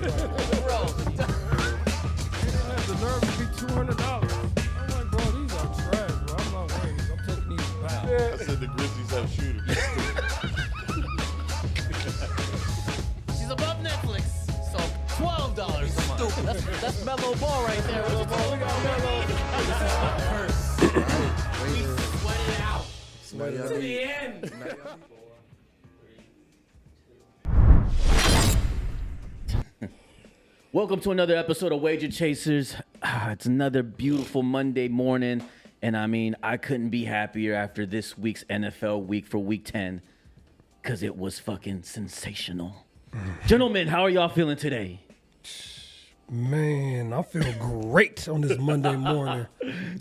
The nerve to be $200. I'm like, bro, these are trash, bro. I'm not wearing these. I'm taking these back. I said the Grizzlies have shooters. She's above Netflix, so $12 a month. That's mellow ball right there. We sweat it out. Sweat it to the end. Welcome to another episode of Wager Chasers. It's another beautiful Monday morning, and I mean, I couldn't be happier after this week's NFL week for Week 10, because it was fucking sensational. Gentlemen, how are y'all feeling today? Man, I feel great on this Monday morning.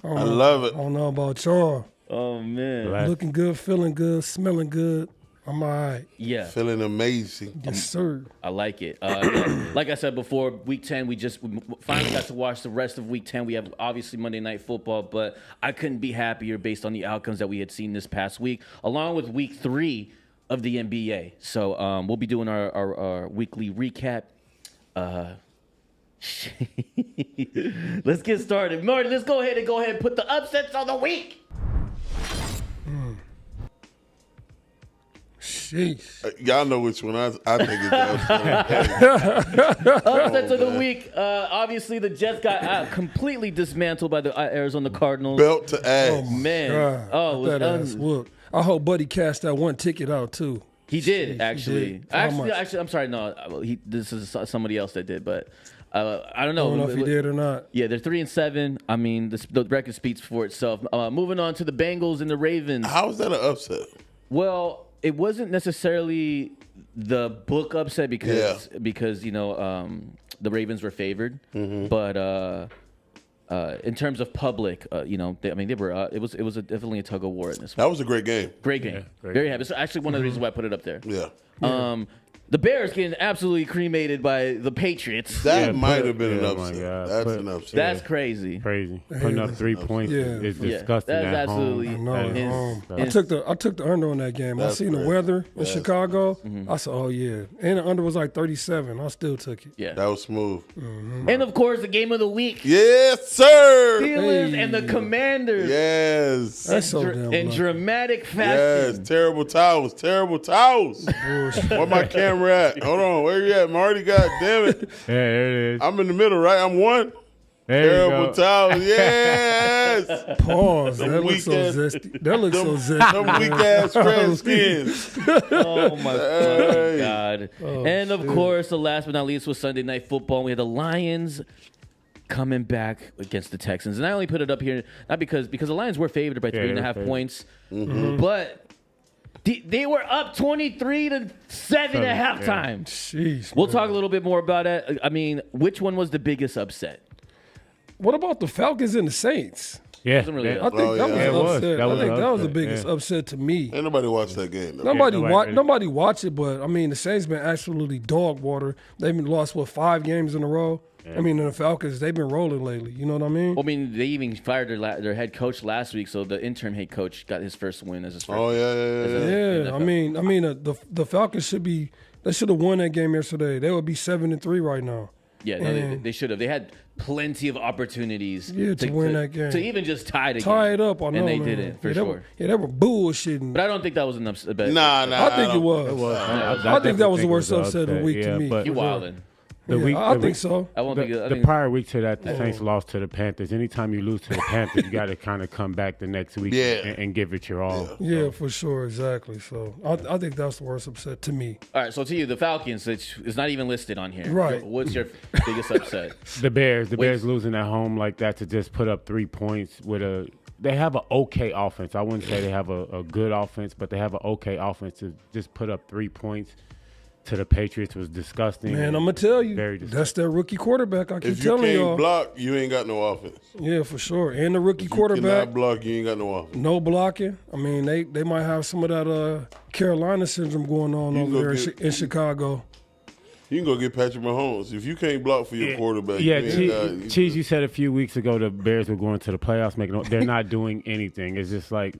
I love it. I don't know about y'all. Oh, man. Looking good, feeling good, smelling good. I'm all right. Yeah. Feeling amazing. Yes, sir. I like it. Like I said before, Week 10, we finally got to watch the rest of Week 10. We have obviously Monday Night Football, but I couldn't be happier based on the outcomes that we had seen this past week, along with Week 3 of the NBA. So we'll be doing our weekly recap. Let's get started. Marty, let's go ahead and put the upsets on the week. Sheesh. Y'all know which one I think is the Upsets of the week. Obviously, the Jets got completely dismantled by the Arizona Cardinals. belt to ass. Man. God, Oh, that ass whooped. I hope Buddy cashed that one ticket out, too. he did, Jeez, actually. he did. How much? Actually, I'm sorry. No, this is somebody else that did, but I don't know. I don't know if he did or not. Yeah, they're 3-7. I mean, the record speaks for itself. Moving on to the Bengals and the Ravens. How is that an upset? Well, it wasn't necessarily the book upset because you know the Ravens were favored, but in terms of public, you know, they were. It was definitely a tug of war in this one. That was a great game. Great game, Yeah, great very happy. It's actually one of the reasons why I put it up there. Yeah. The Bears getting absolutely cremated by the Patriots. That Yeah, might have been an yeah, oh my upset. God. That's But- an upset. That's crazy. Crazy. Putting up 3 points is Yeah, disgusting that's at absolutely- home. No, That is I disgusting. took the under on that game. That's I seen the crazy. weather in That's Chicago. I said, oh, yeah. And the under was like 37. I still took it. Yeah, That was smooth. and of course the game of the week: Yes, sir. Steelers Hey. and the Commanders. Yes. That's so damn in lucky. dramatic Yes. fashion. Terrible towels. Terrible towels. Where my camera at? Hold on. Where you at, Marty? God damn it. Yeah, there it is. I'm in the middle, right? I'm one. There you Terrible go. towels. Yes. Pause. Them That looks so weak-ass- zesty. That looks so Them zesty. weak ass Redskins. Oh my Hey. God! And of course, the last but not least was Sunday Night Football. We had the Lions coming back against the Texans, and I only put it up here not because the Lions were favored by 3.5 favored. points, but they were up 23-7 at halftime. Jeez. We'll man. talk a little bit more about it. I mean, which one was the biggest upset? What about the Falcons and the Saints? Yeah. Wasn't really that- I think Oh, that yeah. was It an was. upset. That was I think an that was the upset, biggest yeah. upset to me. Ain't nobody watched that game, though. Nobody nobody- watched it, but I mean the Saints been absolutely dog water. They've been lost 5 games in a row. I mean, and the Falcons, they've been rolling lately. You know what I mean? Well, I mean, they even fired their head coach last week, so the interim head coach got his first win as his first. Oh, yeah. Yeah, I mean, the Falcons they should have won that game yesterday. They would be 7-3 right now. Yeah, no, they should have. They had plenty of opportunities to win that game. to even just tie the Tie game. it up, I know, and they man. didn't for yeah, sure. They were bullshitting. But I don't think that was an upset. Bet. Nah. I think it don't- was. It was. I think that was the worst upset of the week to me. But You for sure. wildin'. the Yeah, week, I the think week- so. I won't think. I The think prior week to that, the Saints lost to the Panthers. Anytime you lose to the Panthers, you got to kind of come back the next week Yeah. and give it your all. Yeah, for sure, exactly. So I think that's the worst upset to me. all right. So to you, the Falcons, it's not even listed on here. Right. What's your biggest upset? The Bears losing at home like that to just put up 3 points with they have an okay offense. I wouldn't say they have a good offense, but they have an okay offense to just put up 3 points to the Patriots was disgusting. Man, I'm gonna tell you, Very disgusting. that's that rookie quarterback. I keep If you telling can't y'all. block, you ain't got no offense. Yeah, for sure. And the rookie If you quarterback, cannot block, you ain't got no offense. no blocking. I mean, they might have some of that Carolina syndrome going on You over go there get- in Chicago. You can go get Patrick Mahomes. If you can't block for your quarterback, Yeah, you ain't Cheese, you said a few weeks ago the Bears were going to the playoffs. They're not doing anything. It's just like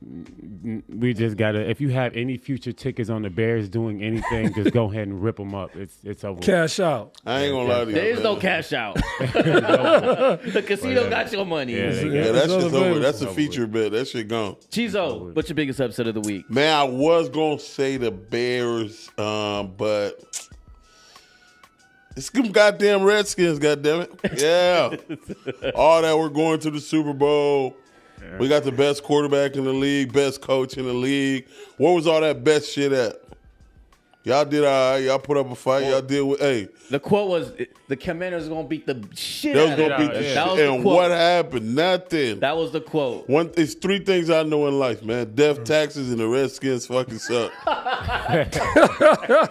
we just gotta. If you have any future tickets on the Bears doing anything, just go ahead and rip them up. It's over. Cash out. I ain't gonna lie to you. There is no man. cash out. The casino got your money. Yeah, they Yeah, got that It's shit's over. unavailable. That's a feature bet. That shit gone. Chizo, what's your biggest upset of the week? Man, I was gonna say the Bears, but it's them goddamn Redskins. Goddamn it, yeah. All that we're going to the Super Bowl. We got the best quarterback in the league, best coach in the league. Where was all that best shit at? Y'all did all right. Y'all put up a fight. Y'all did with The quote was the Commanders are gonna beat the shit They was out of gonna beat the it. shit. That was the And quote. what happened? Nothing. That was the quote. It's three things I know in life, man. Death, taxes, and the Redskins fucking suck.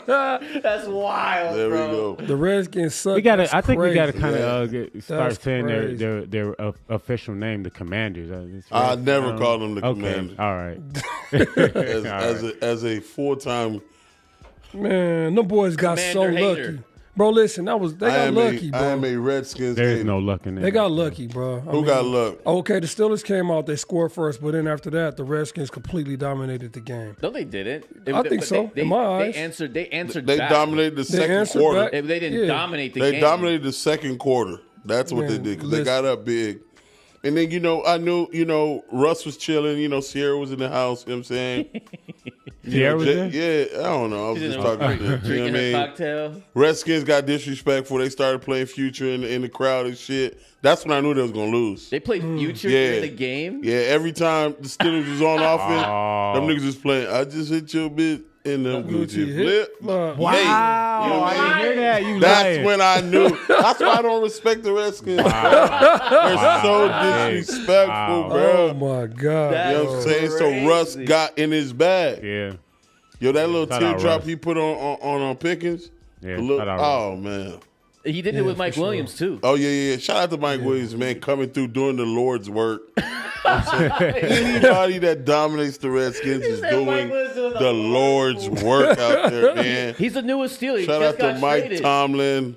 That's wild, There we bro. go. The Redskins suck. We gotta. That's I think we gotta crazy. kind of start That's saying crazy. their official name, the Commanders. I never called them the Commanders. All right. As a full-time, Man, them boys got so Commander lucky. hater. Bro, listen, they got lucky, I am bro. a Redskins There is hater. no luck in it. They got lucky, bro. Who got luck? Okay, the Steelers came out, they scored first, but then after that, the Redskins completely dominated the game. No, they didn't. I think but so, in my eyes. They answered. They back. dominated the second answered quarter. back. They didn't Yeah. dominate the They game. dominated the second quarter. That's what they Man, did because they listen. got up big. And then, I knew, Russ was chilling. Sierra was in the house. You know what I'm saying? Sierra was there? Yeah, I don't know. I was She's just in there talking shit. You know drinking what I a mean? cocktail. Redskins got disrespectful. They started playing Future in the crowd and shit. That's when I knew they was going to lose. They played Future Yeah. in the game. Yeah, every time the Steelers was on offense, them niggas was playing. I just hit your bitch in them Gucci flip. Wow. Wow. Hey, you know what I I mean? didn't hear that. You That's lying. when I knew. That's why I don't respect the Redskins. Bro. They're so disrespectful, Wow. bro. Oh, my God. That- You know what I'm saying? So Russ Crazy. got in his bag. Yeah. Yo, that little Shout out teardrop Russ. he put on Pickens. Yeah, the little- shout out Russ. oh man. He did it with for Mike sure. Williams too. Oh yeah. Shout out to Mike Williams, man, coming through doing the Lord's work. Anybody that dominates the Redskins is said doing Mike Williams doing the Lord's work out there, man. He's the newest Steeler. He Shout just out to got Mike traded. Tomlin.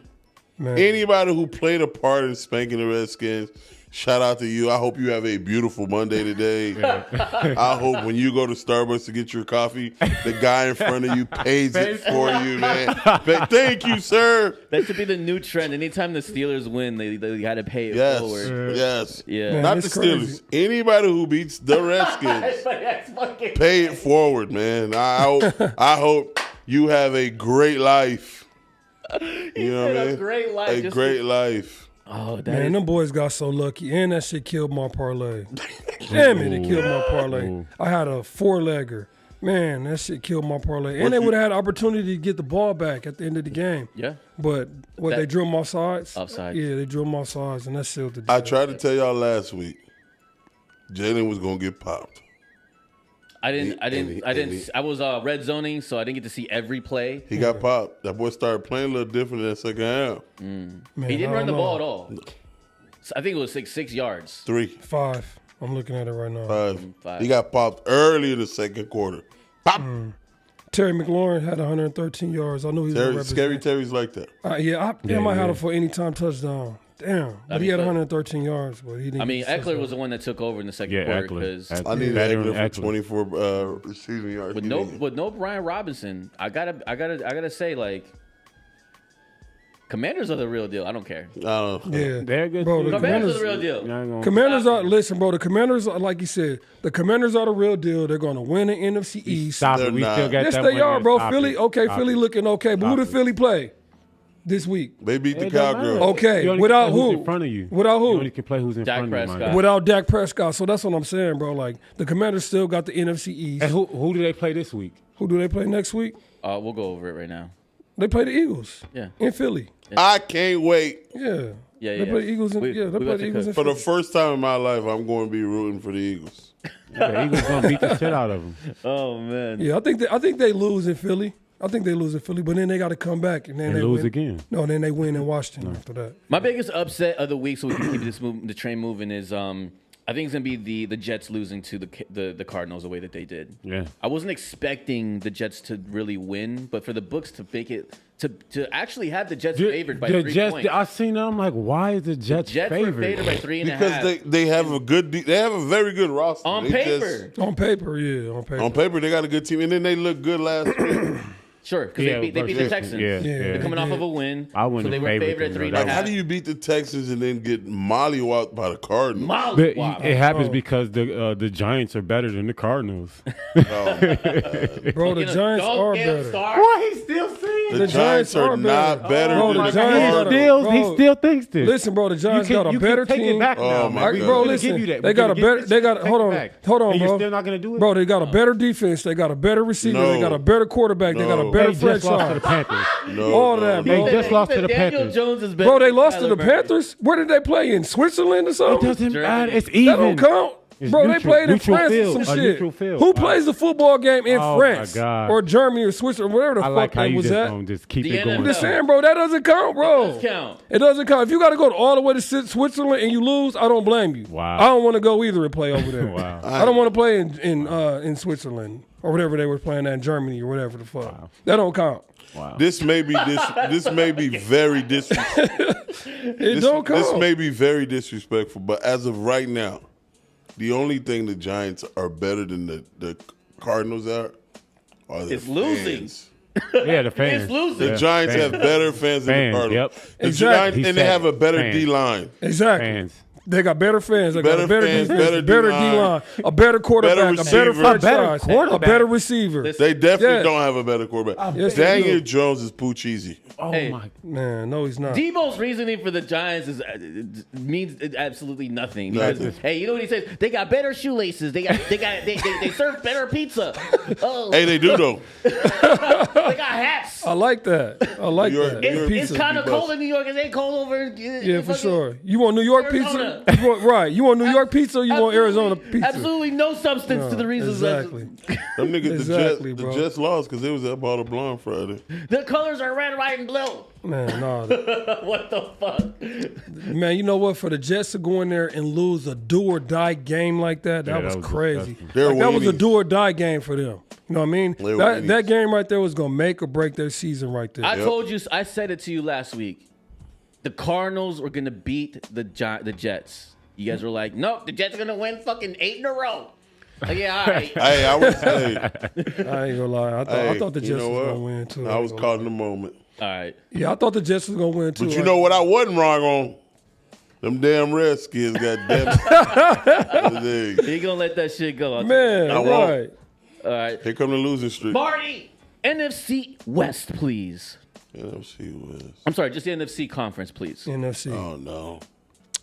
Man. Anybody who played a part in spanking the Redskins, shout out to you. I hope you have a beautiful Monday today. I hope when you go to Starbucks to get your coffee, the guy in front of you pays it for you, man. Thank you, sir. That should be the new trend. Anytime the Steelers win, they got to pay it Yes, forward. yes. Yeah. Man, Not the it's Steelers. crazy. Anybody who beats the Redskins, That's fucking pay it forward, man. I hope you have a great life. You know what I said mean? a great life. A just great life. Oh, that Man, is them boys got so lucky, and that shit killed my parlay. Damn it, it killed my parlay. Ooh. I had a four-legger. Man, that shit killed my parlay. And they would have had an opportunity to get the ball back at the end of the game. yeah. But they drew them offsides? Offsides. Yeah, they drew them offsides, and that sealed the deal. I tried to tell y'all last week, Jalen was gonna get popped. I didn't. and he- I was red zoning, so I didn't get to see every play. He got popped. That boy started playing a little different in the second half. Man, He didn't I run the don't ball at know. all. So I think it was 6 yards. 3, 5. I'm looking at it right now. 5. Five. He got popped early in the second quarter. Pop. Terry McLaurin had 113 yards. I knew he was going to Scary Terry's like that. Yeah, I might have him for any time touchdown. Damn. But he had so- 113 yards, but he didn't. I mean, get Eckler the was the one that took over in the second Yeah, quarter Eckler. because I need Veteran Eckler for Eckler. 24 receiving yards. with no Brian Robinson, I gotta say, like, Commanders are the real deal. I don't care. I don't know. Yeah. They're good. Bro, too. the Commanders are Commanders, the real deal. I ain't gonna- Commanders are, listen, bro, the Commanders are, like you said, the Commanders are the real deal. They're going to win the NFC East. Stop They're it. We not. still got Yes, that they one are, year. bro. Stop Philly, it. okay, Stop Philly it. looking okay. But who Stop did it. Philly play this week? They beat the It don't Cowgirls. matter. Okay, You only without can play who's who? in front of you. Without who? You only can play who's in Dak front of you, Prescott. man. Without Dak Prescott. So that's what I'm saying, bro. Like, the Commanders still got the NFC East. And who do they play this week? Who do they play next week? We'll go over it right now. They play the Eagles. Yeah. In Philly. I can't wait. Yeah. Yeah, They play the Eagles in, We- they we play about the to Eagles in For Philly. the first time in my life, I'm going to be rooting for the Eagles. The Eagles gonna beat the shit out of them. Oh man. Yeah, I think they lose in Philly. I think they lose in Philly, but then they got to come back and then And they lose win. again. No, then they win in Washington after that. My biggest upset of the week, so we can keep the train moving, is I think it's gonna be the Jets losing to the Cardinals the way that they did. Yeah. I wasn't expecting the Jets to really win, but for the books to make it to actually have the Jets favored by 3 Jets, points. I seen them. I'm like, why is the Jets, Jets were favored? favored by 3.5 Because they have a good they have a very good roster. on They paper. On paper, yeah, on paper. On paper, they got a good team, and then they look good last week. Sure, because Yeah, they beat the versus- Texans. yeah, They're yeah. coming off of a win. I wouldn't so they have were favored favored at them, 3.5. though. Like, how do you beat the Texans and then get mollywopped by the Cardinals? But Wow. it happens because the Giants are better than the Cardinals. Bro, the Giants are better. Why he still saying? The Giants are not better Bro, than the the Giants Cardinals. are- He Bro, still thinks this. Listen, bro, the Giants got a better take team. it back now, Oh, my man. God. We're Bro, gonna listen, give you that. they We're got a gonna better. give They this- got take hold it on, back. hold on, And bro. You're still not gonna do it, Bro, they got a better defense. They got a better receiver. They got a better quarterback. They got a No. better They just lost to the franchise. Panthers. no. All that, They bro. just lost to the Daniel Panthers. Jones is better Bro, they than lost to Kyler the Murray. Panthers. Where did they play? In Switzerland or It something? doesn't matter. It's That even. don't count. It's Bro, they neutral- played in neutral France field, or a some shit. neutral field. Who plays the football game in Oh, my France God. or Germany or Switzerland, whatever the I fuck like how that you was just at? gonna just keep The it going. I'm just NFL. saying, bro, that doesn't count, bro. It does count. It doesn't count. If you got to go all the way to Switzerland and you lose, I don't blame you. Wow. I don't want to go either and play over there. Wow. I don't want to play in Switzerland or whatever they were playing at in Germany or whatever the fuck. That don't count. Wow. This may be this may be very disrespectful. It don't count. This may be very disrespectful, but as of right now, the only thing the Giants are better than the Cardinals are the It's losing. fans. Yeah, the fans. It's losing. The Yeah, Giants fans. have better fans than Fans, the Cardinals. yep. The Exactly. Giants, He and they said have a better fans. D line. Exactly. Fans. They got better fans. They got Better a better fans, defense, better better D-line. D-line, a better quarterback, a better receiver. franchise, A better quarterback. a better receiver. They definitely Yes. don't have a better quarterback. Yes, they Daniel do. Jones is Poocheesy. Oh Hey. my. Man, no, he's not. Debo's reasoning for the Giants is means absolutely nothing. Because, Nothing. hey, you know what he says? They got better shoelaces. They serve better pizza. Oh, Hey, they do though. they got hats. I like that. I like You're- that. you're- It's Pizza. kind of be cold bust. in New York. It ain't cold over. Yeah, for sure. You want New York Arizona. pizza? You want, right. You want New York pizza or you want Arizona pizza? Absolutely no substance to the reasons. Exactly. Them niggas, Exactly, the bro. Jets lost because they was at Bottle Blonde Friday. The colors are red, white, and blue. Man, no. What the fuck? Man, you know what? For the Jets to go in there and lose a do or die game like that, that Yeah, was that was crazy. disgusting. They're Like, that was a weenies. do or die game for them. You know what I mean? They were That weenies. game right there was going to make or break their season right there. I told you. I said it to you last week. The Cardinals were gonna beat the Jets. You guys were like, nope, the Jets are gonna win fucking 8 in a row. Like, yeah, all right. Hey, I was. Hey, I ain't going to lie. I thought the you Jets know was what? going to win, too. I was caught in the moment. All right. Yeah, I thought the Jets was going to win, too. But you know what I wasn't wrong on? Them damn Redskins, goddamn it. You gonna let that shit go? Man, I won't. right. All right. Here come the losing streak. Marty, NFC West, please. NFC West. I'm sorry, just the NFC conference, please. NFC. Oh, no.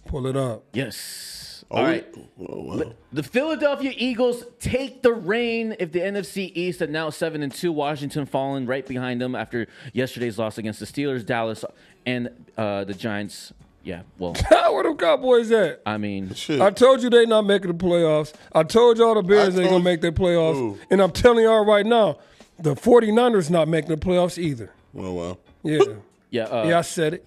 Pull it up. Yes. Oh, All right. Oh, wow. The Philadelphia Eagles take the reign if the NFC East at now 7-2. Washington falling right behind them after yesterday's loss against the Steelers, Dallas, and the Giants. Yeah, well, Where them Cowboys at? I mean, Shit. I told you they not making the playoffs. I told y'all the Bears I ain't going told- to make their playoffs. Ooh. And I'm telling y'all right now, the 49ers not making the playoffs either. Oh, wow. Yeah. yeah. Yeah, I said it.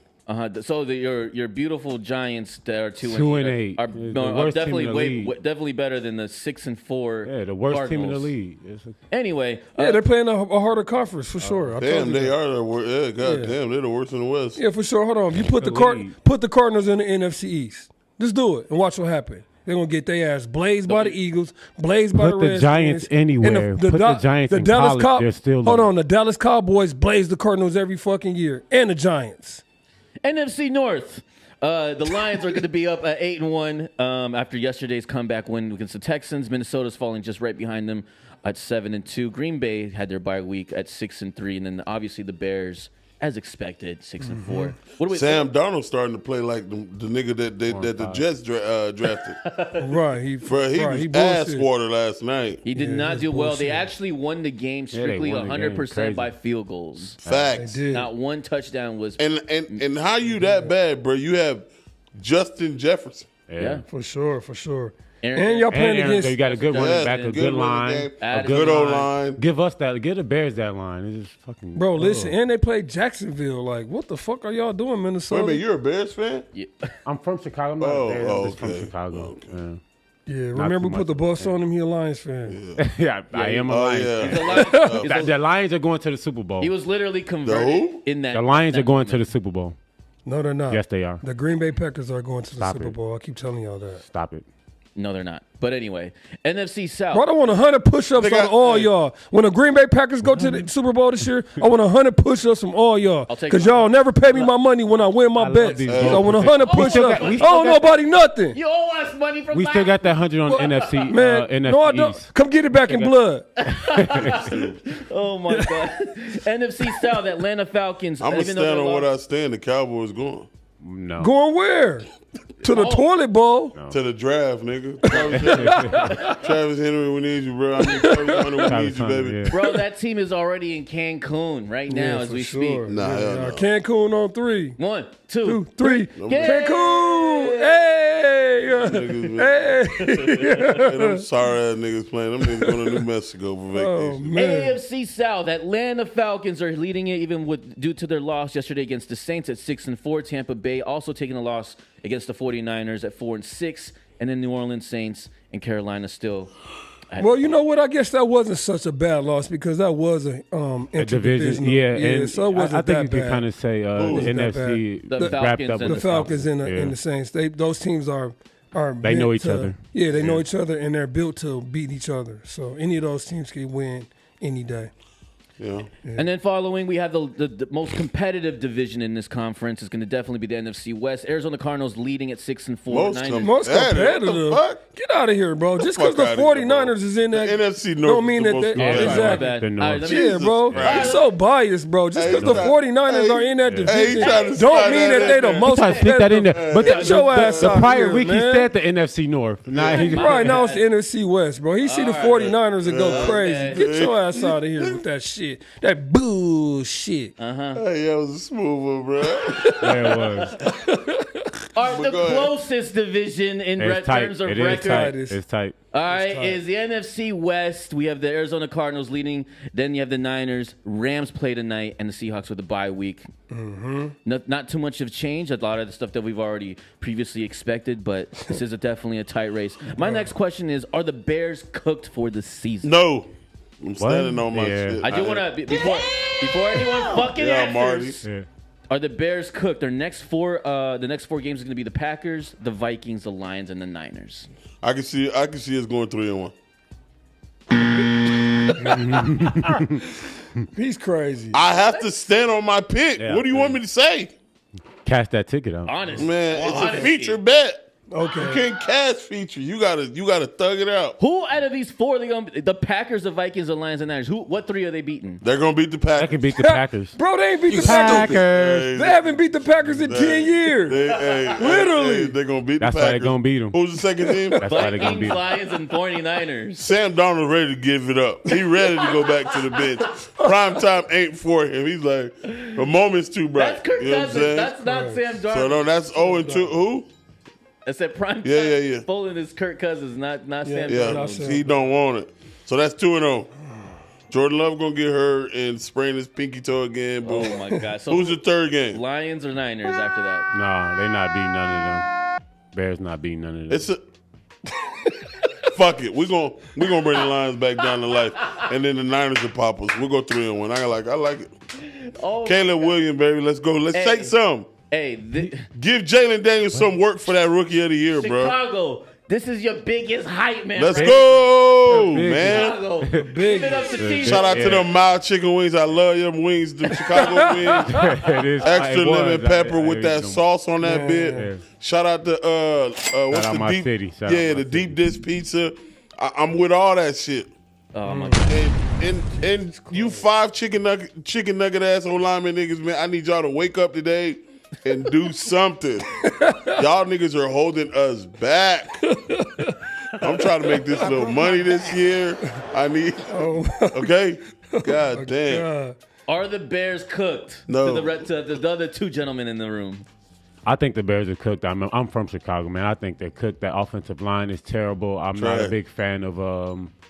So your beautiful Giants that are 2-8 2-8. are, The are worst team definitely in the league. definitely better than the 6-4. Yeah, the worst team in the Cardinals. league. It's a- Anyway, Yeah, they're playing a harder conference for sure. I told Damn, you they that. are the worst. Yeah, goddamn, they're the worst in the West. Yeah, for sure. Hold on. You put the league. put the Cardinals in the NFC East. Just do it and watch what happens. They're gonna get their ass blazed by the Eagles, blazed by Put the the Redskins. Giants anywhere. And Put the Giants in college, they're still Hold losing. on, the Dallas Cowboys blaze the Cardinals every fucking year, and the Giants. NFC North. The Lions are going to be up at 8-1 after yesterday's comeback win against the Texans. Minnesota's falling just right behind them at 7-2. Green Bay had their bye week at 6-3, and then obviously the Bears, as expected, 6-4. What do we? Sam Darnold starting to play like the nigga that the Jets drafted. Right, he Bro, he right, was he ass bullshit. water last night. He did Yeah, not that's do well. They bullshit. actually won the game they strictly won the game. 100% Crazy. by field goals. Facts. They did. Not one touchdown was. And how you that bad, bro? You have Justin Jefferson. Yeah. For sure, for sure. Aaron- and y'all playing And against you got a good running Yes, back, a good good running line, game, a a good old line. Give us that. Give the Bears that line. It's just fucking. bro. Listen, and they played Jacksonville. Like, what the fuck are y'all doing, Wait Minnesota? a minute, you're a Bears fan? Yeah. I'm from Chicago. I'm not Oh, a Bears. oh, I'm just from okay. Chicago. Okay. Yeah. Yeah, Not remember too we put the much. boss on him. He a Lions fan. Yeah, I am a Oh Lions. yeah. The Lions- The Lions are going to the Super Bowl. he was literally who? converted in that. The Lions that are going to moment. the Super Bowl. No, they're not. Yes, they are. The Green Bay Packers are going to the Stop Super it. Bowl. I keep telling y'all that. Stop it. No, they're not. But anyway, NFC South. Bro, I want 100 push-ups They got- on all hey. y'all. When the Green Bay Packers go to the Super Bowl this year, I want 100 push-ups from all y'all. I'll take Because it. y'all never pay me my money when I win my love bets. these So I want 100 We still push-ups. got- I we still don't know got- nobody nothing. You owe us money from We still got that 100 on NFC. Man, NFC no, I don't. East. Come get it back in blood. Oh my God. NFC South, Atlanta Falcons. I'm gonna even though stand they on what lost- I stand. The Cowboys going No. Going where? To the toilet bowl. to the draft, nigga. Travis Henry, we need you, bro. I need Travis Hunter, we need you, baby. Yeah. Bro, that team is already in Cancun right now Yeah, as for we sure. speak. Nah, hell no. Cancun on 3. 1, 2, 2, 3. Yeah. Cancun. Hey. Niggas, man. Hey. And them sorry ass niggas playing. Them niggas going to New Mexico for Oh, vacation. man. AFC South, Atlanta Falcons are leading it even with due to their loss yesterday against the Saints at 6-4. Tampa Bay also taking a loss against the 49ers at 4-6, and then New Orleans Saints and Carolina still. Well, you know what? I guess that wasn't such a bad loss because that was a A division, interdivisional. yeah, and so it wasn't I think that you bad. can kind of say the wasn't that NFC bad. The wrapped Falcons up and with the Falcons and the, Yeah. and the Saints. Those teams are They meant know each to- other. Yeah, they know each other and they're built to beat each other. So any of those teams can win any day. Yeah. And then following, we have the most competitive division in this conference is going to definitely be the NFC West. Arizona Cardinals leading at 6-4. Most Niners- Most What the competitive. fuck? Get out of here, bro. Just fuck because the outta here, bro. 49ers is in that The NFC North don't mean is the that most they, competitive. My exactly. bad. The All right, North. let me- Yeah, bro. Christ. You're so biased, bro. Just Hey, because the try- 49ers hey, are in that hey, he division trying to don't slide mean that that they in the there. most Try to sneak that in there. competitive. But Get your ass the out prior here, week, man. he said the NFC North. Nah, he Right now it's the NFC West, bro. He see the 49ers and go crazy. Okay. Get your ass out of here with that shit. That bullshit. Hey, that was a smooth one, bro. Yeah, it was. All right, the go ahead. closest division in It's tight. terms of It is record. tight. It's- It's tight. All right, tight. is the NFC West. We have the Arizona Cardinals leading. Then you have the Niners. Rams play tonight, and the Seahawks with a bye week. Mm-hmm. Not too much of change. A lot of the stuff that we've already previously expected, but this is definitely a tight race. My next question is: are the Bears cooked for the season? No. I'm standing on my Yeah. shit. I do want to before anyone fucking Yeah, Marty. answers. Yeah. Are the Bears cooked? The next four games are going to be the Packers, the Vikings, the Lions, and the Niners. I can see us going 3-1. He's crazy. I have to stand on my pick. Yeah, What do you want me to say? Cash that ticket out. Honest, Man, it's a honesty. feature bet. You Okay. can't cash feature. You gotta thug it out. Who out of these four are they going to the Packers, the Vikings, the Lions, and Niners? What three are they beating? They're gonna beat the Packers. That can beat the Packers. Bro, they ain't beat the Packers. Packers. They haven't beat the Packers in 10 years. Literally, they're gonna beat That's the why Packers. they're gonna beat them. Who's the second team? That's why they're gonna Vikings, beat them. Lions, and 49ers. Sam Darnold ready to give it up. He ready to go back to the bench. Prime time ain't for him. He's like, the moment's too bright. That's Kirk You know what I'm Cousins. saying? That's not Sam Darnold. So no, that's 0-2. Who? I said prime time. Yeah. Bowling is Kirk Cousins, not Sam Yeah, Not Darnold. Sam. he don't want it. So that's 2-0. Jordan Love gonna get hurt and sprain his pinky toe again. Boom. Oh my God! So Who's the third game? Lions or Niners after that? Nah, they not beating none of them. Bears not beating none of them. It's a fuck it. We gonna bring the Lions back down to life, and then the Niners will pop us. We'll go 3-1. I like it. Oh, Caleb Williams, baby. Let's go. Let's take some. hey, Give Jalen Daniels some work for that Rookie of the Year, bro. Chicago. This is your biggest hype, man. Let's right? go, Big. man. Chicago. Give it up to T. Shout out to Yeah. them mild chicken wings. I love them wings, the Chicago wings. It is Extra it was. lemon pepper I with ate that them. sauce on that bit. Yeah. Shout out to what's out the my deep? city. Shout Yeah, out my the deep dish pizza. I'm with all that shit. Oh my God. And you 5 chicken nugget asshole lineman niggas, man. I need y'all to wake up today and do something. Y'all niggas are holding us back. I'm trying to make this little money this year. I need. Okay. God damn. Are the Bears cooked? No. To the other two gentlemen in the room. I think the Bears are cooked. I'm from Chicago, man. I think they're cooked. That offensive line is terrible. I'm not a Trash. big fan of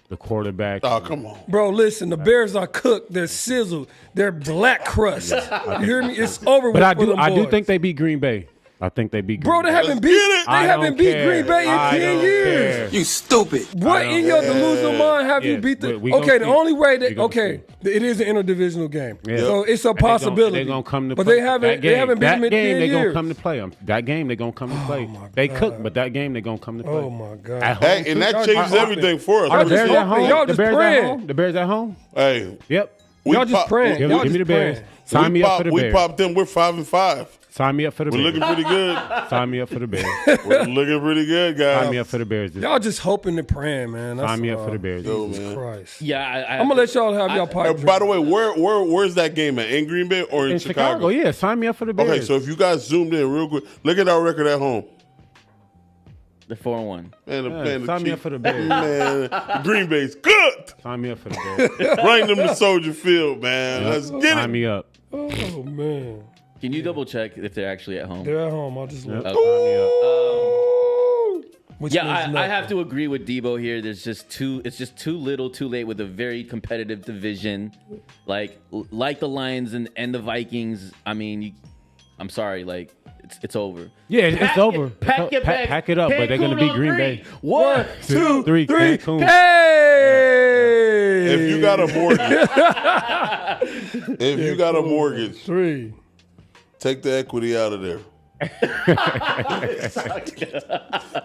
the quarterback. Oh, come on. Bro, listen, the Bears are cooked. They're sizzled. They're black crust. You hear me? It's over But with for them I do boys. think they beat Green Bay. I think they beat. Bro, they Green Bay. haven't beat. get it. They I haven't don't beat care. Green Bay in I 10 don't years. care. You stupid. What in your delusional mind have you Yeah, beat the? but we gonna Okay, the see. only way We that gonna it is an interdivisional game, Yeah. so it's a And they gon- possibility. They gonna come to but play. they haven't. That They game- haven't beat them in that game. 10 They gonna years. come to play them. That game they gonna come to play. my They God. cook, but that game they gonna come to play. Oh my God! At home, Hey, and that Y'all changes just everything for us. Y'all The just Bears at hoping. home. Y'all The just Bears at praying. home. The Bears at home. Hey, Yep. Y'all just pop- praying. Give, Y'all give me just the Bears. praying. Sign me up for the We Bears. popped them. We're 5-5. Sign me up for the We're Bears. looking pretty good. Sign me up for the Bears. We're looking pretty good, guys. Sign me up for the Bears. This Y'all just hoping and praying, man. That's Sign me up all. for the Bears. Yo, Jesus man. Christ. Yeah, I'm gonna let y'all have y'all pipe. By the way, where's that game at? In Green Bay or in In Chicago, yeah. Sign me up for the Bears. Okay, so if you guys zoomed in real quick, look at our record at home. the 4-1. Man, Yeah, playing the sign me Chiefs. up for the Bears. Man, Green Bay's good. Sign me up for the Bears. Bring them to Soldier Field, man. Let's get Sign it. me up. Oh man, Can you double check if they're actually at home? they're at home. I'll just look. Yep. Sign me up. Which Yeah, means I have nothing. to agree with Debo here. It's just too little, too late with a very competitive division, like the Lions and the Vikings. I mean, I'm sorry, like it's over. Yeah, it's over. Pack it back. Pack it up, but they're gonna Cancun beat on Green three. Bay. 1, 2, 3, 3. Cancun. Hey! If you got a mortgage, 3. take the equity out of there.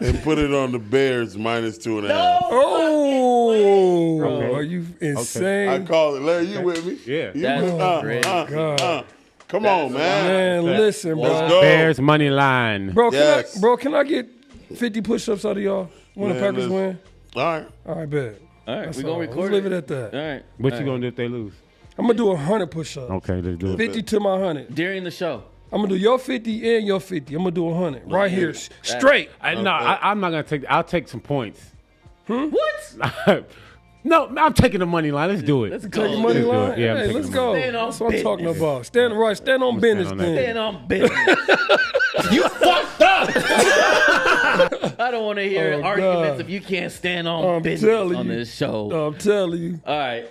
And put it on the Bears -2.5. Oh, Okay. are you I insane? call it. Larry, you with me? Yeah. You That's with- great. Come on, man. Man, listen, Let's bro. go. Bears money line. Bro, Yes. can I get 50 push-ups out of y'all when the Man, Packers listen. win? All right. All right, bet. All right, That's we're gonna all. record Let's leave it at that. All right. What you gonna do if they lose? I'm gonna do 100 push-ups. Okay, let's do it. 50 to my 100. During the show. I'm gonna do your 50 and your 50. I'm gonna do 100 right here, straight. No, I'm not gonna take. I'll take some points. What? No, I'm taking the money line. Let's do it. Let's Take go. the money Let's do line. it. Yeah, I'm Hey, taking let's the go. Stand on That's what I'm talking business. about. Stand right. Stand on business. stand on that. then. Stand on business. You fucked up. I don't want to hear Oh, arguments God. if you can't stand on I'm business telling on you. this show. I'm telling you. All right.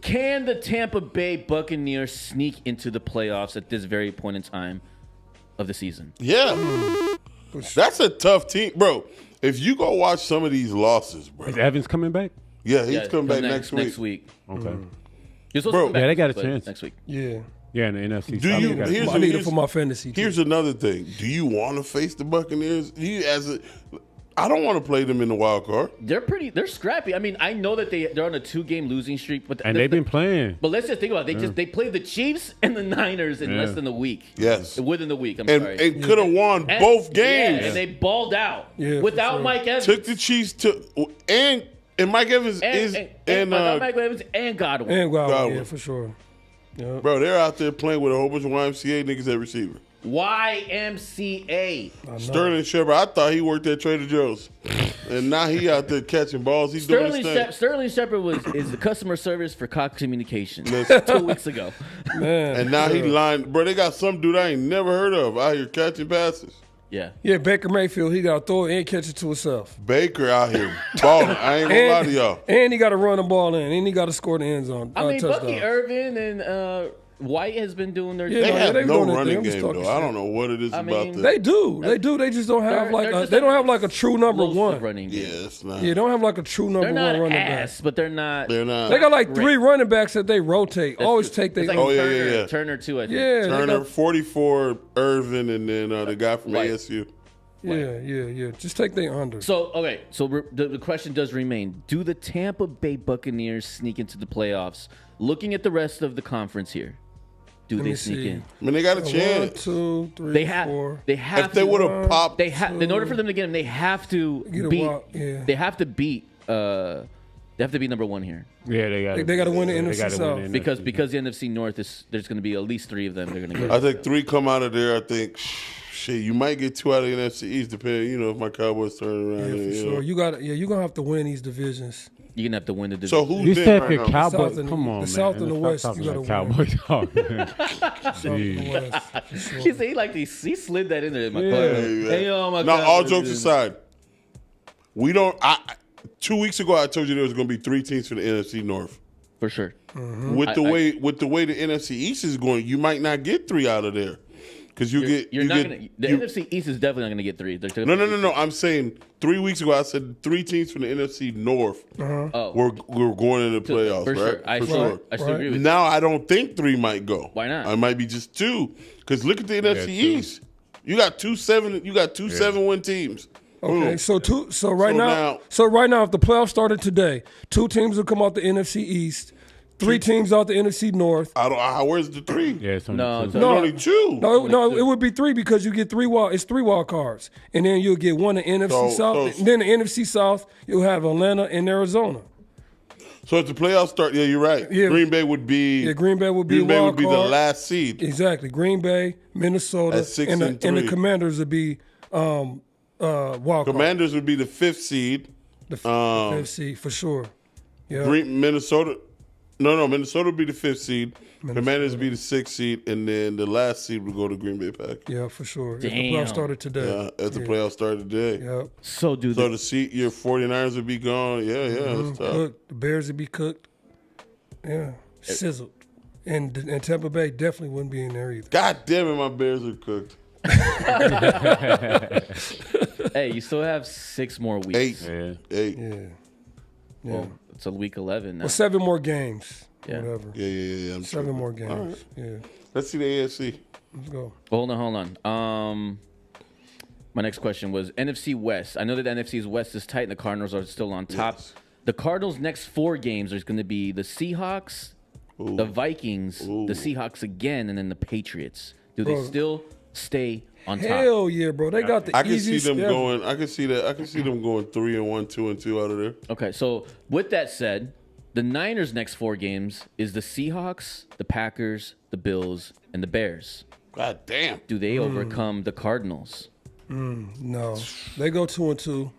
Can the Tampa Bay Buccaneers sneak into the playoffs at this very point in time of the season? Yeah. That's a tough team. Bro, if you go watch some of these losses, bro. Is Evans coming back? Yeah, he's Yeah, coming back next next week. Okay. You're supposed Bro. to come back, Yeah, they got a but chance. next week. Yeah. Yeah, in the NFC. Do South, you- they got- here's I need it here's- for my fantasy team. Here's another thing. Do you want to face the Buccaneers? I don't want to play them in the wild card. They're scrappy. I mean, I know that they're on a 2-game losing streak, but and they've been playing. But let's just think about it. They played the Chiefs and the Niners in Yeah. less than a week. Yes. Within the week. I'm And sorry. could have won both games. Yeah, and they balled out Yeah, for without sure. Mike Evans. Took the Chiefs to and Mike Evans and Mike Evans and Godwin. And Godwin, Godwin. yeah, for sure. Yeah. bro, they're out there playing with a whole bunch of YMCA niggas at receiver. YMCA. Sterling Shepard, I thought he worked at Trader Joe's, and now he out there catching balls. He's doing his thing. Sterling Shepard is the customer service for Cox Communications Listen. 2 weeks ago. Man. And now he lined, bro. They got some dude I ain't never heard of out here catching passes. Yeah. Yeah, Baker Mayfield, he got to throw it and catch it to himself. Baker out here balling. I ain't gonna lie to y'all. And he got to run the ball in, and he got to score the end zone. I mean, touchdown. Bucky Irvin and White has been doing their Yeah, They no, have they no doing their running thing. I'm just game talking though. I shit. don't know what it is I about mean, that. They do. They do. They just don't have They're just they don't have like a true number explosive one. running game. Yeah, it's not. Yeah, they don't have like a true number They're one not running ass, back. but they're not. They're not. They got like Great. 3 running backs that they rotate. That's Always true. take It's their. like Oh, yeah, Turner, yeah, yeah. Turner too, I think. yeah, they Turner, got- 44, Irvin, and then the guy from White. ASU. yeah. Just take their under. So the question does remain: do the Tampa Bay Buccaneers sneak into the playoffs? Looking at the rest of the conference here, do Let they me sneak see. in? I mean, they got a 1, chance. 2, 3, They have. 4. They have. If they to- would have popped, They have. In order for them to get them, they have to Get a beat. wild- yeah. They have to beat. They have to be number one here Yeah, They gotta win the NFC gotta South. win the because NFC. the NFC North there's going to be at least 3 of them. They're going to get. I think 3 come out of there. I think, shit, you might get 2 out of the NFC East, depending, if my Cowboys turn around. Yeah, for and, sure. You're gonna have to win these divisions. You're going to have to win the division. So who's You then said right for now? Cowboys. South and- Come on, the man. South and the West, Stop you talking gotta like win. Cowboys talk, man. South and the West, for sure. He said he slid that in there. My Hey, hey, yo, my now, God. all jokes aside, we don't. 2 weeks ago, I told you there was going to be 3 teams for the NFC North. For sure. With the way the NFC East is going, you might not get 3 out of there. Because you get You're you not get gonna. The you- NFC East is definitely not gonna get 3. No. I'm saying 3 weeks ago I said 3 teams from the NFC North Oh, were going into the playoffs, for right? sure. I For still, sure. I still Right. agree with you. Now I don't think 3 might go. Why not? It might be just 2. Because look at the NFC 2. East. You got two 7-win teams. Okay, Boom. so right now, if the playoffs started today, 2 teams will come out the NFC East, 3 teams out the NFC North. Where's the 3? Yeah, it's only No, two. it's a- There's only 2. No, it would be 3 because you get 3 wild. It's 3 wild cards, and then you'll get one in NFC South. And then the NFC South, you'll have Atlanta and Arizona. So if the playoffs start, yeah, you're right. Yeah. Green Bay would be. Yeah, Green Bay would be Green Bay a would wild be the card. last seed. Exactly, Green Bay, Minnesota, At 6 and and the 3. Commanders would be wild card. Commanders would be the 5th seed. The 5th seed for sure. Yeah, Minnesota. No, Minnesota would be the 5th seed. Commanders would be the 6th seed, and then the last seed would go to Green Bay Packers. yeah, for sure. If the Damn. playoffs started today. As the playoffs started today. Yeah. So do So the the seat, your 49ers would be gone. Yeah, it's tough. Look, the Bears would be cooked. Yeah, sizzled. And Tampa Bay definitely wouldn't be in there either. God damn it, my Bears are cooked. Hey, you still have 6 more weeks. 8. Yeah. 8. Yeah. Yeah. Well, it's a week 11 now. Well, 7 more games. Yeah. Whatever. Yeah. I'm 7 sure. more games. All right. Yeah. Let's see the AFC. Let's go. Hold on. My next question was NFC West. I know that the NFC's West is tight and the Cardinals are still on top. Yes. The Cardinals' next 4 games are going to be the Seahawks, the Vikings, the Seahawks again, and then the Patriots. Do they Bro. still stay on top? Hell yeah, bro. They got the I can see easiest them schedule. going. I can see that. I can see them going 3-1, 2-2 out of there. Okay, so with that said, the Niners' next 4 games is the Seahawks, the Packers, the Bills, and the Bears. God damn. Do they overcome the Cardinals? No. They go 2-2.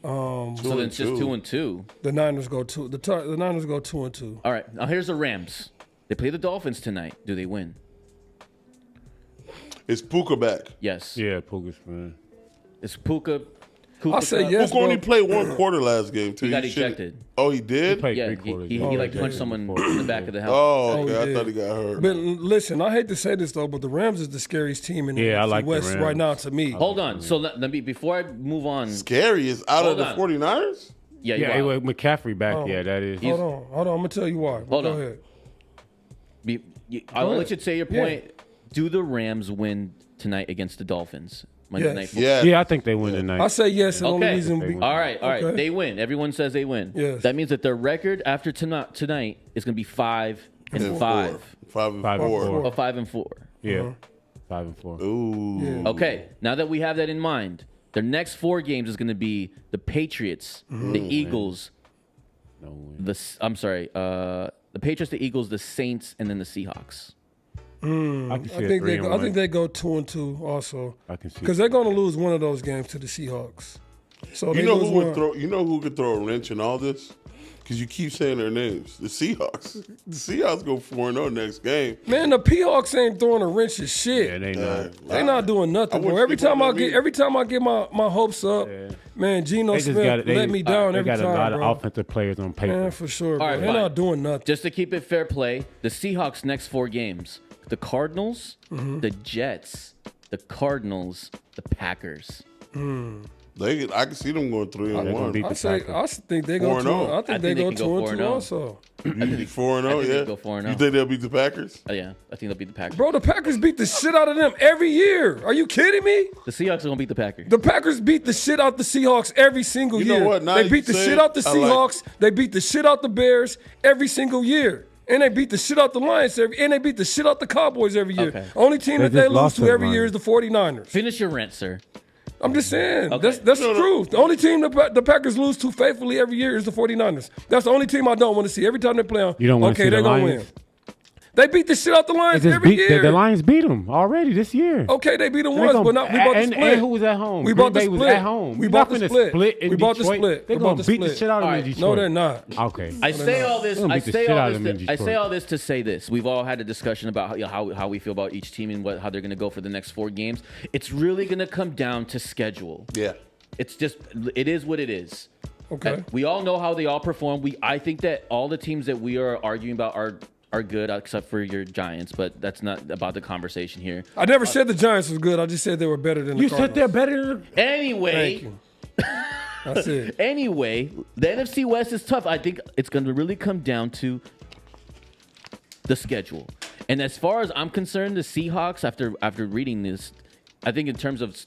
So then it's just 2-2. The Niners go 2. The Niners go 2-2. All right, now here's the Rams. They play the Dolphins tonight. Do they win? Is Puka back? Yes. Yeah, Puka's fine. It's Puka. I say yes, Puka only bro. played 1 quarter last game too. He got should've- ejected. Oh, he He did. played Yeah, 3 he, quarters. he, Oh, he like yeah. punched someone in the back of the helmet. Oh, okay. Oh, I yeah. thought he got hurt. But listen, I hate to say this though, but the Rams is the scariest team in the Yeah, I NFC like the West Rams. right now to me. Hold on. So let me before I move on. Scary is out Hold of on. the 49ers. Yeah, Yeah, wow. with McCaffrey back. Oh. Yeah, that is. Hold on. I'm gonna tell you why. Hold go on. ahead. I'll ahead. let you say your Yeah. point. Do the Rams win tonight against the Dolphins? Monday Yes. Night Football. Yeah. Yeah, I think they win tonight. I say yes, and the only Okay. reason They be, win. All right. Okay. They win. Everyone says they win. Yes. That means that their record after tonight is going to be 5 and And 5. 5 and 5 and 4. 4. Or 5 and 4. Yeah, 5 and 4. Ooh. Yeah. Okay. Now that we have that in mind, their next 4 games is going to be the Patriots, the Eagles, No win. the Patriots, the Eagles, the Saints, and then the Seahawks. I can see I a think 3 they and go, 1. I think they go 2-2 also I can see because they're gonna lose one of those games to the Seahawks. So You they know lose who would one. throw? You know who could throw a wrench in all this? Because you keep saying their names. The Seahawks. The Seahawks go 4-0 next game. Man, the Seahawks ain't throwing a wrench of shit. Yeah, they not. They not doing nothing, I bro. wish Every they time I would've get, been. every time I get my hopes up, man, Geno They just Smith got. let me down They every got a time, lot bro. of offensive players on paper. Man, for sure, bro. All right, They're fine. not doing nothing. Just to keep it fair play, the Seahawks' next 4 games: the Cardinals, Mm-hmm. the Jets, the Cardinals, the Packers. I can see them going 3 and They're gonna 1. beat I the say, Packers. I think they go 4-0. 2. I think they go can go 2-2 4-0. also. 4-0, they yeah. go 4-0. You think they'll beat the Packers? Oh, yeah, I think they'll beat the Packers. Bro, the Packers beat the shit out of them every year. Are you kidding me? The Seahawks are gonna beat the Packers. The Packers beat the shit out the Seahawks every single You know year. what? Now They you beat the say shit it, out the I like Seahawks. They beat the shit out the Bears every single year. And they beat the shit out the Lions and they beat the shit out the Cowboys every year. Okay. Only team They that they just lose lost to to the every year is the 49ers. Finish your rant, sir. I'm just saying. Okay. That's the truth. The only team the Packers lose to faithfully every year is the 49ers. That's the only team I don't want to see. Every time they play on, You don't want to okay, see they're the going to Lions? win. They beat the shit out the They Lions just every beat year. the Lions beat them already this year. Okay, they beat them They once, gonna- but not, we bought the and, split. and who was at home? We Green bought the Bay split. was at home. We You're bought not the gonna split. in We bought the Detroit. split. They're We gonna bought the beat the split. shit out of them All in right. Detroit. No, they're not. Okay. I say all this. They're gonna I beat the say shit all out this. of them in I say Detroit. all this to say this. We've all had a discussion about how we feel about each team and how they're going to go for the next 4 games. It's really going to come down to schedule. Yeah. It's just it is what it is. Okay. We all know how they all perform. I think that all the teams that we are arguing about are are good, except for your Giants, but that's not about the conversation here. I never said the Giants was good. I just said they were better than the You Cardinals. said they're better than Anyway, Thank you. That's it. anyway, the NFC West is tough. I think it's going to really come down to the schedule. And as far as I'm concerned, the Seahawks, after reading this, I think in terms of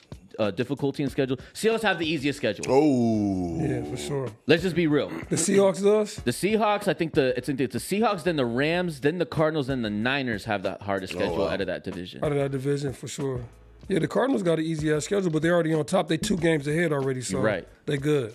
difficulty and schedule, Seahawks have the easiest schedule. Oh. Yeah, for sure. Let's just be real. The Seahawks does? The Seahawks, I think it's the Seahawks, then the Rams, then the Cardinals, then the Niners have the hardest schedule out of that division. Out of that division, for sure. Yeah, the Cardinals got an easy-ass schedule, but they're already on top. They 2 games ahead already, so Right. they good,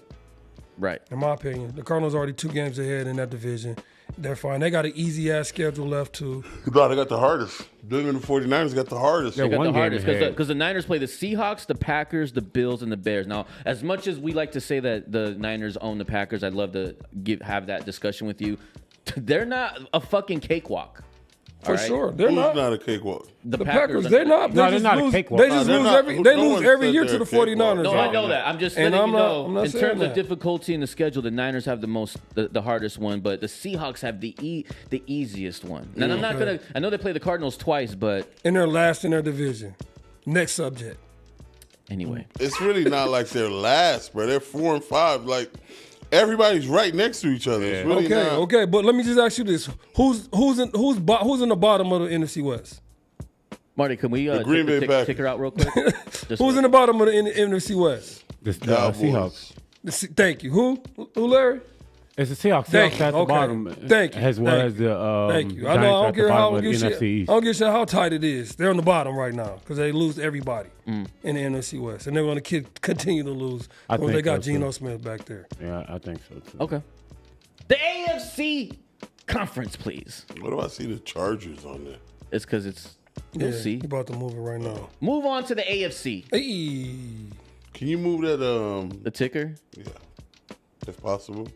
Right. in my opinion. The Cardinals already 2 games ahead in that division. They're fine. They got an easy-ass schedule left, too. No, they got the hardest. Them and the 49ers got the hardest. They're They got one the game hardest ahead. because the Niners play the Seahawks, the Packers, the Bills, and the Bears. Now, as much as we like to say that the Niners own the Packers, I'd love to have that discussion with you. They're not a fucking cakewalk. For all right? sure. They're Who's not. not a cakewalk? The Packers, they're not. No, They they're just not a lose, cakewalk. They just No, they're lose not. every. No They one lose every said year they're to the a cakewalk. 49ers. No, right? I know that. I'm just And letting I'm you not- know. I'm not In saying terms of that. difficulty in the schedule, the Niners have the hardest one, but the Seahawks have the easiest one. And I'm not gonna. I know they play the Cardinals twice, but And they're last in their division. Next subject. anyway. It's really not like they're last, bro. They're 4 and 5. Like, everybody's right next to each other. It's really Okay, not. okay, but let me just ask you this: who's in the bottom of the NFC West? Marty, can we Green Bay Packers. take her out real quick? Who's in the bottom of the NFC West? The Cowboys. Seahawks. Thank you. Who, Larry? It's the Seahawks. Thank Seahawks you. at the Okay. bottom. Thank you. As well Thank as the Thank you. I Giants know. I at don't the care how bottom I of don't the give NFC shit. East. I don't give shit how tight it is. They're on the bottom right now because they lose everybody Mm. in the NFC West, and they're going to continue to lose I when they think got so, Geno too. Smith back there. Yeah, I think so too. Okay. The AFC conference, please. What do I see the Chargers on there? It's because it's. You'll Yeah, see. He about to move it right now. Move on to the AFC. Hey, Can you move that? The ticker. Yeah, if possible.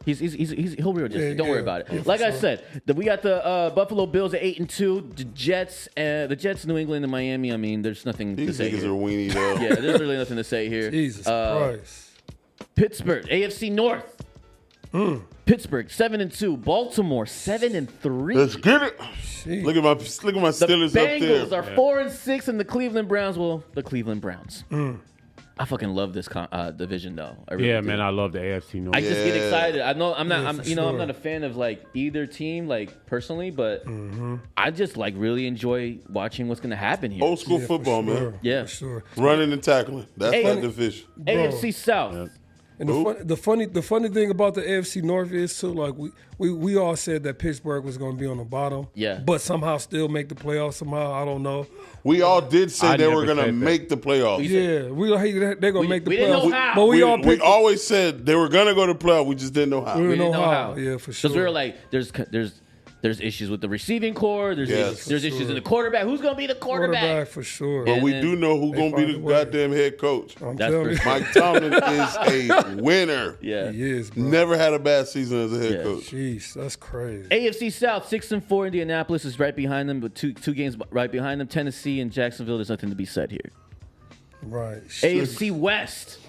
He'll readjust. Yeah, Don't worry yeah. about it. Yeah, for Like I sure. said, we got the Buffalo Bills at 8-2. The Jets, New England, and Miami. I mean, there's nothing to These say niggas here. are weenie though. Yeah, there's really nothing to say here. Jesus Christ. Pittsburgh, AFC North. Pittsburgh 7-2. Baltimore 7-3. Let's get it. Jeez. Look at my The Steelers Bengals up there. are 4-6, and the Cleveland Browns. Well, the Cleveland Browns. I fucking love this division, though. I really Yeah, do. man, I love the AFC North. I just get Yeah. excited. I know I'm not. Yeah, I'm for I'm sure. not a fan of like either team, like personally, but I just like really enjoy watching what's gonna happen here. Old school Yeah, football, for sure. man. Yeah. For sure. Running and tackling. That's Hey. that division. AFC South. And the funny thing about the AFC North is too, like we all said that Pittsburgh was going to be on the bottom, Yeah. but somehow still make the playoffs. Somehow I don't know. We all did say I they were never going to said that. make the playoffs. Yeah, they're going to make the we didn't know playoffs, how. but we all We picked. always said they were going to go to playoffs. We just didn't know how. We We didn't didn't know how. Yeah, for sure. Because we were like, there's issues with the receiving core. There's Yes. issues, there's For issues sure. in the quarterback. Who's gonna be the quarterback? for sure. But And we then do know who's they going to be find the a way. goddamn head coach. I'm That's telling you, for Mike Tomlin is a winner. Yeah. he is, bro. Never had a bad season as a head Yeah. coach. Jeez, that's crazy. AFC South 6-4. Indianapolis is right behind them, but two games right behind them. Tennessee and Jacksonville. There's nothing to be said here. Right. AFC West.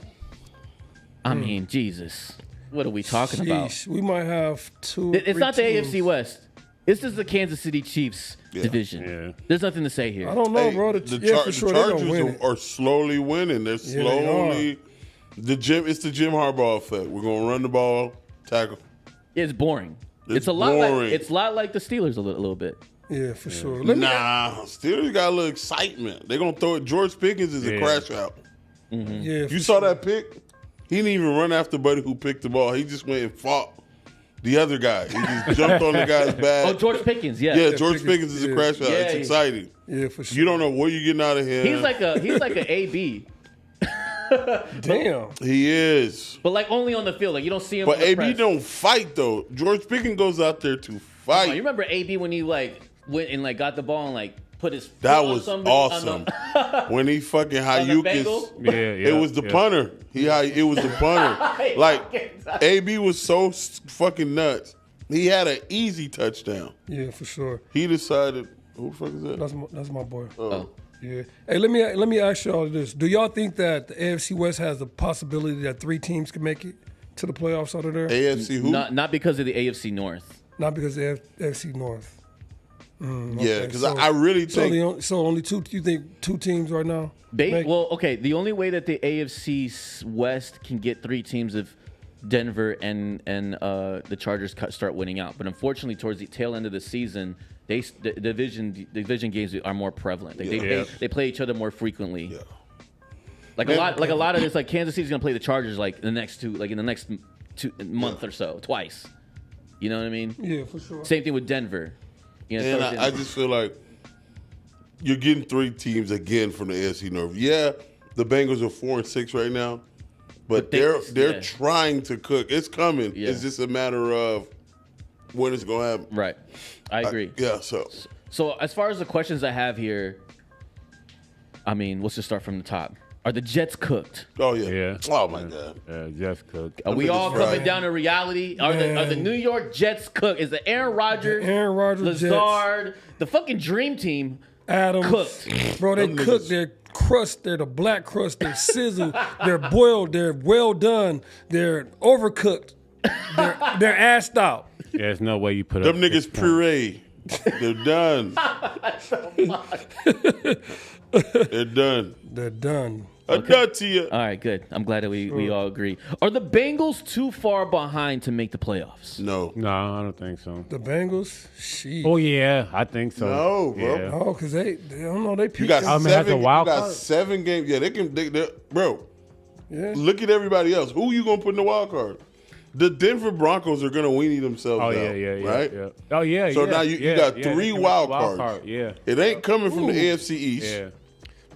I mean, Jesus. What are we talking about? Sheesh, we might have two. It's not the three AFC teams. West. This is the Kansas City Chiefs Yeah. division. Yeah. There's nothing to say here. I don't know, Hey, bro. For sure, the they're Chargers gonna win it. are slowly winning. They're they slowly. It's the Jim Harbaugh effect. We're going to run the ball, tackle. It's boring. It's a lot like boring. it's a lot like the Steelers a little bit. Yeah, for sure. Steelers got a little excitement. They're going to throw it. George Pickens is a Yeah. crash out. Yeah, You saw that pick? He didn't even run after Buddy who picked the ball. He just went and fought the other guy. He just jumped on the guy's back. Oh, George Pickens, yeah. Yeah, George Pickens, Pickens is a yeah. crash out. Yeah, It's he- exciting. Yeah, for sure. You don't know what you're getting out of him. He's like a AB, Damn. He is. but like only on the field. Like you don't see him. But on the AB press. don't fight though. George Pickens goes out there to Oh, fight. you remember AB when he like went and like got the ball and like put his foot That on was somebody on awesome. the- When he fucking the Hayukas. Bengals? Yeah, It was the yeah. punter. It was the punter. Like AB was so fucking nuts. He had an easy touchdown. Yeah, for sure. He decided, who the fuck is that? That's my boy. Oh. Yeah. Hey, let me ask y'all this: do y'all think that the AFC West has the possibility that 3 teams can make it to the playoffs out of there? AFC who? Not because of the AFC North. Not because of the AFC North. Yeah, because I really think So only two. You think two teams right now? Well, okay. The only way that the AFC West can get 3 teams if Denver and the Chargers start winning out. But unfortunately, towards the tail end of the season, the division games are more prevalent. They play each other more frequently. Yeah. Like a lot of this, like Kansas City's gonna play the Chargers in the next 2 month or so, twice. You know what I mean? Yeah, for sure. Same thing with Denver. You know, and I just feel like you're getting 3 teams again from the AFC North. Yeah, the Bengals are 4-6 right now, but they're trying to cook. It's coming. Yeah. It's just a matter of when it's gonna happen. Right. I agree. So as far as the questions I have here, I mean, let's just start from the top. Are the Jets cooked? oh yeah. Yeah. Oh my God. Just cooked. Are we all coming down to reality? Are the New York Jets cooked? Is the Aaron Rodgers, Lazard, the fucking dream team Adams cooked? Bro, they cooked their crust. They're the black crust. They're sizzled. They're boiled. They're well done. They're overcooked. They're assed out. Yeah, there's no way you put Them up niggas 6 points. puree. They're done. They're done. They're done. I got to you. All right, good. I'm glad that we all agree. Are the Bengals too far behind to make the playoffs? No. No, I don't think so. The Bengals, sheesh. Oh yeah, I think so. No, bro. Yeah. Oh, because they don't know. They You got peaked. I mean, that's a wild you got card. 7 games. Yeah, they can. Bro, Yeah. look at everybody else. Who you gonna put in the wild card? The Denver Broncos are gonna weenie themselves Oh out. yeah, right? yeah. Oh yeah. So yeah, now you yeah, got yeah, 3 they can wild wild cards. card, yeah. It ain't coming from the AFC East. Yeah.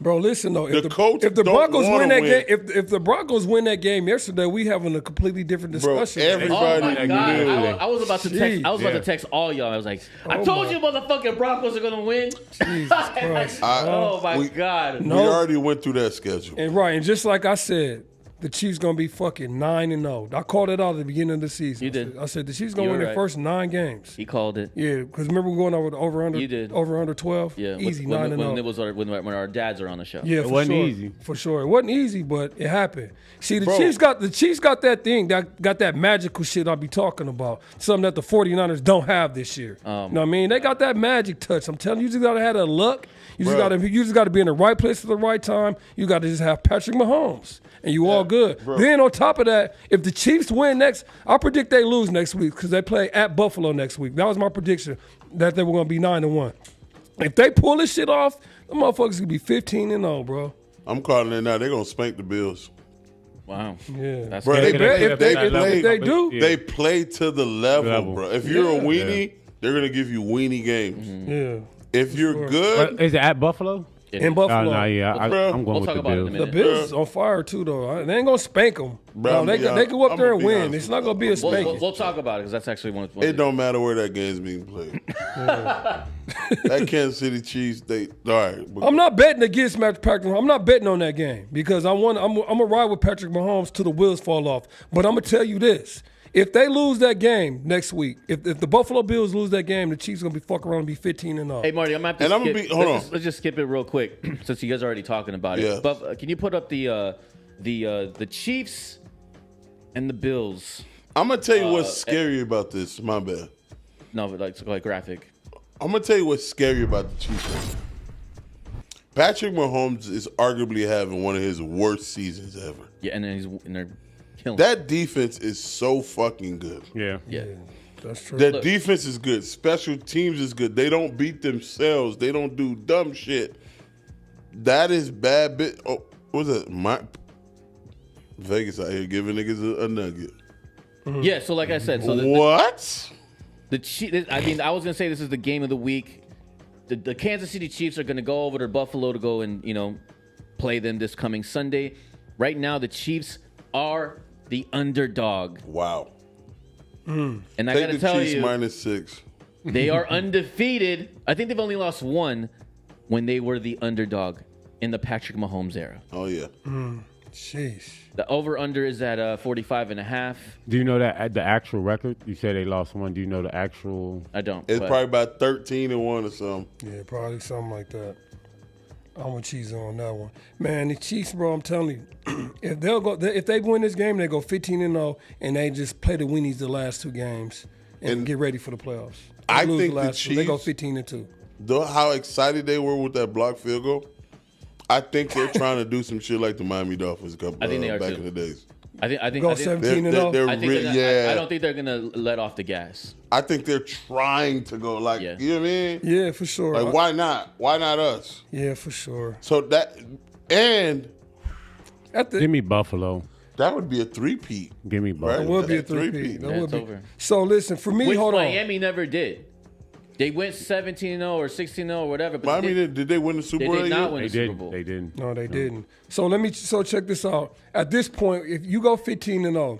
Bro, listen though. If The coach if the don't Broncos wanna win that win. game, if the Broncos win that game yesterday, we having a completely different Bro, discussion. everybody Oh my God! I was about to text. I was about to Yeah. text all y'all. I was like, I Oh told my- you, motherfucking Broncos are gonna win. Jesus Christ. Oh my God! We already went through that schedule. And right, and just like I said, the Chiefs gonna be fucking 9-0. I called it out at the beginning of the season. You did. I said the Chiefs gonna You win were their right. first 9 games. He called it. Yeah, because remember we going over the over under. You did. Over under 12. Yeah, easy when 9-0. it was when our dads are on the show. Yeah, It for wasn't sure. easy. For sure, it wasn't easy, but it happened. See, the Bro. Chiefs got that thing that got that magical shit I be talking about. Something that the 49ers don't have this year. You know what I mean? They got that magic touch. I'm telling you, you just gotta have that luck. You just gotta be in the right place at the right time. You gotta just have Patrick Mahomes, and you all good. bro. Then on top of that, if the Chiefs win next, I predict they lose next week because they play at Buffalo next week. That was my prediction that they were gonna be 9-1. If they pull this shit off, the motherfuckers gonna be 15-0, bro. I'm calling it now. They're gonna spank the Bills. Wow. Yeah. That's Bro, good. they play- if they play- do, Yeah. They play to the level, bro. If you're a Yeah. weenie, they're gonna give you weenie games. yeah. If you're good, But is it at Buffalo? In Buffalo. No, yeah, Bro, I'm going we'll with talk the about it in a Bills. The minute. Bills is on fire too, though. They ain't gonna spank them. Bro, they yeah, go up I'm there gonna and be win. honest It's with not gonna be a spanking. We'll talk about it because that's actually one of it don't matter where that game's being played. That Kansas City Chiefs, all right. But I'm not betting against Patrick Mahomes. I'm not betting on that game because I'm gonna ride with Patrick Mahomes till the wheels fall off. But I'm gonna tell you this: if they lose that game next week, if the Buffalo Bills lose that game, the Chiefs gonna be fucking around and be 15-0. Hey Marty, I'm gonna have to And I'm skip. gonna be- hold on. Let's just skip it real quick since you guys are already talking about it. Yeah. But can you put up the Chiefs and the Bills? I'm gonna tell you what's scary about this. My bad. No, but like graphic. I'm gonna tell you what's scary about the Chiefs. Patrick Mahomes is arguably having one of his worst seasons ever. Yeah, and then they're killing. That defense is so fucking good. Yeah. yeah. That's true. That defense is good. Special teams is good. They don't beat themselves. They don't do dumb shit. That is bad. Oh, what was it? Vegas out here giving niggas a nugget. Yeah. So like I said, so What? I mean, I was gonna say this is the game of the week. The Kansas City Chiefs are gonna go over to Buffalo to go and play them this coming Sunday. Right now, the Chiefs are the underdog, Wow. and I Take gotta the tell Chiefs you, -6. they are undefeated. I think they've only lost one when they were the underdog in the Patrick Mahomes era. Oh yeah. Sheesh. The over/under is at 45.5. Do you know that at the actual record? You said they lost one. Do you know the actual? I don't. It's but- probably about 13-1 or something. Yeah, probably something like that. I'm with Chiefs on that one, man. The Chiefs, bro. I'm telling you, if they win this game, they go 15-0, and they just play the weenies the last 2 games. and get ready for the playoffs. I Lose think the last two. They go Chiefs- 15-2. How excited they were with that block field goal, I think they're trying to do some shit like the Miami Dolphins a couple I think they are back too. in the days. I think Go I think, 17-0. They're I think re- they're not- yeah. I don't think they're gonna let off the gas. I think they're trying to go like, Yeah. you know what I mean? Yeah, for sure. Like, why not? Why not us? Yeah, for sure. So and At the Give me Buffalo. that would be a three-peat. Give me Buffalo. Right. That would be a That's a three-peat. three-peat. That Yeah, would it's be. over. So listen, for me, Which hold on. Miami never did. They went 17-0 or 16-0 or whatever. But Miami did they win the Super they Bowl? did that not year? win They the Super didn't. Bowl. They didn't. No, they didn't. So check this out. At this point, if you go 15-0,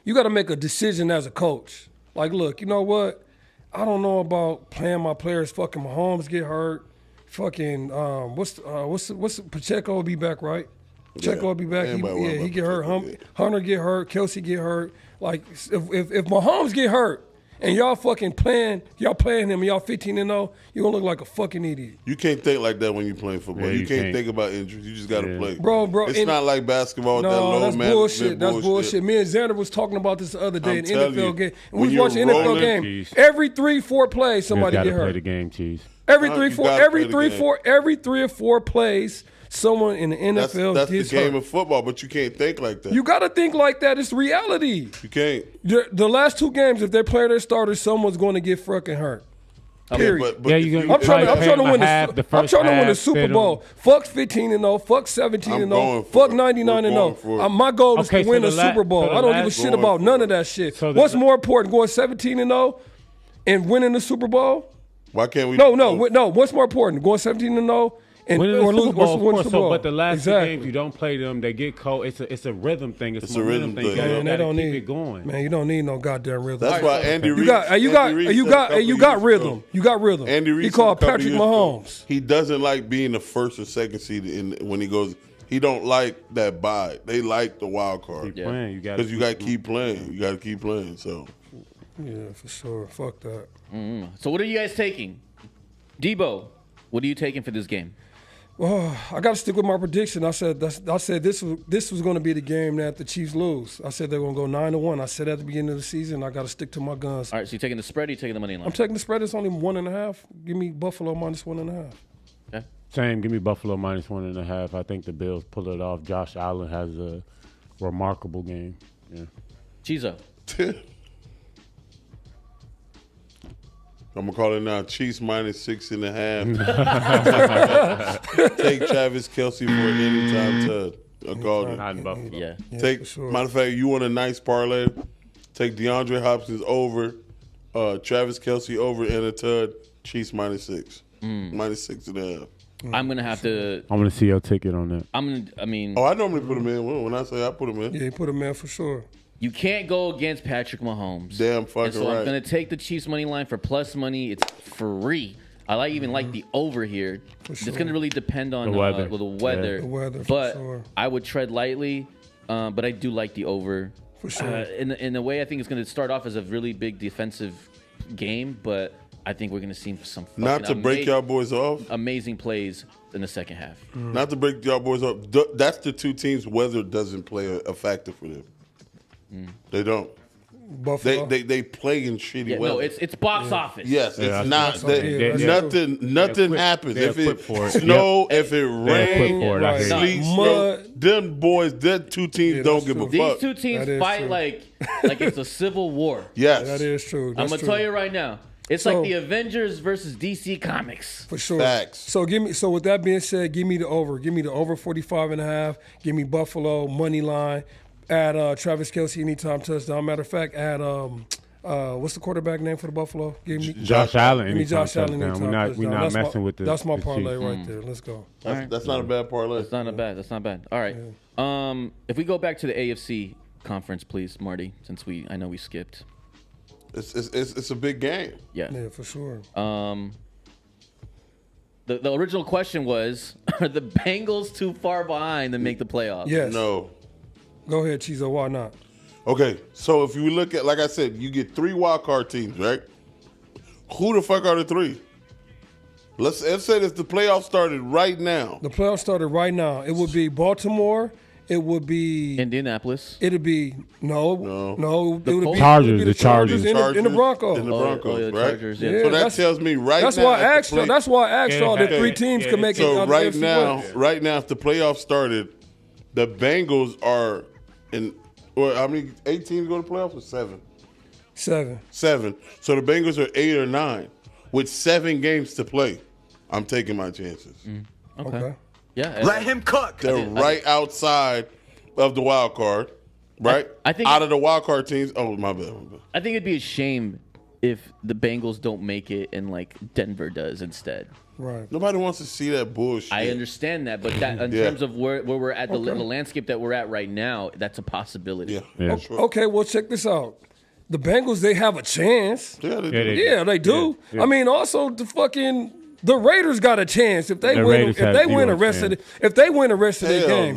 you got to make a decision as a coach. Like, look, you know what? I don't know about playing my players. Fucking Mahomes get hurt. Fucking what's Pacheco will be back, right? Pacheco will be back. Everybody worry He about get hurt. Pacheco, yeah. Hunter get hurt. Kelsey get hurt. Like if Mahomes get hurt and y'all fucking playing him and y'all 15-0, you gonna look like a fucking idiot. You can't think like that when you're playing football. Yeah, you you can't can't. think about injuries. You just got to Yeah. play. Bro, It's and- not like basketball. with that No, low that's management bullshit. That's bullshit. Me and Xander was talking about this the other day I'm in telling NFL you, game. when We was you're watching NFL rolling- game. Jeez. Every 3-4 plays, You somebody got get to play hurt. the game, Cheese. Every No, three, you four, gotta every play the 3, game. 4, every 3 or 4 plays, someone in the That's NFL the gets game hurt. of football, but you can't think like that. You got to think like that. It's reality. You can't. The last 2 games, if they play their starters, someone's going to get fucking hurt. Period. Yeah, if you you- gonna- I'm trying Probably to win half, the I'm first trying to win the half, Super fit 'em. Bowl. Fuck 15-0. Fuck 17-0. Fuck 99-0. My goal is Okay, to win so the the la- Super Bowl. so the I don't give a last- shit Going about for none it. of that shit. So the What's la- more important, going 17-0 and winning the Super Bowl? Why can't we? No. What's more important, going 17-0 and Winning the or Super lose Bowl, of win the course. Super Bowl? So, but the last Exactly. 2 games, you don't play them. They get cold. It's a rhythm thing. It's It's a a momentum rhythm thing. thing. You Man, gotta they don't keep need it going. Man, you don't need no goddamn rhythm. That's why Andy Reid. you got rhythm. You got rhythm. Andy Reid He said called a couple Patrick years ago, Mahomes. He doesn't like being the first or second seed when he goes. He don't like that bye. They like the wild card Keep Yeah. playing. You got because you got to keep playing. You got to keep playing. So Yeah, for sure. Fuck that. So what are you guys taking? Debo, what are you taking for this game? Oh, I got to stick with my prediction. I said this was going to be the game that the Chiefs lose. I said they're going to go 9-1. I said at the beginning of the season, I got to stick to my guns. All right, so you're taking the spread or you taking the money line? I'm taking the spread. It's only 1.5. Give me Buffalo minus 1.5. Okay. Same. Give me Buffalo minus 1.5. I think the Bills pull it off. Josh Allen has a remarkable game. Yeah. Chizo. I'm gonna call it now. Chiefs minus 6.5. Take Travis Kelce for an anytime touch. I called it. Not in Buffalo. Yeah. Take for sure. matter of fact, you want a nice parlay? Take DeAndre Hopkins over, Travis Kelce over and a tud. Chiefs minus 6, minus 6.5. I'm gonna have to. I want to see your ticket on that. I mean, Oh, I normally put him in. When I say I put him in, Yeah, he put him in for sure. you can't go against Patrick Mahomes. damn fucking And so right. I'm gonna take the Chiefs money line for plus money. It's free. I even like the over here. It's gonna really depend on The weather. the weather. Yeah. The weather, for but sure. I would tread lightly. But I do like the over. For sure. In a way, I think it's gonna start off as a really big defensive game, but I think we're gonna see some Not to break y'all boys off. amazing plays in the second half. Not to break y'all boys off. That's the two teams. Weather doesn't play a factor for them. They don't. Buffalo. They play in shitty Yeah, weather. no, it's box office. Yes, Yeah, it's not. that's That, true. nothing equipped- happens. they're If it equipped for it. snow, if it equipped rain, for it, I hear you. sleet, Mud. snow, them boys, that two teams Yeah, don't that's give true. a These fuck. two teams That is fight true. like it's a civil war. Yes, That is true. I'm That's gonna true. tell you right now. It's So- like the Avengers versus DC Comics. For sure. Facts. So with that being said, give me the over. Give me the over 45.5. Give me Buffalo money line. Add Travis Kelce anytime touchdown. Matter of fact, add what's the quarterback name for the Buffalo? Give me Josh Allen. Give me anytime Josh Allen touchdown. anytime We're touchdown. not That's messing my, with the. That's my the parlay Chiefs. right there. Let's go. That's not a bad parlay. That's not bad. That's not bad. All right. If we go back to the AFC conference, please, Marty, since I know we skipped. It's a big game. Yeah. Yeah, for sure. The original question was: are the Bengals too far behind to make the playoffs? Yes. No. Go ahead, Chizo. Why not? Okay, so if you look at, like I said, you get 3 wild card teams, right? Who the fuck are the 3? Let's say if the playoffs started right now. The playoffs started right now. It would be Baltimore it would be Indianapolis. It'd be no. It would be Chargers, it would be the Chargers. in the Broncos. In the Broncos, the right? Chargers, yeah. Yeah, So that that's- tells me right That's now. why I if asked the y'all. That's why I asked y'all that Yeah, 3 teams could make it. So out of right the now, West. if the playoffs started, the Bengals are in. Well, how many 8 teams go to playoffs? Or 7? 7. 7. So the Bengals are 8 or 9 with 7 games to play. I'm taking my chances. Okay. Yeah. Let him cook. They're right outside of the wild card, right? I think- out of the wild card teams. Oh, my bad. I think it'd be a shame if the Bengals don't make it and like Denver does instead. Right. Nobody wants to see that bullshit. I understand that, but that in Yeah. terms of where we're at, the Okay. landscape that we're at right now, that's a possibility. Yeah. Yeah. Sure. Okay, well, check this out. The Bengals, they have a chance. Yeah, they Yeah, do. they- Yeah, they do. Yeah. I mean, also the Raiders got a chance if they The win. Raiders If have they win zero the rest of chance. if they win the rest of their Hell games.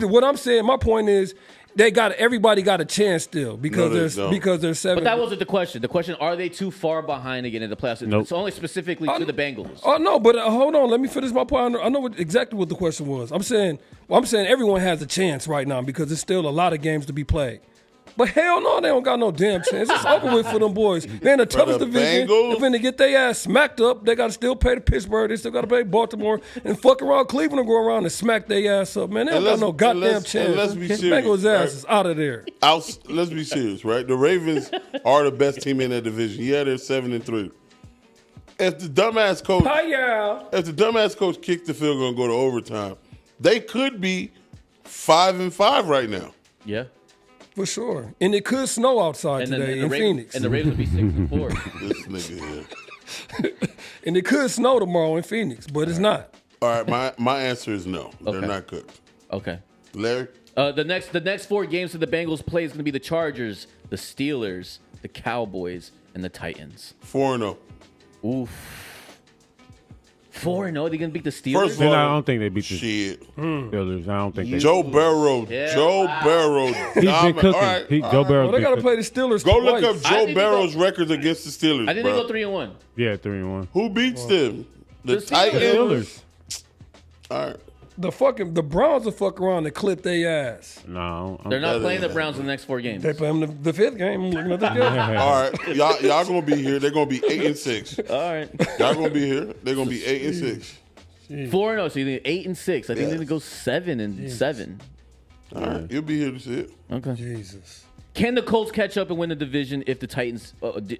no. What I'm saying. My point is, everybody got a chance still because No, they don't. there's 7. But that wasn't the question. The question: are they too far behind again in the playoffs? Nope. It's only specifically to the Bengals. Oh no, but hold on. Let me finish my point. I know exactly what the question was. I'm saying everyone has a chance right now because there's still a lot of games to be played. But hell no, they don't got no damn chance. It's over with for them boys. They're in the toughest the division. Bengals? If they get their ass smacked up, they got to still pay to Pittsburgh. They still got to pay Baltimore and fuck around Cleveland and go around and smack their ass up. Man, they don't got no goddamn chance. let's be serious, Bengals ass right? is out of there. Let's be serious, right? The Ravens are the best team in that division. Yeah, they're 7-3. If the dumbass coach, kicks the field goal and go to overtime, they could be 5-5 right now. Yeah. For sure. And it could snow outside today in Phoenix. And the Ravens would be 6-4. This nigga here. And it could snow tomorrow in Phoenix, but it's not. All right, my answer is no. They're Okay. not cooked. Okay. Larry? The next 4 games that the Bengals play is going to be the Chargers, the Steelers, the Cowboys, and the Titans. 4-0. Oof. 4-0. They're going to beat the Steelers. First of Then all, I don't think they beat the shit. Steelers. I don't think they. Joe Burrow. Yeah. Joe Burrow. He's been cooking. All right. Joe Burrow. Well, they got to play the Steelers Go twice. look up I Joe think Burrow's records against the Steelers, I think bro. they go 3-1. Yeah, 3-1. Who beats them? The The Steelers. Titans? Steelers. All right. The Browns will fuck around and clip their ass. No, They're not That playing the ain't Browns in the next 4 games. They play them the 5th game. I'm looking at this game. All right. Y'all going to be here. They're going to be 8-6. All right. Y'all going to be here. They're going to be 8-6. 4-0. So you think 8-6. I think they're going to go 7-7. All right. You'll be here to see it. Okay. Jesus. Can the Colts catch up and win the division if the Titans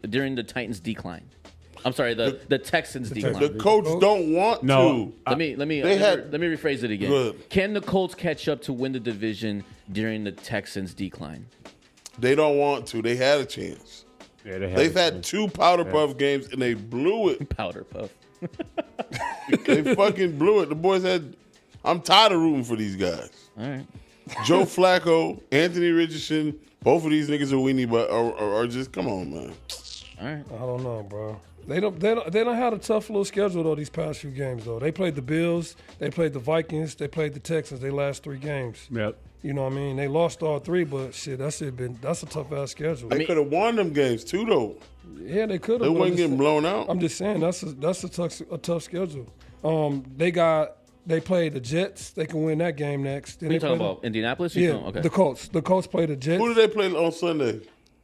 during the Titans' decline? I'm sorry, the Texans' decline. The coach don't want No. to. Let me had- let me rephrase it again. Good. Can the Colts catch up to win the division during the Texans' decline? They don't want to. They had a chance. Yeah, they They've had 2 powder puff games and they blew it. Powder puff. They fucking blew it. The boys had. I'm tired of rooting for these guys. All right. Joe Flacco, Anthony Richardson, both of these niggas are weenie, but are just come on, man. All right. I don't know, bro. They don't have a tough little schedule though these past few games though. They played the Bills, they played the Vikings, they played the Texans. They last 3 games. Yep. You know what I mean? They lost all 3, but shit, that's a tough ass schedule. They could have won them games too, though. Yeah, they could They have. wasn't getting blown out. I'm just saying that's a tough schedule. They played the Jets. They can win that game next. Then What are you they talking play about? Indianapolis? Yeah, Okay. the Colts. The Colts played the Jets. Who did they play on Sunday?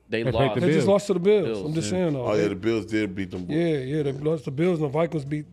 They played lost. the They just Bills. lost to the Bills. Bills, I'm just yeah. saying though. Oh yeah, the Bills did beat them. They lost the Bills and the Vikings beat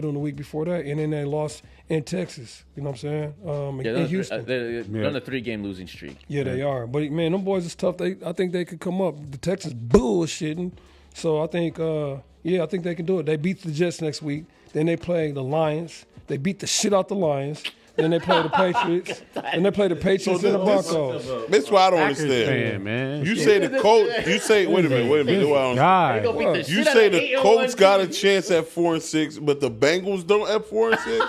them the week before that, and then they lost in Texas. You know what I'm saying? In Houston. They're on a 3-game losing streak. Yeah, they are. But man, them boys is tough. I think they could come up. The Texans bullshitting. So I think I think they can do it. They beat the Jets next week. Then they play the Lions. They beat the shit out the Lions. Then they play the Patriots. And they play the Patriots and the Broncos. That's why I don't Packers understand. fan, man. You say the Colts. You say wait a minute. This guy. They gonna beat the You shit out say of the 8-0 Colts got a team. chance at 4-6, but the Bengals don't at 4-6.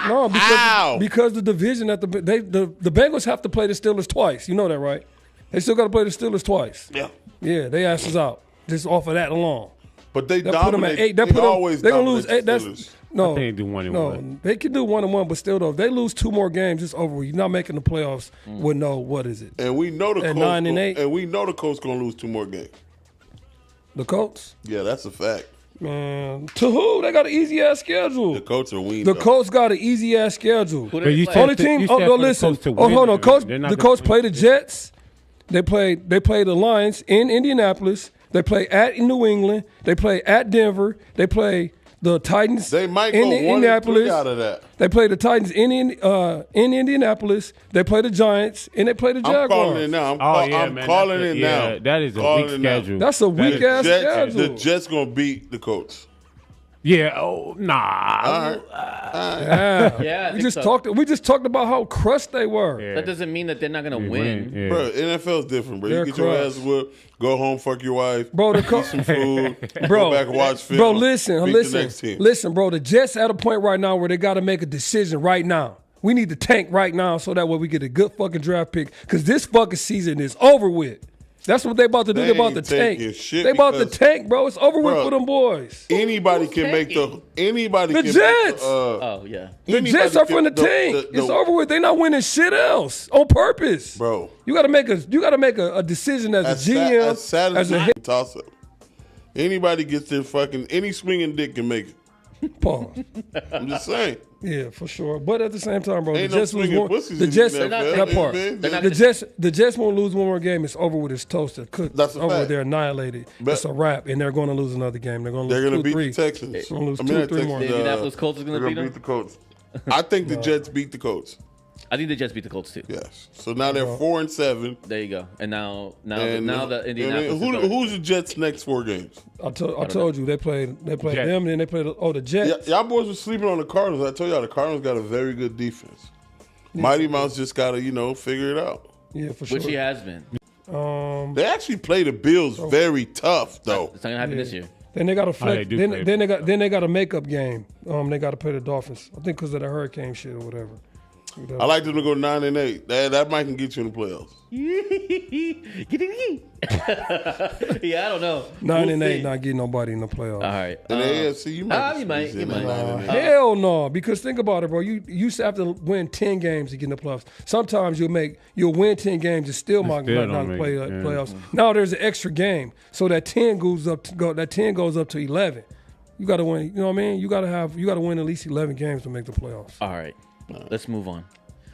No, How? because the division the Bengals have to play the Steelers twice. You know that, right? They still got to play the Steelers twice. Yeah, Yeah, they asses out just off of that alone. but they They put them at dominate. 8. They always They're gonna lose dominate 8. the That's Steelers. no. I think they do 1-1. No, they can do 1-1, but still though, if they lose 2 more games, it's over. You're not making the playoffs with no what is it? And we know the At Colts. 9 and 8. And we know the Colts gonna lose 2 more games. The Colts? Yeah, that's a fact. Man, to who? They got an easy ass schedule. The Colts are weak. The Colts got an easy ass schedule. Who But you they said Only to- team. you Oh said no, for the listen. Colts to Oh, win, hold on. Coach. they're not The gonna Colts win. play the Jets. They play the Lions in Indianapolis. They play at New England. They play at Denver. They play the Titans They might in go 1-3 Indianapolis. out of that. They play the Titans in Indianapolis. They play the Giants and they play the I'm Jaguars. calling it now. I'm man, calling that's it yeah, now. that is a Calling weak it now. schedule. That's a weak That ass Jets, schedule. the Jets gonna beat the Colts. Yeah. Oh, nah. All right. Yeah. Yeah, I we think just so. We just talked about how crushed they were. Yeah. That doesn't mean that they're not gonna win. Yeah. Bro, NFL's different, bro. They're You get your crushed. ass whooped, go home, fuck your wife, Bro, the eat some food, Bro, go back and watch film. Bro, listen, beat the next team. listen, bro. The Jets at a point right now where they got to make a decision right now. We need to tank right now so that way we get a good fucking draft pick because this fucking season is over with. That's what they about to do. They They about to ain't tank. tanking shit They about to because- tank, bro. It's over with Bro, for them boys. Anybody Who's can make the. tanking? Anybody The can Jets. Make the, Oh yeah. The anybody Jets are from the can- tank. It's over with. They not winning shit else on purpose, Bro. You got to make a decision as a GM, as sad as as a a head. toss up. Anybody gets their fucking any swinging dick can make it. Pause. I'm just saying. Yeah, for sure. But at the same time, bro, Ain't the no Jets lose swinging one. pussies The in Jets, the NFL, that part. man. They're not The gonna- Jets won't lose one more game. It's over with. It's toasted. Cooked. That's a over. fact. They're annihilated. But- it's a wrap, and they're going to lose another game. They're going to They're lose gonna 2 beat 3. the Texans. They're gonna lose I mean, 2 the 3 more. The Indianapolis Colts is They're gonna beat gonna them. beat the Colts. I think the Jets beat the Colts. I think the Jets beat the Colts too. Yes. So now they're 4-7. There you go. And now And the Indianapolis. is over. who's the Jets' next 4 games? I told you they played Jets. them, and then they played the Jets. Y'all boys were sleeping on the Cardinals. I told y'all the Cardinals got a very good defense. Mighty Mouse just gotta figure it out. Yeah, for sure. Which he has been. They actually play the Bills very tough though. It's not gonna happen this year. Then they got a they flex. do then, play. then they got a makeup game. They got to play the Dolphins. I think because of the hurricane shit or whatever. I like them to go 9-8. That might can get you in the playoffs. Yeah, I don't know. 9-8, We'll see. not getting nobody in the playoffs. All right. In the AFC, you might. you might, squeeze in you at might. 9-8. Hell no, because think about it, bro. You used to have to win 10 games to get in the playoffs. Sometimes you'll win 10 games and still might still not don't make play it, yeah. playoffs. Now there's an extra game, so that 10 goes up to 11. You got to win. You know what I mean? You got to win at least 11 games to make the playoffs. All right. Let's move on.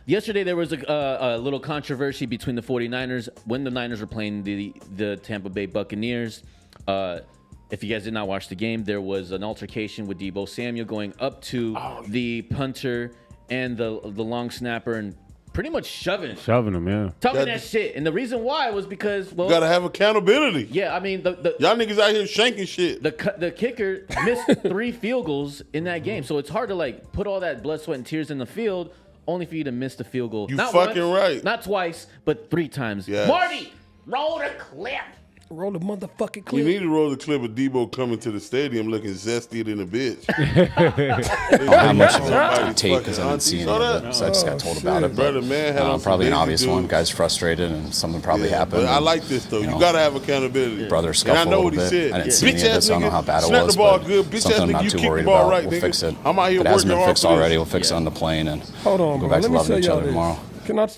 Yesterday, there was a little controversy between the 49ers when the Niners were playing the Tampa Bay Buccaneers. If you guys did not watch the game, there was an altercation with Deebo Samuel going up to the punter and the long snapper and pretty much shoving Shoving them, yeah. talking that shit. And the reason why was because, well, You gotta have accountability. yeah, I mean, Y'all niggas out here shanking shit. the kicker missed 3 field goals in that game. So it's hard to put all that blood, sweat, and tears in the field only for you to miss the field goal. You Not fucking once, right. Not twice, but 3 times. Yes. Marty, roll the clip. Roll the motherfucking You clip. need to roll the clip of Debo coming to the stadium looking zesty than a bitch. How much of Somebody's the tape fucking because I didn't auntie see any saw of that? it, so I just got told about it. Brother, But, man had on some probably an lazy obvious one. dudes. Guy's frustrated and something probably Yeah, happened. but I and, like this though. You know, gotta have accountability. brother And I scuffle know a what he little said. bit. I didn't see any Bitch of ass this. I don't know nigga, how bad it snap was, the ball but good. Bitch ass something I'm nigga, not you too kick the worried ball about. right, We'll nigga. fix it. I'm out here If it hasn't working been hard fixed for this. already, we'll fix it on the plane and Hold on, go bro. back Let to me loving tell each y'all other this. tomorrow.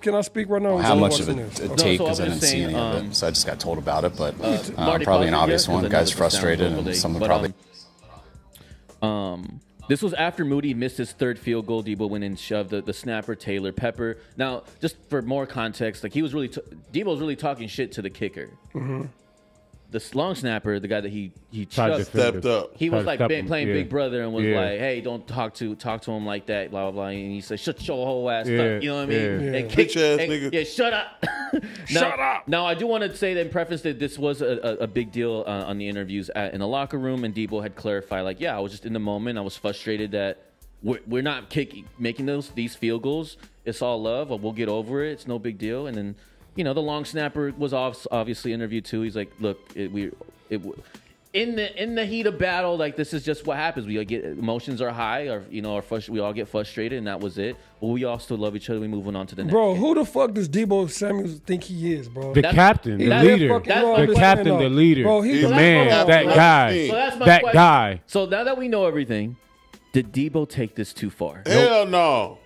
Can I speak right now? How Instead much of of watching it this? a tape so I because I was didn't see saying, any of it, so I just got told about it. But Marty, probably pause it an here, obvious 'cause one. I know Guy's this sounds frustrated awful, and something but, probably. This was after Moody missed his 3rd field goal. Debo went and shoved the snapper, Taylor Pepper. Now, just for more context, he was Debo's really talking shit to the kicker. Mm-hmm. The long snapper, the guy that he Tried to shoved, Stepped up. he was Tried to step him, playing yeah. Big Brother and was Yeah. like, "Hey, don't talk to him like that." Blah blah blah. And he said, "Shut your whole ass Yeah, up." You know what I mean? yeah. And Bitch ass nigga. Yeah, shut up. Shut up. Now I do want to say that in preface that this was a big deal on the interviews in the locker room, and Debo had clarified, I was just in the moment. I was frustrated that we're not making these field goals. It's all love. We'll get over it. It's no big deal. And then, the long snapper was obviously interviewed too. He's like, "Look, in the heat of battle, this is just what happens. We get emotions are high, or we all get frustrated, and that was it. But we all still love each other. We moving on to the next. Bro, game. who the fuck does Debo Samuels think he is, bro? The That's- captain, the that's- leader, fucking that's wrong. my the question, captain, the leader, Bro, he's the the man, captain. that That's guy, So that's my that question. guy. So now that we know everything, did Debo take this too far? Hell no.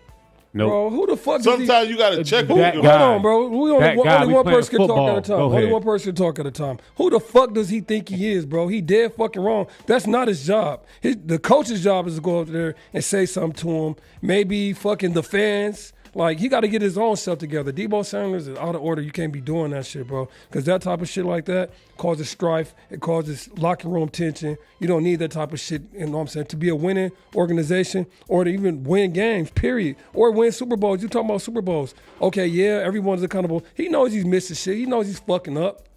Nope. Bro, who the fuck? Does Sometimes you got to check who. that you- guy. Hold on, bro. That guy, Only we one playing person can talk football. at a time. Go Only ahead. one person can talk at a time. Who the fuck does he think he is, bro? He dead fucking wrong. That's not his job. The coach's job is to go up there and say something to him. Maybe fucking the fans. Like, he got to get his own stuff together. Debo Sanders is out of order. You can't be doing that shit, bro. Because that type of shit like that causes strife. It causes locker room tension. You don't need that type of shit, you know what I'm saying, to be a winning organization or to even win games, period. Or win Super Bowls. You talking about Super Bowls. Okay, yeah, everyone's accountable. He knows he's missing shit. He knows he's fucking up.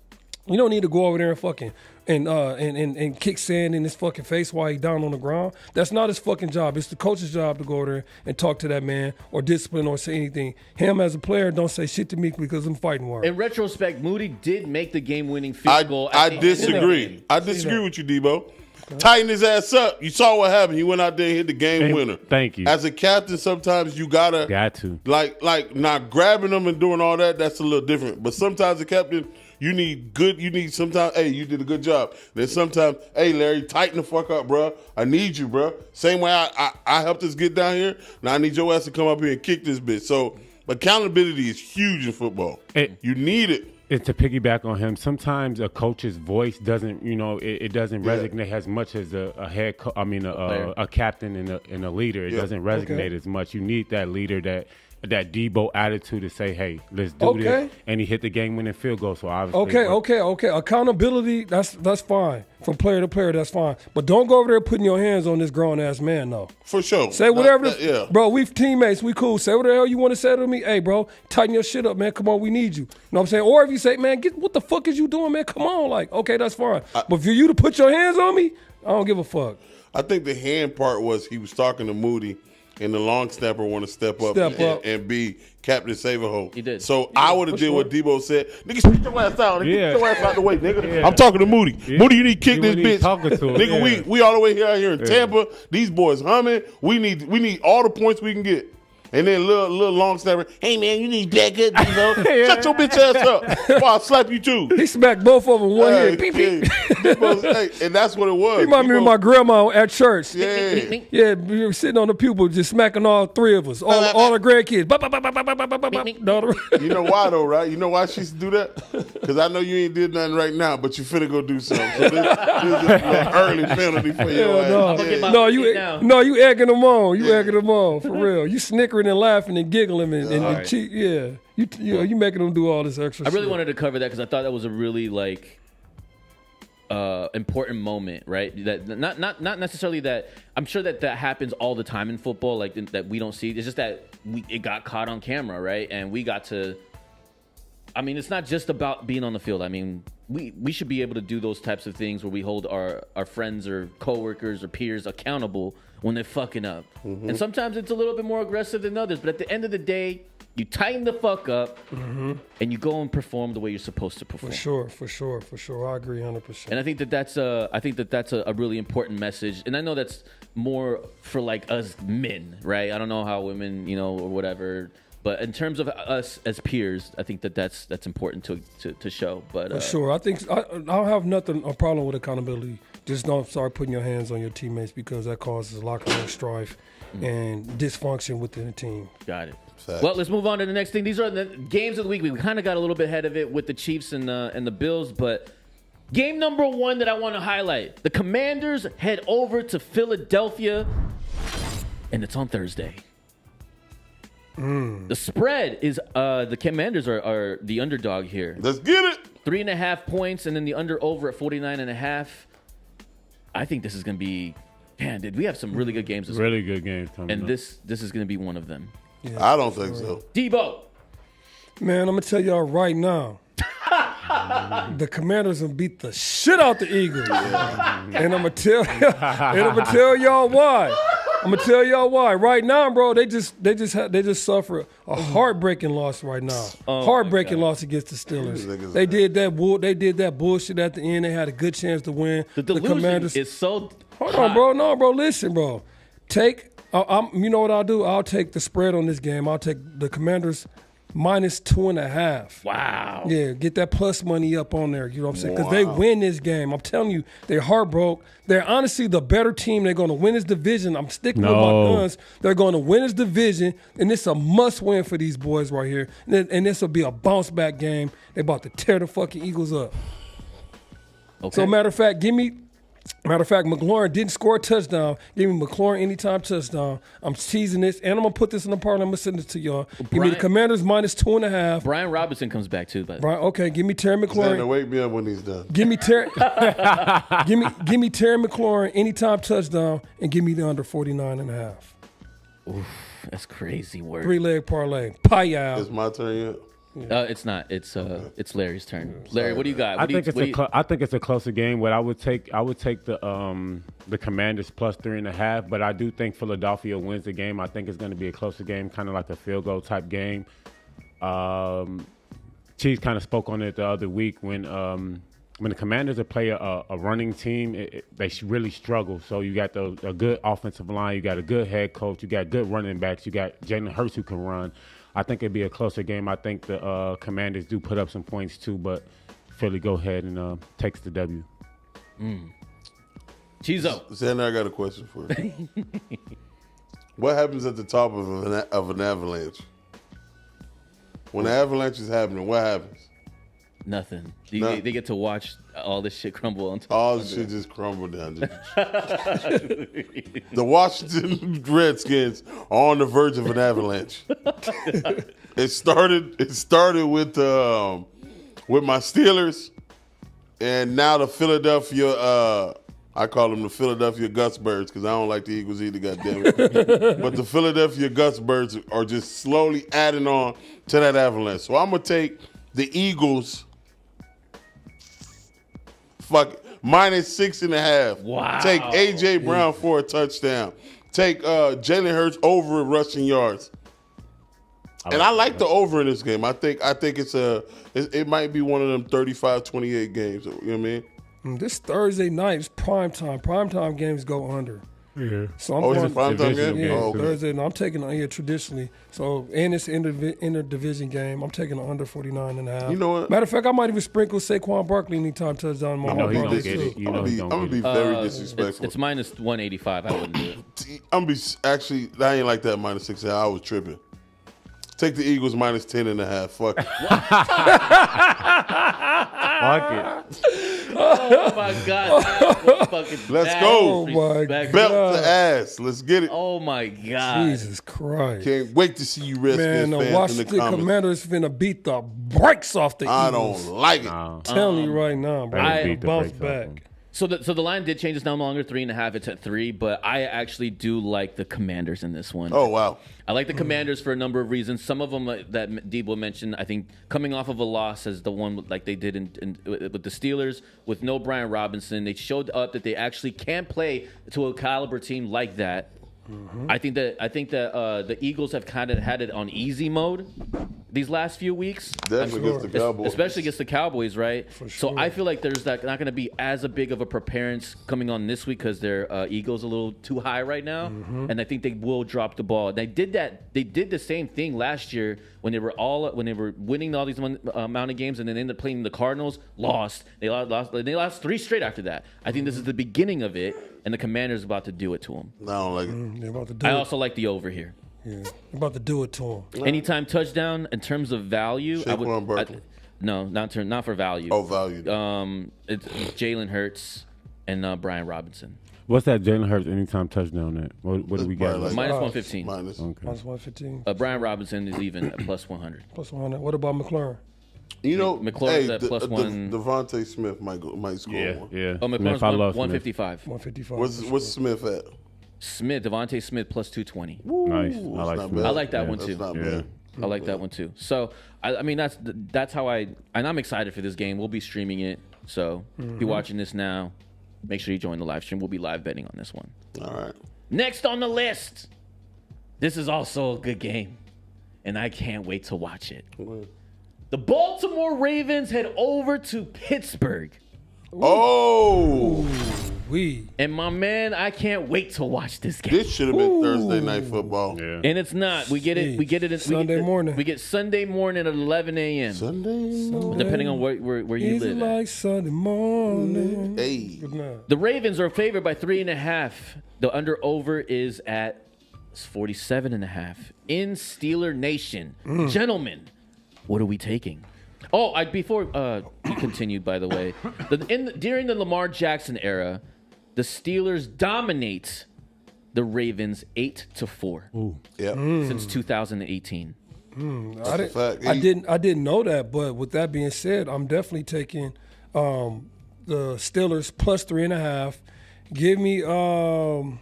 You don't need to go over there and fucking and kick sand in his fucking face while he's down on the ground. That's not his fucking job. It's the coach's job to go over there and talk to that man or discipline or say anything. Him as a player, don't say shit to me because I'm fighting work. In retrospect, Moody did make the game-winning field goal. I disagree. I disagree with you, Debo. Tighten his ass up. You saw what happened. He went out there and hit the game winner. Thank you. As a captain, sometimes you got to. Like not grabbing them and doing all that, that's a little different. But sometimes the captain, you need sometimes, hey, you did a good job. Then sometimes, hey, Larry, tighten the fuck up, bro. I need you, bro. Same way I helped us get down here. Now I need your ass to come up here and kick this bitch. So accountability is huge in football. You need it. And to piggyback on him, sometimes a coach's voice doesn't, it doesn't resonate as much as a captain and a leader. It doesn't resonate as much. You need that leader, that Debo attitude to say, hey, let's do this. And he hit the game-winning field goal. So obviously, Okay. Accountability, that's fine. From player to player, that's fine. But don't go over there putting your hands on this grown-ass man, though. For sure. Say whatever. Bro, we teammates. We cool. Say whatever the hell you want to say to me. Hey, bro, tighten your shit up, man. Come on, we need you. You know what I'm saying? Or if you say, man, what the fuck is you doing, man? Come on. Like, okay, that's fine. But for you to put your hands on me, I don't give a fuck. I think the hand part was he was talking to Moody, and the long snapper want to step up and be Captain Save-A-Hole. He did. So I would have did what Debo said. Nigga, spit your ass out. Nigga, get your ass out the way, nigga. I'm talking to Moody. Moody, you need to kick this bitch. Nigga, we all the way here in Tampa. These boys humming. We need all the points we can get. And then little long snapper, hey man, you need back up, Shut your bitch ass up. Or I'll slap you too. He smacked both of them one hit. Beep, beep. And that's what it was. He reminded me of my grandma at church. Yeah. Yeah, we were sitting on the pew just smacking all three of us, all the grandkids. You know why though, right? You know why she used to do that? Because I know you ain't did nothing right now, but you finna go do something. So this is an early penalty for your ass. You egging them on. You egging them on for real. You snickering and laughing and giggling and cheat. Yeah, you making them do all this extra. I really shit. wanted to cover that because I thought that was a really important moment, right? That not necessarily that. I'm sure that happens all the time in football, like that we don't see. It's just that it got caught on camera, right? And we got to. I mean, it's not just about being on the field. I mean, we should be able to do those types of things where we hold our friends or coworkers or peers accountable when they're fucking up. Mm-hmm. And sometimes it's a little bit more aggressive than others. But at the end of the day, you tighten the fuck up and you go and perform the way you're supposed to perform. For sure. I agree 100%. And I think that's a really important message. And I know that's more for like us men, right? I don't know how women, or whatever. But in terms of us as peers, I think that's important to show. But for sure, I think I don't have a problem with accountability. Just don't start putting your hands on your teammates because that causes locker room strife and dysfunction within the team. Got it. Well, let's move on to the next thing. These are the games of the week. We kind of got a little bit ahead of it with the Chiefs and the Bills, but game number one that I want to highlight: the Commanders head over to Philadelphia, and it's on Thursday. The spread is the Commanders are the underdog here. Let's get it. 3.5 points, and then the over at 49.5. I think this is going to be. Man, we have some really good games this week. Really good games coming and up. this is going to be one of them. Yeah, I don't think so. Debo. Man, I'm gonna tell y'all right now. The Commanders will beat the shit out the Eagles, and I'm gonna tell y'all why. I'm gonna tell y'all why. Right now, bro, they just suffer a heartbreaking loss right now. Heartbreaking loss against the Steelers. They did that bullshit at the end. They had a good chance to win. The delusion Commanders is so. Hold on, bro. No, bro. Listen, bro. You know what I'll do? I'll take the spread on this game. I'll take the Commanders minus 2.5. Wow. Yeah, get that plus money up on there. You know what I'm saying? Because they win this game. I'm telling you, they're heartbroken. They're honestly the better team. They're going to win this division. I'm sticking with my guns. They're going to win this division, and it's a must-win for these boys right here. And this will be a bounce-back game. They're about to tear the fucking Eagles up. Okay. So, matter of fact, McLaurin didn't score a touchdown. Give me McLaurin anytime touchdown. I'm teasing this, and I'm going to put this in the parlay. I'm going to send it to y'all. Give me the Commanders minus 2.5. Brian Robinson comes back too, but Brian, okay, give me Terry McLaurin. Wake me up when he's done. Give me Terry give me Terry McLaurin anytime touchdown, and give me the under 49.5. oof, that's crazy work. 3-leg parlay. Pie-yow. It's my turn yet? It's not. It's Larry's turn. Larry, what do you got? I think it's a closer game. What I would take the Commanders plus 3.5, but I do think Philadelphia wins the game. I think it's going to be a closer game, kind of like a field goal type game. Chiefs kind of spoke on it the other week when the Commanders play a running team, they really struggle. So you got a good offensive line, you got a good head coach, you got good running backs, you got Jalen Hurts who can run. I think it'd be a closer game. I think the Commanders do put up some points too, but Philly go ahead and takes the W. Chizo. Xander, I got a question for you. What happens at the top of an avalanche? When the avalanche is happening, what happens? Nothing. They get to watch all this shit crumble on top. All the shit just crumbled down. The Washington Redskins are on the verge of an avalanche. It started with my Steelers, and now the Philadelphia. I call them the Philadelphia Gusbirds because I don't like the Eagles either. Goddammit. But the Philadelphia Gusbirds are just slowly adding on to that avalanche. So I'm gonna take the Eagles. Fuck it. Minus 6.5. Wow. Take A.J. Brown for a touchdown. Take Jalen Hurts over rushing yards. I like the over in this game. I think it might be one of them 35-28 games. You know what I mean? This Thursday night is prime time. Prime time games go under. Yeah. So I'm Is it prime time game? Yeah, Oh, okay. Thursday. No, I'm taking the under traditionally. So and it's interdivision game. I'm taking the under 49.5. You know what? Matter of fact, I might even sprinkle Saquon Barkley anytime touchdown. You know he gonna get it. You know he I'm gonna gonna be get it. very disrespectful. It's minus 185. I wouldn't do it. I'm gonna be actually. I ain't like that minus 6. I was tripping. Take the Eagles minus 10.5. Fuck it. Fuck it. Oh my God. Let's go. Oh my Belt God. to ass. Let's get it. Oh my God. Jesus Christ. Can't wait to see you Redskins Man, the fans in Washington the comments. Commanders finna beat the brakes off the I Eagles. don't like it. No. I'm telling you right now, bro. I They beat the bounce brakes off back. them. So the line did change. It's no longer 3.5. It's at 3. But I actually do like the Commanders in this one. Oh wow. I like the Commanders for a number of reasons. Some of them that Debo mentioned, I think coming off of a loss as the one like they did with the Steelers with no Brian Robinson, they showed up that they actually can play to a caliber team like that. I think that the Eagles have kind of had it on easy mode these last few weeks. Definitely against the Cowboys. Especially against the Cowboys, right? sure. So I feel like there's not going to be as a big of a preparedness coming on this week because their ego's a little too high right now, and I think they will drop the ball. They did that. They did the same thing last year when they were winning all these amount of games, and then ended up playing the Cardinals. Lost. They lost 3 straight after that. I think this is the beginning of it, and the Commanders about to do it to them. I don't like it. They're about to do I it. also like the over here. Yeah. They're about to do it to them. Anytime touchdown in terms of value, Saquon Barkley. no, not for value. Oh, value. It's Jalen Hurts and Brian Robinson. What's that Jalen Hurts anytime touchdown at? What do we got? Probably like Minus 115. minus. Okay. Minus 115. Brian Robinson is even at plus 100. Plus 100. What about McLaurin? You know, McLaurin's hey, at plus one. Devontae Smith might score Yeah, one. yeah. Oh, Smith, McLaurin's I love 155. 155. What's Smith at? Devontae Smith plus 220. Nice. I That's like not Smith. bad. I like that Yeah. one That's too. not Yeah. bad. I like that one too. So I mean that's how and I'm excited for this game. We'll be streaming it. So if you're watching this now, make sure you join the live stream. We'll be live betting on this one. All right. Next on the list. This is also a good game, and I can't wait to watch it. The Baltimore Ravens head over to Pittsburgh. Oh, We. And my man, I can't wait to watch this game. This should have been Thursday night football. Yeah. And it's not. We get it. We get it. Sunday morning. We get Sunday morning at 11 a.m. Sunday. Depending on where you Easy live. like Sunday morning. Hey. Good night. The Ravens are favored by 3.5. The under/over is at 47.5 in Steeler Nation. Gentlemen, what are we taking? Oh, before you continued, by the way, during the Lamar Jackson era, the Steelers dominate the Ravens 8-4 Yeah. since 2018. That's a fact. I didn't know that, but with that being said, I'm definitely taking the Steelers plus 3.5. Give me over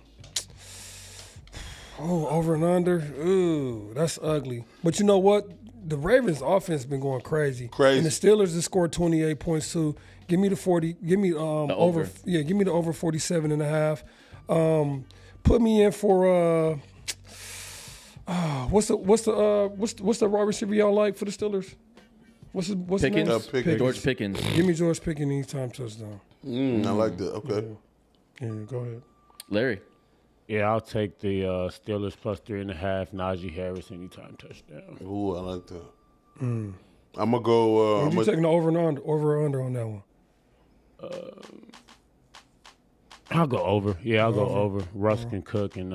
and under. Ooh, that's ugly. But you know what? The Ravens' offense has been going crazy. Crazy. And the Steelers have scored 28 points too. Give me the 40. Give me over. Yeah, give me the over 47.5. Put me in for what's the wide receiver y'all like for the Steelers? What's his Pickens? name? Pickens. George Pickens. Give me George Pickens anytime touchdown. I like that. Okay. Yeah, go ahead. Larry. Yeah, I'll take the Steelers plus 3.5. Najee Harris anytime touchdown. Ooh, I like that. I'm gonna go. Are you taking the over or under on that one? I'll go over. Yeah, I'll go over. Russ can cook, and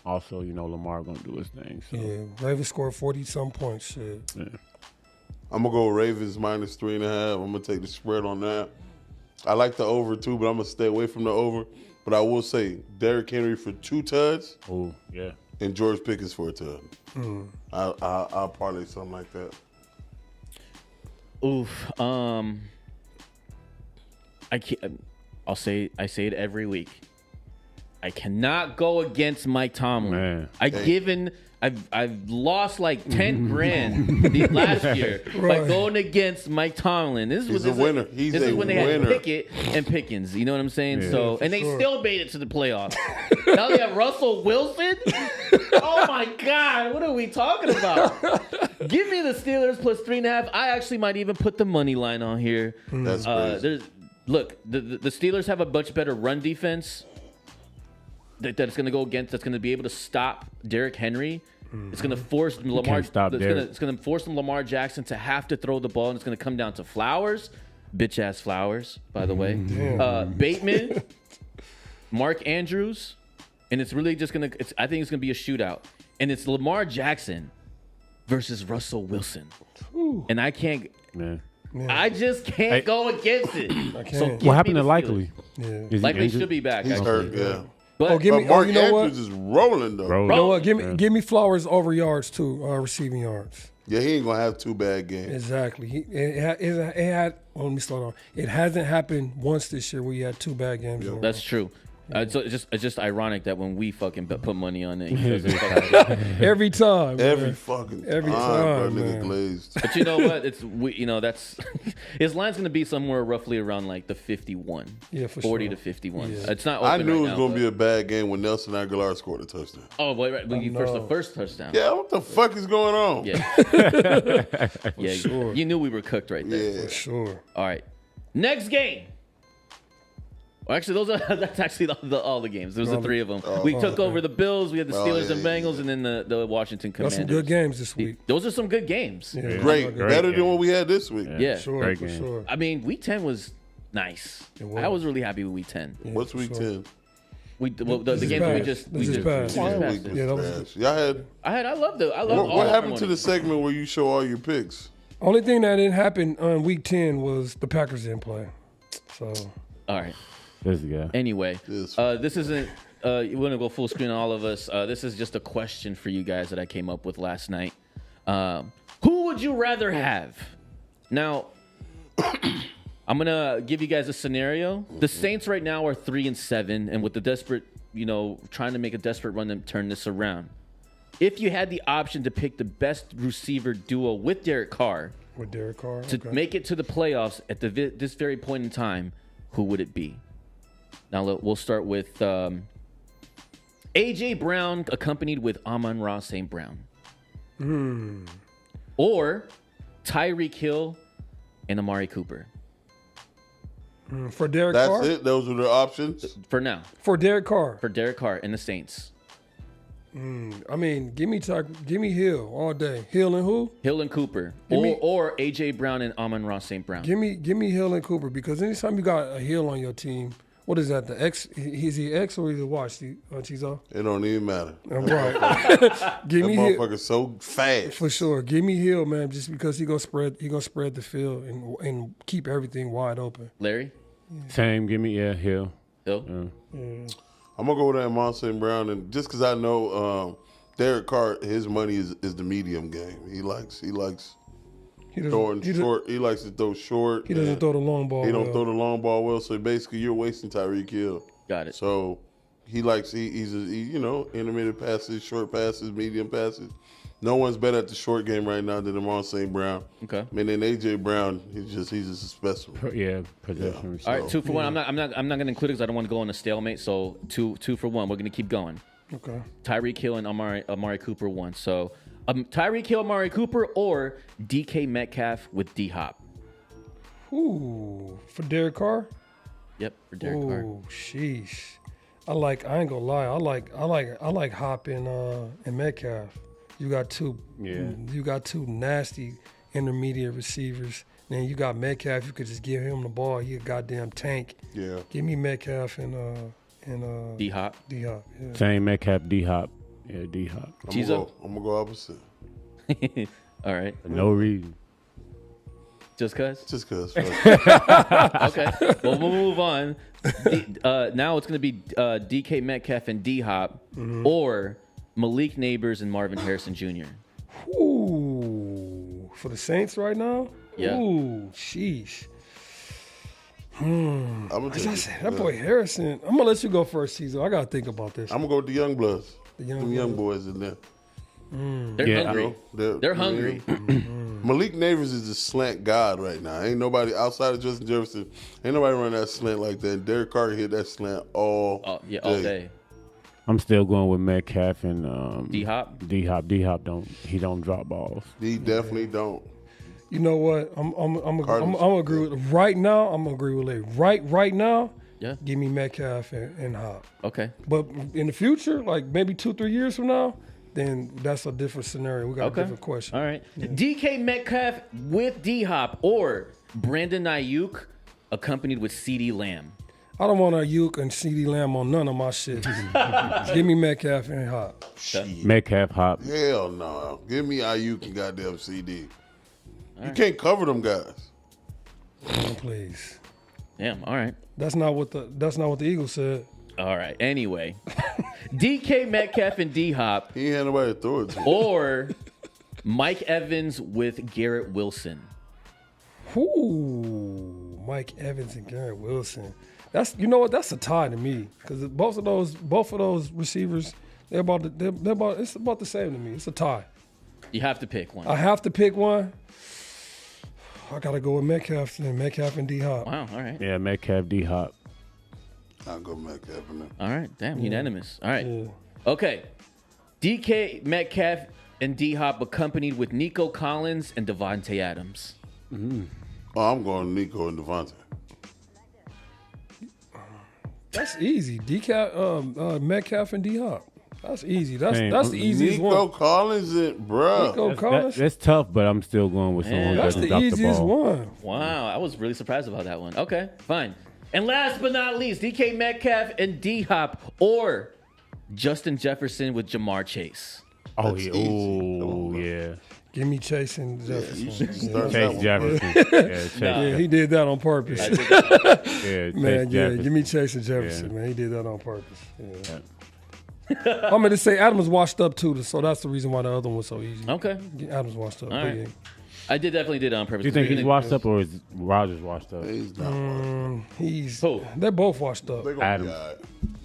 also, Lamar gonna do his thing. So. Yeah, Ravens scored 40-some points. Shit. Yeah. I'm gonna go Ravens minus 3.5. I'm gonna take the spread on that. I like the over too, but I'm gonna stay away from the over. But I will say Derrick Henry for 2 tuds Oh, yeah. and George Pickens for a tud. I'll parlay something like that. Oof. I can't. I say it every week. I cannot go against Mike Tomlin. Man. I've lost like 10 grand last year by going against Mike Tomlin. He's a winner. He's this a is when they winner. had Pickett and Pickens. You know what I'm saying? Yeah. So, and they still made it to the playoffs. Now they have Russell Wilson. Oh my God! What are we talking about? Give me the Steelers plus 3.5. I actually might even put the money line on here. That's crazy. Look, the Steelers have a much better run defense that's going to go against. That's going to be able to stop Derrick Henry. It's going to force Lamar. It's going to force Lamar Jackson to have to throw the ball, and it's going to come down to Flowers, bitch ass Flowers, by the way. Bateman, Mark Andrews, and it's really just going to. I think it's going to be a shootout, and it's Lamar Jackson versus Russell Wilson, and I can't. Man. I just can't go against it. So What happened to Likely? Yeah. Is he Likely injured? should be back. He's actually. hurt, yeah. But give But me. Mark You know what? Andrews is rolling, though. Bro. You know what? Give me Flowers over yards too, receiving yards. Yeah, he ain't going to have 2 bad games. Exactly. It had. Well, let me start on. It hasn't happened once this year where you had 2 bad games. in a row. that's true. So it's just ironic that when we fucking put money on it, he doesn't fucking- every time. Every man. fucking Every time, time, bro. Nigga man. glazed. But you know what? That's his line's gonna be somewhere roughly around like the 51. Yeah, for 40 sure. to 51. Yeah. It's not. Open I knew right it was now, going to but- be a bad game when Nelson Aguilar scored a touchdown. Oh, wait, right. When you no. first touchdown. Yeah, what the fuck is going on? Yeah. Yeah. sure. You knew we were cooked right there. Yeah. For sure. All right. Next game. Well, actually, that's actually all the games. There's the 3 of them. We took over the Bills. We had the Steelers and Bengals, and then the Washington Got Commanders. some good games this week. Those are some good games. Yeah. Great. Great Better game. than what we had this week. Yeah. Sure, Great for game. sure. I mean, Week 10 was nice. was. I was really happy with Week 10. What's week 10? The is game that we bad. just This is bad. My passed week it. was Yeah, that was- trash. Y'all had. I love all What of happened to them. the segment where you show all your picks? Only thing that didn't happen on week 10 was the Packers didn't play. So All right. This guy. Anyway, This- this isn't. You want to go full screen on all of us? This is just a question for you guys that I came up with last night. Who would you rather have? Now, I'm gonna give you guys a scenario. The Saints right now are 3-7, and with the desperate, trying to make a desperate run to turn this around. If you had the option to pick the best receiver duo with Derek Carr with Derek Carr. to okay. make it to the playoffs at this very point in time, who would it be? Now we'll start with A.J. Brown accompanied with Amon-Ra St. Brown. Or Tyreek Hill and Amari Cooper. For Derek That's Carr? it. Those are the options. For now, For Derek Carr. for Derek Carr and the Saints. I mean, give me Hill all day. Hill and who? Hill and Cooper, Give me- or A.J. Brown and Amon-Ra St. Brown. Give me Hill and Cooper because anytime you got a Hill on your team, what is that? The X? Is he X or is he Y? Chizo? It don't even matter. Right. Give That me Hill motherfucker's so fast. for sure. Give me Hill, man, just because he gonna spread the field and keep everything wide open. Larry, Same. Give me Hill. Hill. I'm gonna go with that Amon St. Brown, and just because I know Derek Carr, his money is the medium game. He likes He throwing doesn't, short. He likes to throw short. he doesn't and throw the long ball. He don't well. throw the long ball well. So basically, you're wasting Tyreek Hill. Got it. So he likes intermittent passes, short passes, medium passes. No one's better at the short game right now than Amon St. Brown. Okay. I mean, then A.J. Brown, he's just a specimen. Possession. All right, 2 for 1. I'm not going to include it because I don't want to go on a stalemate. So 2 for 1. We're going to keep going. Okay. Tyreek Hill and Amari Cooper 1. So Tyreek Hill, Amari Cooper, or DK Metcalf with D Hop. Ooh, for Derek Carr. Yep, for Derek Carr. Ooh, sheesh. I ain't gonna lie. I like Hop and Metcalf. You got two. Yeah. You got two nasty intermediate receivers. Then you got Metcalf. You could just give him the ball. He a goddamn tank. Yeah. Give me Metcalf and D Hop. D-Hop. Yeah. Same. Metcalf. D Hop. Yeah. D Hop. I'm gonna go opposite. All right. For no reason. Just cuz? Just because. Okay. Well, we'll move on. Now it's going to be DK Metcalf and D Hop, or Malik Neighbors and Marvin Harrison Jr. Ooh, for the Saints right now. Yeah. Ooh, sheesh. I'm gonna take it. That boy Harrison. I'm gonna let you go first, Caesar. I gotta think about this. I'm gonna go with the young bloods. The young Them young boys in there. They're Yeah, hungry. They're hungry. Malik Neighbors is the slant god right now. Ain't nobody outside of Justin Jefferson. Ain't nobody running that slant like that. And Derek Carr hit that slant all All day. day. I'm still going with Metcalf and D Hop. D Hop. D Hop don't drop balls. He definitely don't. You know what? I'm Cardinals. gonna agree with right now. I'm gonna agree with Larry. Right now. Yeah. Give me Metcalf and Hop. Okay. But in the future, like maybe 2-3 years from now, then that's a different scenario. We got Okay. a different question. All right. DK Metcalf with D Hop, or Brandon Ayuk accompanied with CD Lamb. I don't want Ayuk and CeeDee Lamb on none of my shit. Just give me Metcalf and Hop. Metcalf. Hop. Hell no. Give me IU and goddamn CD. You can't cover them guys. Please. Damn. All right. That's not what the Eagles said. All right. Anyway, DK Metcalf and D Hop, He ain't had nobody to throw it to. or Mike Evans with Garrett Wilson. Ooh, Mike Evans and Garrett Wilson. That's that's a tie to me because both of those receivers it's about the same to me. It's a tie. You have to pick one. I have to pick one. I gotta go with Metcalf and D Hop. Wow. All right. Yeah. Metcalf. D Hop. I'll go Metcalf in there. All right. Damn. Unanimous. All right. Yeah. Okay. DK Metcalf and D Hop accompanied with Nico Collins and Devontae Adams. Oh, I'm going Nico and Devontae. That's easy. Metcalf and D Hop. That's easy. That's Man, the easiest Nico one. Collins and bruh. Nico Collins. That's tough, but I'm still going with someone who That's doesn't the drop the easiest ball. one. Wow. I was really surprised about that one. Okay. Fine. And last but not least, DK Metcalf and D Hop, or Justin Jefferson with Jamar Chase. Oh That's yeah. easy. Come Oh on, bro. yeah. Give me Chase and You Jefferson. should start that Chase one. Jefferson. Yeah. Chase. Yeah, he did that on purpose. Yeah. Man, Chase yeah, Jefferson. give me Chase and Jefferson, man. He did that on purpose. Yeah. I'm going to say Adams washed up too, so that's the reason why the other one was so easy. Okay. Adams washed up. All but right. yeah. I definitely did it on purpose. Do you think We're he's gonna- washed up or is Rodgers washed up? He's not. Who? They're both washed up. They're gonna Adams. be all right.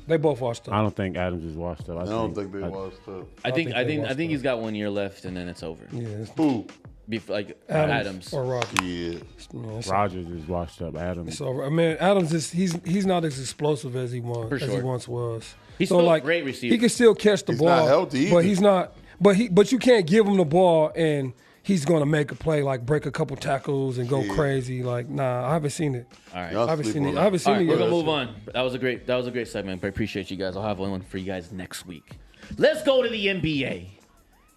They both washed I up. don't think Adams is washed up. I don't think they was too. I think they washed he's got 1 year left and then it's over. Yeah, it's Who? Like Adams Adams. or Rodgers. Yeah. Yeah, it's- Rodgers is washed up. Adams. So I mean, Adams is he's not as explosive as he was For as he sure. once was. He's so still a like great receiver. he can still catch the He's ball. not healthy but either. he's not. But you can't give him the ball and he's going to make a play, like break a couple tackles and go crazy. Like, nah, I haven't seen it. All right. Y'all I haven't sleep seen on it. that. I haven't seen All right, it we're yet. gonna move on. That was a great segment. But I appreciate you guys. I'll have one for you guys next week. Let's go to the NBA.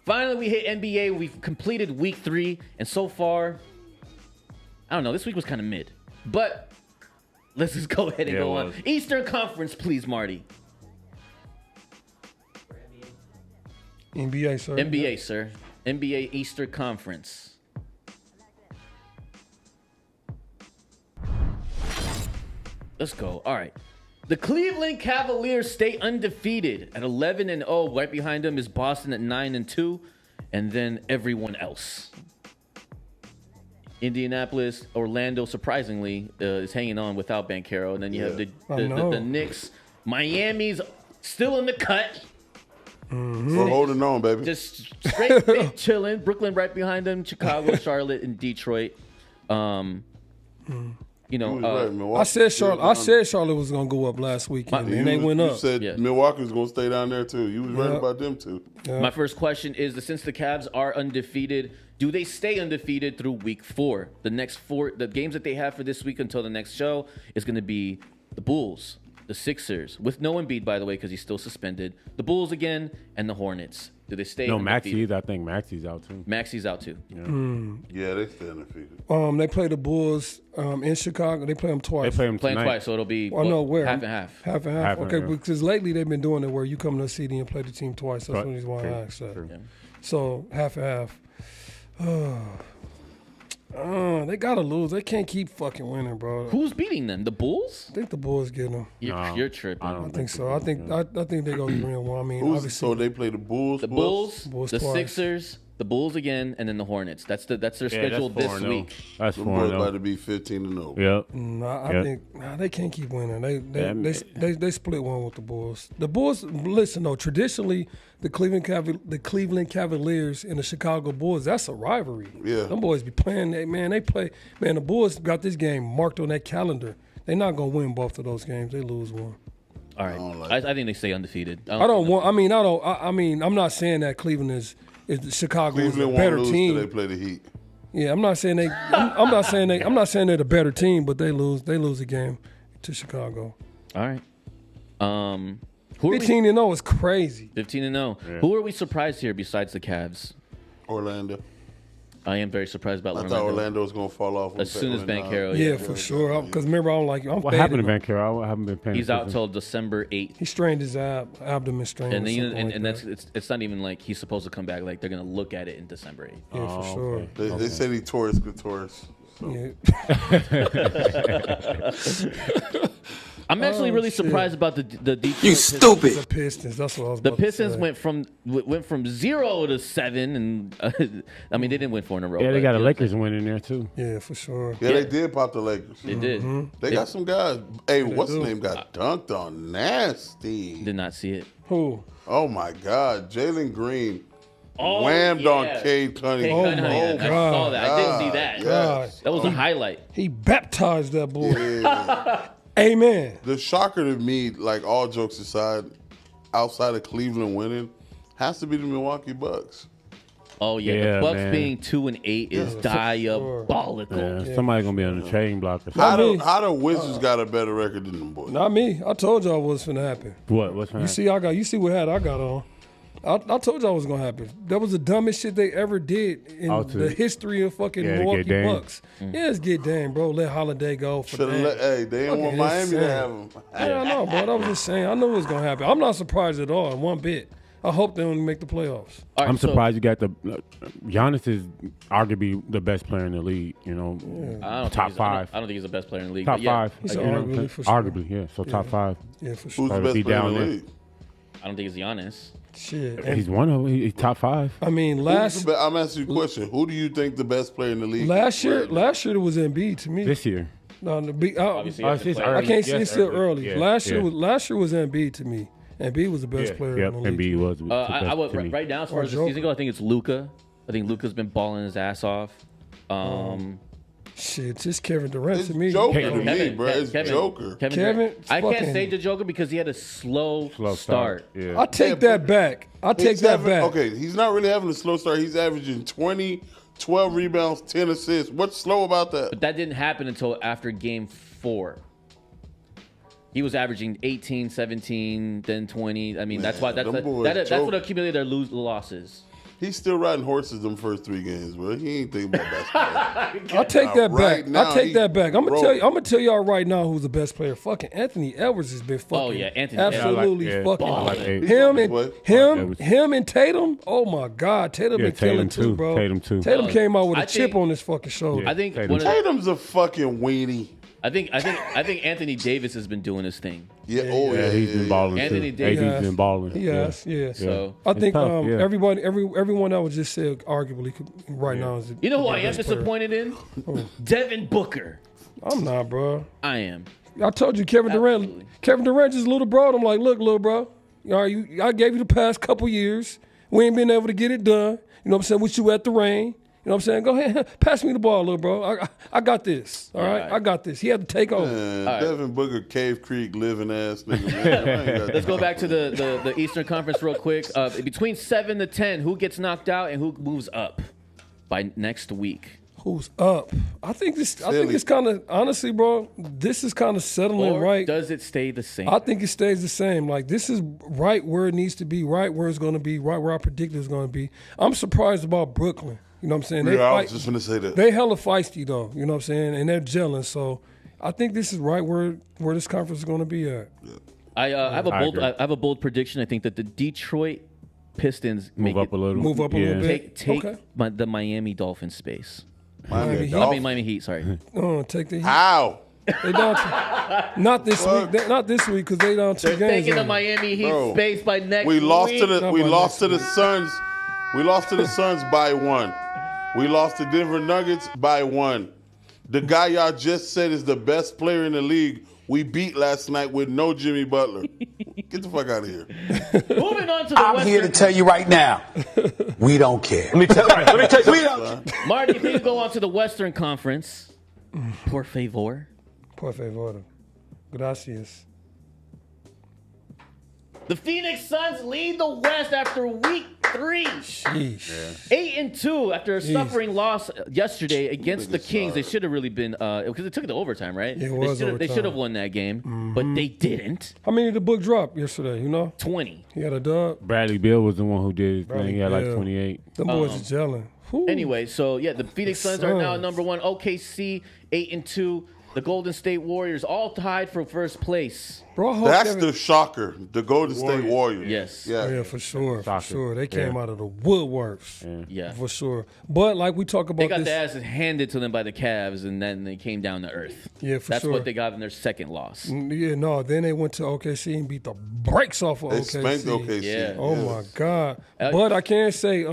Finally, we hit NBA. We've completed week 3, and so far, I don't know. This week was kind of mid, but let's just go ahead and Yeah, go it on. was. Eastern Conference, please, Marty. NBA, sir. NBA, sir. NBA Eastern Conference. Let's go. All right. The Cleveland Cavaliers stay undefeated at 11-0. Right behind them is Boston at 9-2, and then everyone else. Indianapolis, Orlando, surprisingly, is hanging on without Banchero, and then you have the Knicks. Miami's still in the cut, We're holding on, baby. just straight chilling. Brooklyn right behind them. Chicago, Charlotte, and Detroit. You know, You was right, Milwaukee. I said Charlotte was going to go up last weekend, and they went You up. said Yeah. Milwaukee was going to stay down there, too. You was right Yeah. about them, too. my first question is: since the Cavs are undefeated, do they stay undefeated through week 4? The next 4, the games that they have for this week until the next show is going to be the Bulls, the Sixers, with no Embiid, by the way, because he's still suspended. The Bulls again, and the Hornets. Do they stay? No, undefeated? Maxey's. I think Maxey's out too. Maxi's out too. Yeah, they stay undefeated. They play the Bulls in Chicago. They play them They twice. play him Playing tonight. twice, so it'll be I know where. half and half. Half and half. Half and Okay, half. because lately they've been doing it where you come to the city and play the team twice. That's Right. the reason why I True. asked that. True. So half and half. They gotta lose. They can't keep fucking winning, bro. Who's beating them? The Bulls? I think the Bulls get them. You're tripping. I think so. I think they go 3-1. I mean, Who's, obviously, so they play the Bulls? The Bulls, Bulls the twice. Sixers, the Bulls again, and then the Hornets. That's their schedule this 4-0. week. That's Them boys about 4-0. to be 15-0. Yep. I Yep. think they can't keep winning. They Yeah, split one with the Bulls. The Bulls, listen though, traditionally the Cleveland Cavaliers and the Chicago Bulls, that's a rivalry. Yeah. Them boys be playing that, man. They play, man. The Bulls got this game marked on that calendar. They're not gonna win both of those games. They lose one. All right, don't like I think they stay undefeated. I'm not saying that Cleveland is Chicago is a Cleveland better won't lose till they team. play the Heat. Yeah, I'm not saying I'm not saying they're the better team, but they lose a game to Chicago. All right. Who are we? 15-0 is crazy. 15-0. Who are we surprised here besides the Cavs? Orlando. I am very surprised about I Orlando. thought Orlando was going to fall off. As soon as Banchero, Yeah, for sure. Because remember, I'm What fading happened to him. Banchero? I haven't been paying he's out attention. till December 8th. He strained his abdomen strain. And then, or something like and that. that's it's not even like he's supposed to come back. Like they're gonna look at it in December 8th. Yeah, for Oh, sure. okay. They said he tore his clitoris. So. Yeah. I'm actually really shit. surprised about the Detroit You Pistons. stupid. The Pistons. That's what I was The about to Pistons say. went from 0 to 7, and I mean they didn't win 4 in a row. Yeah, they but, got a you know, Lakers win in there too. Yeah, for sure. Yeah, they did pop the Lakers. They did. They got some guys. Hey, what's his do. name got dunked on? Nasty. Did not see it. Who? Oh, my God. Jalen Green Oh, whammed on yeah. Cade Cunningham. Cade Cunningham. I God. saw that. I didn't see that. Yes. That was a highlight. He baptized that boy. Yeah. Amen. The shocker to me, like all jokes aside, outside of Cleveland winning, has to be the Milwaukee Bucks. Oh yeah, Yeah, the Bucks man. being 2-8 is diabolical. Yeah, somebody gonna be on the trading block or How something. the, how the Wizards got a better record than them boys? Not me. I told y'all what's finna happen. What? What's You see what hat I got on. I told y'all what's gonna happen. That was the dumbest shit they ever did in the history of fucking Yeah, to Milwaukee get Dame. Bucks. Yeah, it's get Dame, bro. Let Holiday go for Should have Dame. let. Hey, they didn't want Miami to have him. Yeah, I know, bro. I was just saying. I knew it was gonna happen. I'm not surprised at all, one bit. I hope they don't make the playoffs. All right, I'm so- surprised you got the Giannis is arguably the best player in the league. You know, I don't top think he's- five. I don't think he's the best player in the league. Top but yeah, five. He's You know what I'm arguably saying? for sure. Arguably, yeah. So top five. Yeah, for Who's sure. the Probably best be player in down the there. league? I don't think it's Giannis. Shit. He's And, one of them. He's top five. I mean, I'm asking you a question. Who do you think the best player in the league? last year is? it was Embiid to me. This year. No, Obviously, Oh, you have it's to just play. I early. can't see Yes, it's still early. Yeah, last year yeah. was Embiid to me. Embiid was the best Yeah, player yep, in the league. Embiid was. the best I would to me. right now as far as the Joker. season go. I think it's Luka. I think Luka's been balling his ass off. Shit, just Kevin Durant to me. It's Joker Kevin- to me, bro. It's Joker. Kevin, Durant. I can't fucking- say the Joker because he had a slow start. Yeah. I take that back. I take He's that having- back. Okay, he's not really having a slow start. He's averaging 20, 12 rebounds, 10 assists. What's slow about that? But that didn't happen until after game 4. He was averaging 18, 17, then 20. I mean, that's why that's them boys that's what choke. accumulated their losses. He's still riding horses them first 3 games, bro. He ain't thinking about basketball. I take that Right back. now, I take he that back. I'm rolling. gonna tell y'all right now who's the best player. Fucking Anthony Edwards has been fucking. Oh, yeah, Anthony Edwards. absolutely I like- fucking. I like Aiden. Him He's and fucking Edwards. him and Tatum. Oh my God, Tatum Yeah, been killing Tatum too. bro. Tatum too. Tatum came out with a I chip think- on his fucking shoulder. I think Tatum. one of the, Tatum's a fucking weenie. I think Anthony Davis has been doing his thing. Yeah, Yeah, he's been balling Anthony too. Davis. AD's been balling. Yes, yes. So I It's think tough, yeah. everyone that was just said arguably right now is. you know who the I am best player. disappointed in? Devin Booker. I'm not, bro. I am. I told you, Kevin Durant. Absolutely. Kevin Durant just a little bro. I'm like, look, little bro. All right, I gave you the past couple years. We ain't been able to get it done. You know what I'm saying? With you at the rain. You know what I'm saying? Go ahead, pass me the ball, little bro. I got this. All right, I got this. He had to take over. Devin Booker, Cave Creek, living ass nigga. Man. I ain't got Let's go back to the Eastern Conference real quick. Between 7 to 10, who gets knocked out and who moves up by next week? Who's up? I think it's Philly. kind of honestly, bro. This is kind of settling Or right. does it stay the same? I think it stays the same. Like, this is right where it needs to be, right where it's going to be, right where I predicted it's going to be. I'm surprised about Brooklyn. You know what I'm saying? Yeah, I was just gonna say that. They hella feisty, though. You know what I'm saying? And they're gelling. So I think this is right where this conference is going to be at. I have agree. I have a bold prediction. I think that the Detroit Pistons Move up a little. Move up a little bit. take Okay. the Miami Dolphins space. Miami Heat. I mean Miami Heat. Sorry. Take the Heat. How? They down to, not this week. Not this week because they down 2 They're games. taking the in. Miami Heat Bro, space by next We lost week. to the Not we by lost to next the Suns. We lost to the Suns by 1. We lost to Denver Nuggets by 1. The guy y'all just said is the best player in the league, we beat last night with no Jimmy Butler. Get the fuck out of here. Moving on to the I'm Western. here to tell you right now, we don't care. Let me tell you, we don't. Marty, if you go on to the Western Conference, por favor. Por favor. Gracias. The Phoenix Suns lead the West after week 3. Sheesh. 8-2 after a suffering loss yesterday against the Kings. They should have really been because it took it to overtime, right? Yeah, it was They overtime. should have won that game, but they didn't. How many did the book drop yesterday? You know? 20. He had a dub. Bradley Beal was the one who did his thing. He had like Beal. 28. Them boys are gelling. Whew. Anyway, so yeah, the Phoenix Suns are now Suns. number 1. OKC 8-2. The Golden State Warriors all tied for first place. Bro, I hope That's Kevin- the shocker. The Golden State Warriors. Yes. Yeah. Yeah, for sure. For Shocker. sure. They came Yeah. out of the woodworks. Yeah. For sure. But like we talk They about got this. the asses handed to them by the Cavs, and then they came down to earth. Yeah, for That's sure. what they got in their second loss. Yeah, no. Then they went to OKC and beat the brakes off of They OKC. spanked OKC. Yeah. Oh Yes. my God! But I can't say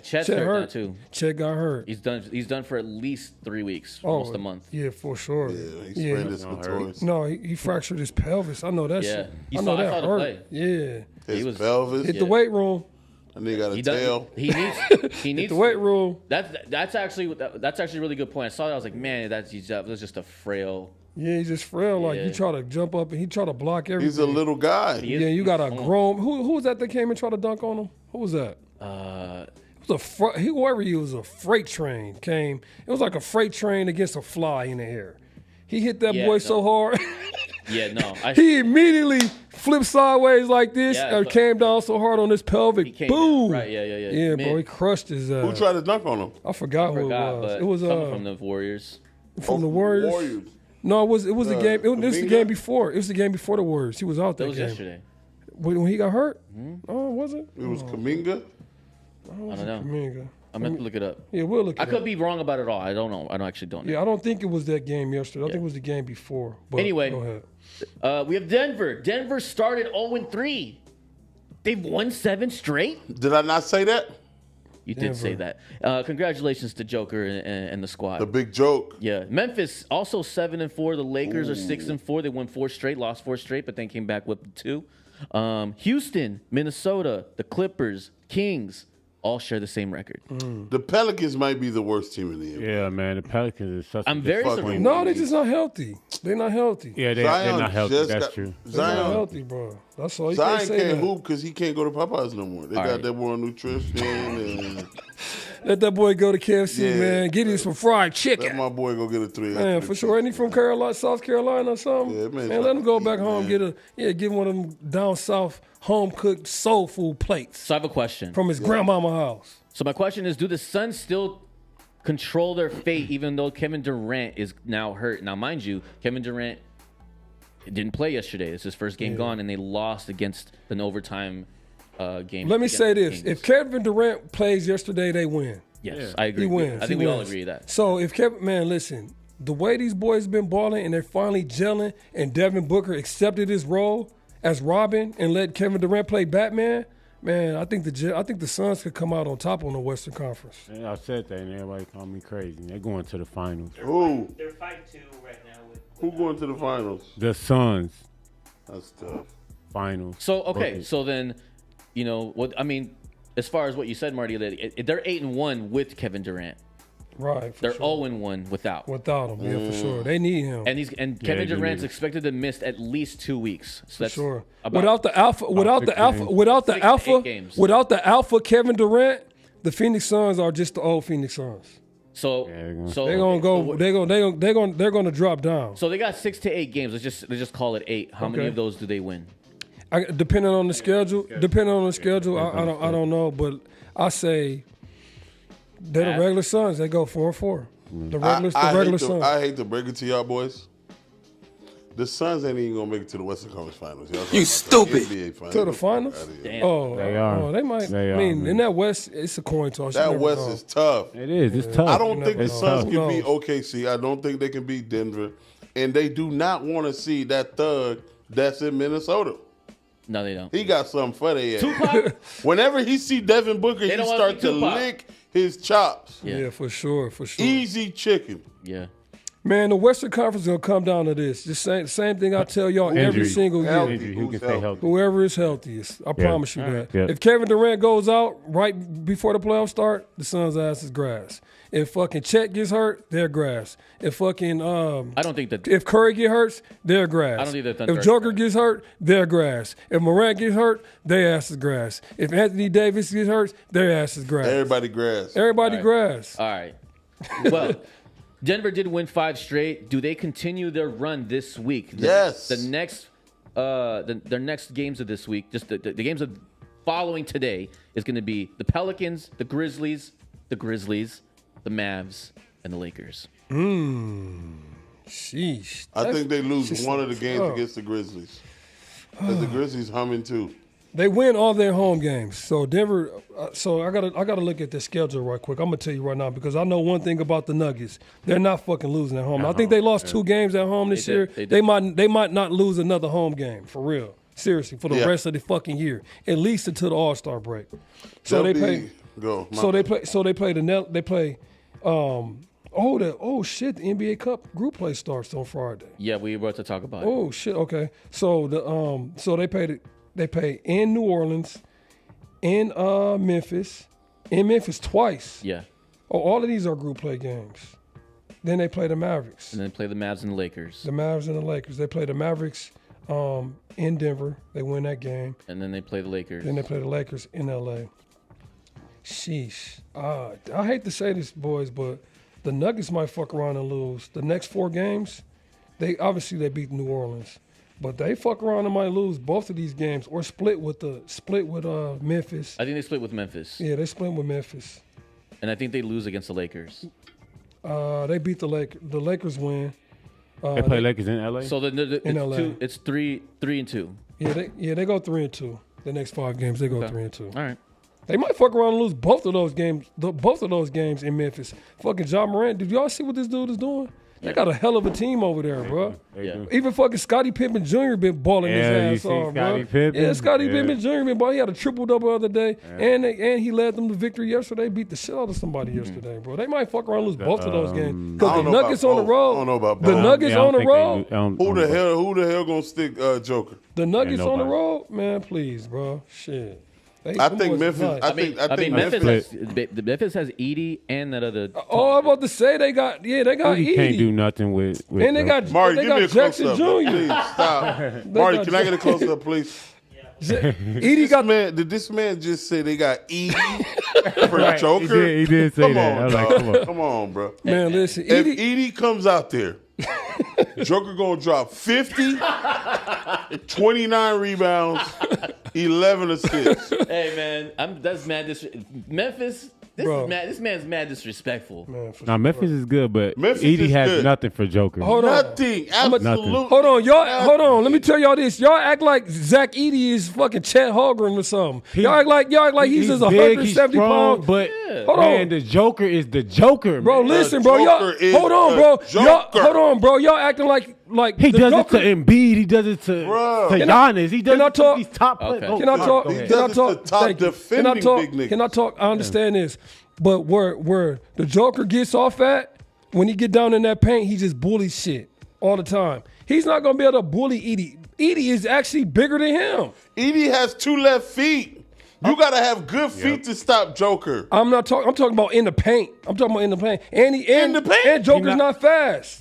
Chet's Chet hurt now, too. Chet got hurt. He's done for at least 3 weeks, almost a month. Yeah, for sure. Yeah, he sprained his clitoris. No, he fractured his pelvis. I know that Yeah. shit. You I saw- know I that saw the hurt. play. Yeah. His was- pelvis. Hit the weight room. And they got a He tail. does. He needs The weight room. That's actually a really good point. I saw that. I was like, man, that's just a frail. Yeah, he's just frail. Like Yeah. you try to jump up and he try to block everything. He's a little guy. He is- Yeah, you got a he's small. grown. Who was that that came and tried to dunk on him? Who was that? It was whoever he was, a freight train came. It was like a freight train against a fly in the air. He hit that Yeah, boy no. so hard. Yeah, no. He immediately flipped sideways like this Yeah, and but- came down so hard on his pelvic. He came Boom. down. Right, yeah. Yeah, bro, he crushed his ass. Who tried to dunk on him? I forgot who Forgot, it was. but It was someone from the Warriors. from the Warriors. No, it was the game. It was the Kuminga? game before. It was the game before the Warriors. He was out That that was game. yesterday. When he got hurt? Oh, was it? It was Kuminga. I don't know. Kuminga. I'm gonna have to look it up. Yeah, we'll look. I it could up. be wrong about it all. I don't know. I actually don't know. Yeah, I don't think it was that game yesterday. I think it was the game before. But Anyway. go ahead. We have Denver. Denver started 0-3. They've won 7 straight. Did I not say that? You did say that. Congratulations to Joker and the squad. The big joke. Yeah, Memphis also 7-4. The Lakers are 6-4. They won 4 straight, lost 4 straight, but then came back with 2. Houston, Minnesota, the Clippers, Kings, all share the same record. The Pelicans might be the worst team in the NBA. Yeah, man. The Pelicans is such. I'm very fucking- surprised. No, they're just not healthy. They're not healthy. Yeah, they're Zion not healthy. just That's got- true. They're not Zion, healthy, bro. That's all. You can't Zion say can't that. hoop because he can't go to Popeyes no more. They All got right. that boy on nutrition and Let that boy go to KFC, Yeah. man. Get him some fried let chicken. my boy go get a 3. Man, for sure. Ain't he from Carolina, South Carolina or something? Yeah, man, let him go back home, man. get one of them down south home cooked soul food plates So I have a question. from his grandmama house. So my question is, do the Suns still control their fate even though Kevin Durant is now hurt? Now, mind you, Kevin Durant didn't play yesterday. It's his first game gone, and they lost against an overtime game. Let me against say the this: Kings. if Kevin Durant plays yesterday, they win. Yes, I agree. He wins. I think He we all wins. agree with that. So if Kevin, man, listen, the way these boys been balling and they're finally gelling, and Devin Booker accepted his role as Robin and let Kevin Durant play Batman. Man, I think the Suns could come out on top on the Western Conference. Yeah, I said that, and everybody called me crazy. They're going to the finals. who? They're 5-2 right now. Who going to the finals? The Suns That's tough. finals. So okay, Booker. so then, you know what I mean. As far as what you said, Marty, that they're 8-1 with Kevin Durant. Right. They're sure. 0-1 without. Without him, yeah, for sure. They need him. And Kevin they do Durant's need him. expected to miss at least 2 weeks. So that's Sure. about Without the alpha, without the 6 alpha, games. without the 6 to 8 alpha, games. without the alpha Kevin Durant, the Phoenix Suns are just the old Phoenix Suns. so they're gonna- so They're gonna go. They're gonna drop down. So they got 6 to 8 games. Let's just call it 8. How many Okay. of those do they win? Depending on the schedule, I don't know, but I say they're the regular Suns. They go 4-4. The regular Suns. I hate to break it to y'all boys. The Suns ain't even gonna make it to the Western Conference Finals. Y'all talking You about stupid. the NBA Finals. To the finals? Outta here. Damn. Oh, They are. They might. They I are, mean, man. in that West, it's a coin toss. You That never West know. is tough. It is. It's tough. I don't think the It's Suns tough. can beat No. OKC. I don't think they can beat Denver. And they do not want to see that thug that's in Minnesota. No, they don't. He got something for their ass. Tupac? Whenever he see Devin Booker, he don't wanna start see to Tupac. lick his chops. Yeah, for sure. Easy chicken. Yeah. Man, the Western Conference is gonna come down to this. Just same thing I tell y'all every Injury. single year. Healthy. Injury. Who Who's can stay healthy? Whoever is healthiest, I promise you that. Yeah. If Kevin Durant goes out right before the playoffs start, the Suns' ass is grass. If fucking Chet gets hurt, they're grass. If fucking I don't think that. if Curry get hurt, they're grass. I don't think the Thunder If are Joker grass. gets hurt, they're grass. If Morant gets hurt, their ass is grass. If Anthony Davis gets hurt, their ass is grass. Everybody grass. Everybody grass. All right. Well, Denver did win 5 straight. Do they continue their run this week? Yes. The next, their next games of this week, just the games of following today, is going to be the Pelicans, the Grizzlies, the Mavs, and the Lakers. Sheesh. I think they lose just one of the games tough. against the Grizzlies. Because the Grizzlies humming too. They win all their home games. So Denver. So I gotta look at their schedule right quick. I'm gonna tell you right now because I know one thing about the Nuggets. They're not fucking losing at home. I think they lost 2 games at home this They year. did. They did. They might not lose another home game for real. Seriously, for the Yeah. rest of the fucking year, at least until the All-Star break. So They'll they play. Go. So they play. So they play the net. They play. Oh shit! The NBA Cup group play starts on Friday. Yeah, we were about to talk about it. Oh shit! Okay, so they pay in New Orleans, in Memphis, twice. Yeah. Oh, all of these are group play games. Then they play the Mavericks, And then play the Mavs and the Lakers. the Mavs and the Lakers. They play the Mavericks in Denver. They win that game. And then they play the Lakers. Then they play the Lakers in LA. Sheesh. I hate to say this, boys, but the Nuggets might fuck around and lose. The next 4 games, they beat New Orleans. But they fuck around and might lose both of these games or split with Memphis. I think they split with Memphis. Yeah, they split with Memphis. And I think they lose against the Lakers. They beat the Lakers. The Lakers win. They play Lakers in LA. So In LA. it's 3-2. Yeah, they go 3-2. The next 5 games, they go 3-2. All right. They might fuck around and lose both of those games. Both of those games in Memphis. Fucking Ja Morant. Did y'all see what this dude is doing? They got a hell of a team over there, bro. They Yeah. do. Even fucking Scottie Pippen Jr. been balling Yeah, you his ass see off, bro. Scottie Pippen? Yeah, Scottie Yeah. Pippen Jr. been balling. He had a triple-double the other day, and he led them to victory yesterday. Beat the shit out of somebody yesterday, bro. They might fuck around and lose both of those games. I Because don't the know Nuggets about on the both. road. I don't know about The both. Nuggets Yeah, I don't on the think they road. do- I don't- Who the hell gonna stick Joker? The Nuggets on the nobody. road, man. Please, bro. Shit. I think Memphis. I think Memphis has Edie and that other. Oh, I'm about to say they got Edie. Can't do nothing with and they got Marty, they give me got a Jackson close Jr. up. Please stop. Marty, can I get a close up, please? Edie got Did this man just say they got Edie for Joker? He did say Come that. on, I was like, dog. Come on, bro. man. Listen, If Edie. Edie comes out there, Joker gonna drop 50, 29 rebounds, 11 assists. Hey man, that's mad. Memphis. Bro. This man's mad disrespectful. Now Memphis is good, but Memphis Edie is has good. nothing for Joker. Hold on. Nothing. Absolutely. Hold on, y'all. Hold on. Let me tell y'all this. Y'all act like Zach Edey is fucking Chet Holmgren or something. Y'all act like he's just big, he's 170 strong, pounds. but Hold man, on. the Joker is the Joker, Bro, man. listen, bro. Y'all, Joker is hold on, a bro. Y'all, Joker. hold on, bro. Y'all acting like He the does Joker. it to Embiid. He does it to Giannis. He does can I it to talk? these top Okay. players. Can I talk? Go ahead. Can I That's talk? the top Thank you. Can I defending talk? big niggas. Can I talk? I understand this, but where the Joker gets off at, when he get down in that paint, he just bullies shit all the time. He's not gonna be able to bully Edie. Edie is actually bigger than him. Edie has 2 left feet. You gotta have good feet to stop Joker. I'm not talking. I'm talking about in the paint. I'm talking about in the paint. And In the paint? And Joker's He not fast.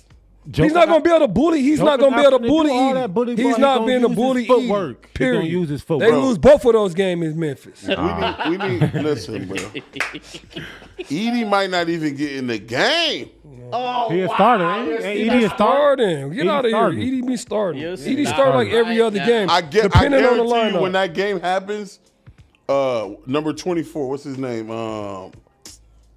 Joker He's not gonna be able to bully. He's not Joker gonna be able to not finna bully do all Edie. that bully He's ball. He not gonna being a use bully his footwork. Edie. He Period. gonna use his They footwork. lose both of those games in Memphis. We need listen, bro. Edie might not even get in the game. He a starter, ain't he? Ain't Edie a starter? Starting. Get Edie out of here. starting. Edie be starting. Yes, Edie nah. start like every Right other now. game. I depending on the guarantee you lineup. when that game happens, number 24, what's his name?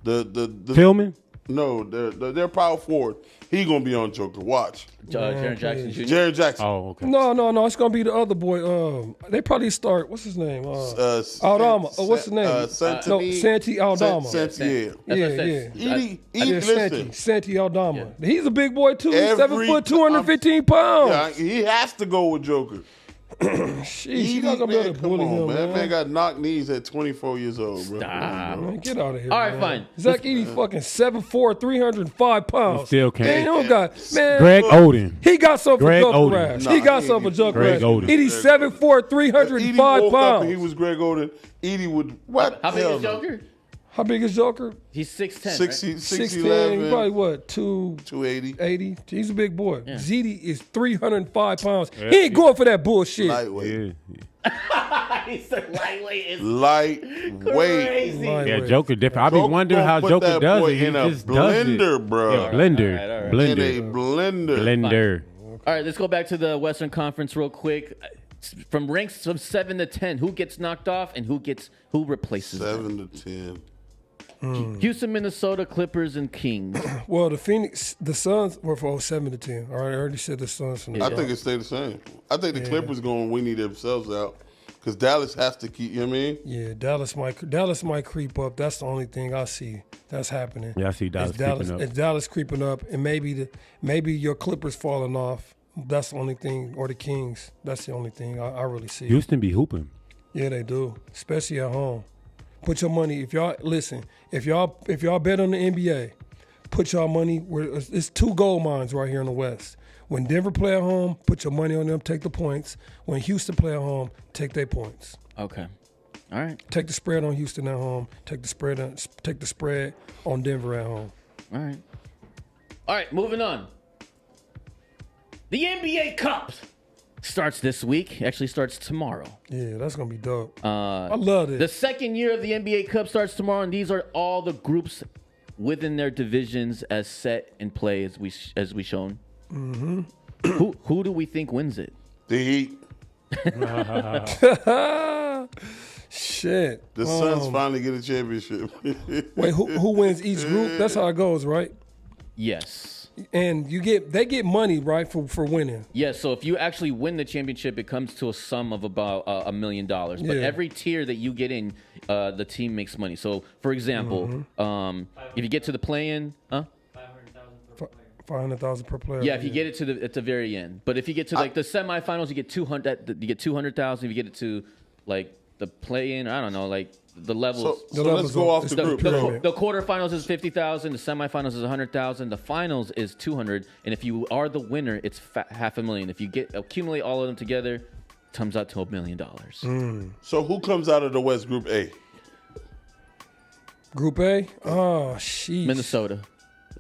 The Tillman? No, their power forward. He gonna be on Joker. Watch. Jaren Jackson Jr. Jared Jackson. Oh, okay. No. It's gonna be the other boy. They probably start. What's his name? Aldama. What's his name? Santi Aldama. Yeah. Yeah. Edie, Santi. listen. Santi Aldama. He's a big boy too. He's 7 Every foot, 215 pounds. Yeah, he has to go with Joker. Sheesh, you not gonna be able to come bully on, him, man. man. Man got knock knees at 24 years old, bro. Man, get out of here. All right, man. fine. Zach Edey fucking 7'4", 305 pounds. He still can't. Man, he don't got, man. Greg Oden. He got something Greg for Joker Oden. ass. Nah, he got he something for ain't- Joker Greg ass. Oden. Edey's 7'4", Edie 305 woke up and he pounds. was Greg Oden. Edie would what? How big Hell is no. Joker? How big is Joker? He's 6'10". 60, 6'10", probably 6'11", what, 280. 280? He's a big boy. Zeddy is 305 pounds. He ain't going for that bullshit. Lightweight. Yeah. He's so lightweight. It's Lightweight. crazy. Lightweight. Yeah, Joker different. I be wondering how Put Joker that does boy it. He in a just does it. blender, bro. Yeah, blender. All right. In a Blender. blender. Blender. All right, let's go back to the Western Conference real quick. From ranks from 7 to 10, who gets knocked off and who replaces them? 7 to 10. Houston, Minnesota, Clippers, and Kings. Well, the Suns were for 7 to 10. All right, I already said the Suns. From the I think it stay the same. I think the Clippers going to weenie themselves out because Dallas has to keep, you know what I mean? Yeah, Dallas might creep up. That's the only thing I see that's happening. Yeah, I see Dallas creeping up. It's Dallas creeping up, and maybe your Clippers falling off. That's the only thing, or the Kings. That's the only thing I really see. Houston be hooping. Yeah, they do, especially at home. Put your money. If y'all bet on the NBA, put your money where it's 2 gold mines right here in the West. When Denver play at home, put your money on them. Take the points. When Houston play at home, take their points. Okay. All right. Take the spread on Houston at home. Take the spread on Denver at home. All right. All right, moving on. The NBA Cup starts this week. Actually starts tomorrow. Yeah, that's gonna be dope. I love it. The second year of the NBA Cup starts tomorrow, and these are all the groups within their divisions as set in play as we shown. Mm-hmm. Who do we think wins it? The Heat. Shit. The Suns finally get a championship. Wait, who wins each group? That's how it goes, right? Yes. And they get money, right, for winning. Yes, so if you actually win the championship, it comes to a sum of about $1 million. But Yeah. every tier that you get in, the team makes money. So, for example, if you get to the play-in, 500,000 per player. yeah, if you get it to at the very end. But if you get to like the semifinals, you get 200. You get 200,000. If you get it to like the play-in, I don't know, like the levels. So let's go off the group. The quarterfinals is 50,000. The semifinals is 100,000. The finals is 200. And if you are the winner, it's $500,000. If you accumulate all of them together, comes out to $1 million. So who comes out of the West Group A? Group A? Oh, sheesh. Minnesota.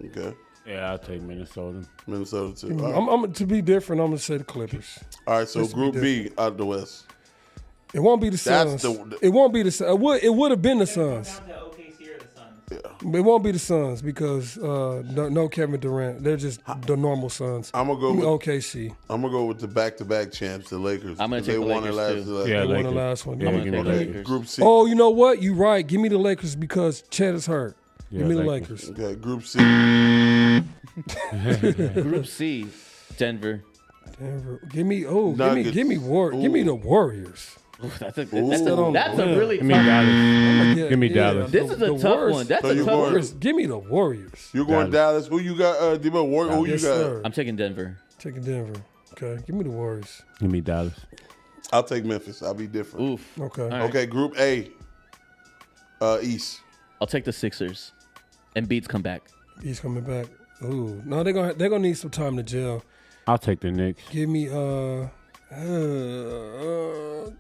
Okay. Yeah, I'll take Minnesota. Minnesota too. All right, I'm to be different, I'm going to say the Clippers. All right, so Let's be Group B out of the West. It won't be the That's Suns. It won't be the Suns. It would have been the Suns. Down to OKC or the Suns. But it won't be the Suns because no Kevin Durant. They're just the normal Suns. I'm gonna go with OKC. I'm gonna go with the back-to-back champs, the Lakers. I'm gonna 'cause take they the won it Lakers, last. too. Yeah, They won Lakers. the last one. Yeah, I'm give me gonna the take Lakers. Group C. Oh, you know what? You right. Give me the Lakers because Chet is hurt. Give Yeah, me the Lakers. Lakers. Okay, Group C. Group C, Denver. Denver. Give Nuggets. me the Warriors. That's a Yeah. really Give me tough. Dallas. Give me Dallas. This is a tough one. That's So a you tough going- one. Warriors. Give me the Warriors. You're going Dallas. Who you got? Debo Warrior. Who you Yes, got? sir. I'm taking Denver. Taking Denver. Okay. Give me the Warriors. Give me Dallas. I'll take Memphis. I'll be different. Oof. Okay. All right. Okay, Group A. East. I'll take the Sixers. And Beats come back. He's coming back. Ooh. No, they're gonna need some time to gel. I'll take the Knicks. Give me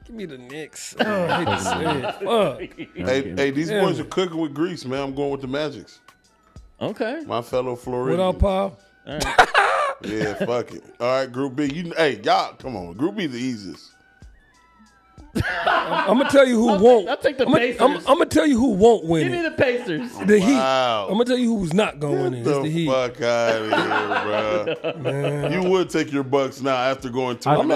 give me the Knicks. Oh, I hate to say it. Fuck. Hey, these Damn. boys are cooking with grease, man. I'm going with the Magics. Okay. My fellow Floridian. Without Paul. Yeah, fuck it. All right, Group B. Hey, y'all, come on. Group B the easiest. I'm gonna tell you who won't. I'll take the I'm Pacers. gonna tell you who won't win Give me it. the Pacers. The Heat. Wow. I'm gonna tell you who's not gonna win it. It's Get the Heat. fuck out of here, bro. Man. You would take your Bucks now after going 2 I'm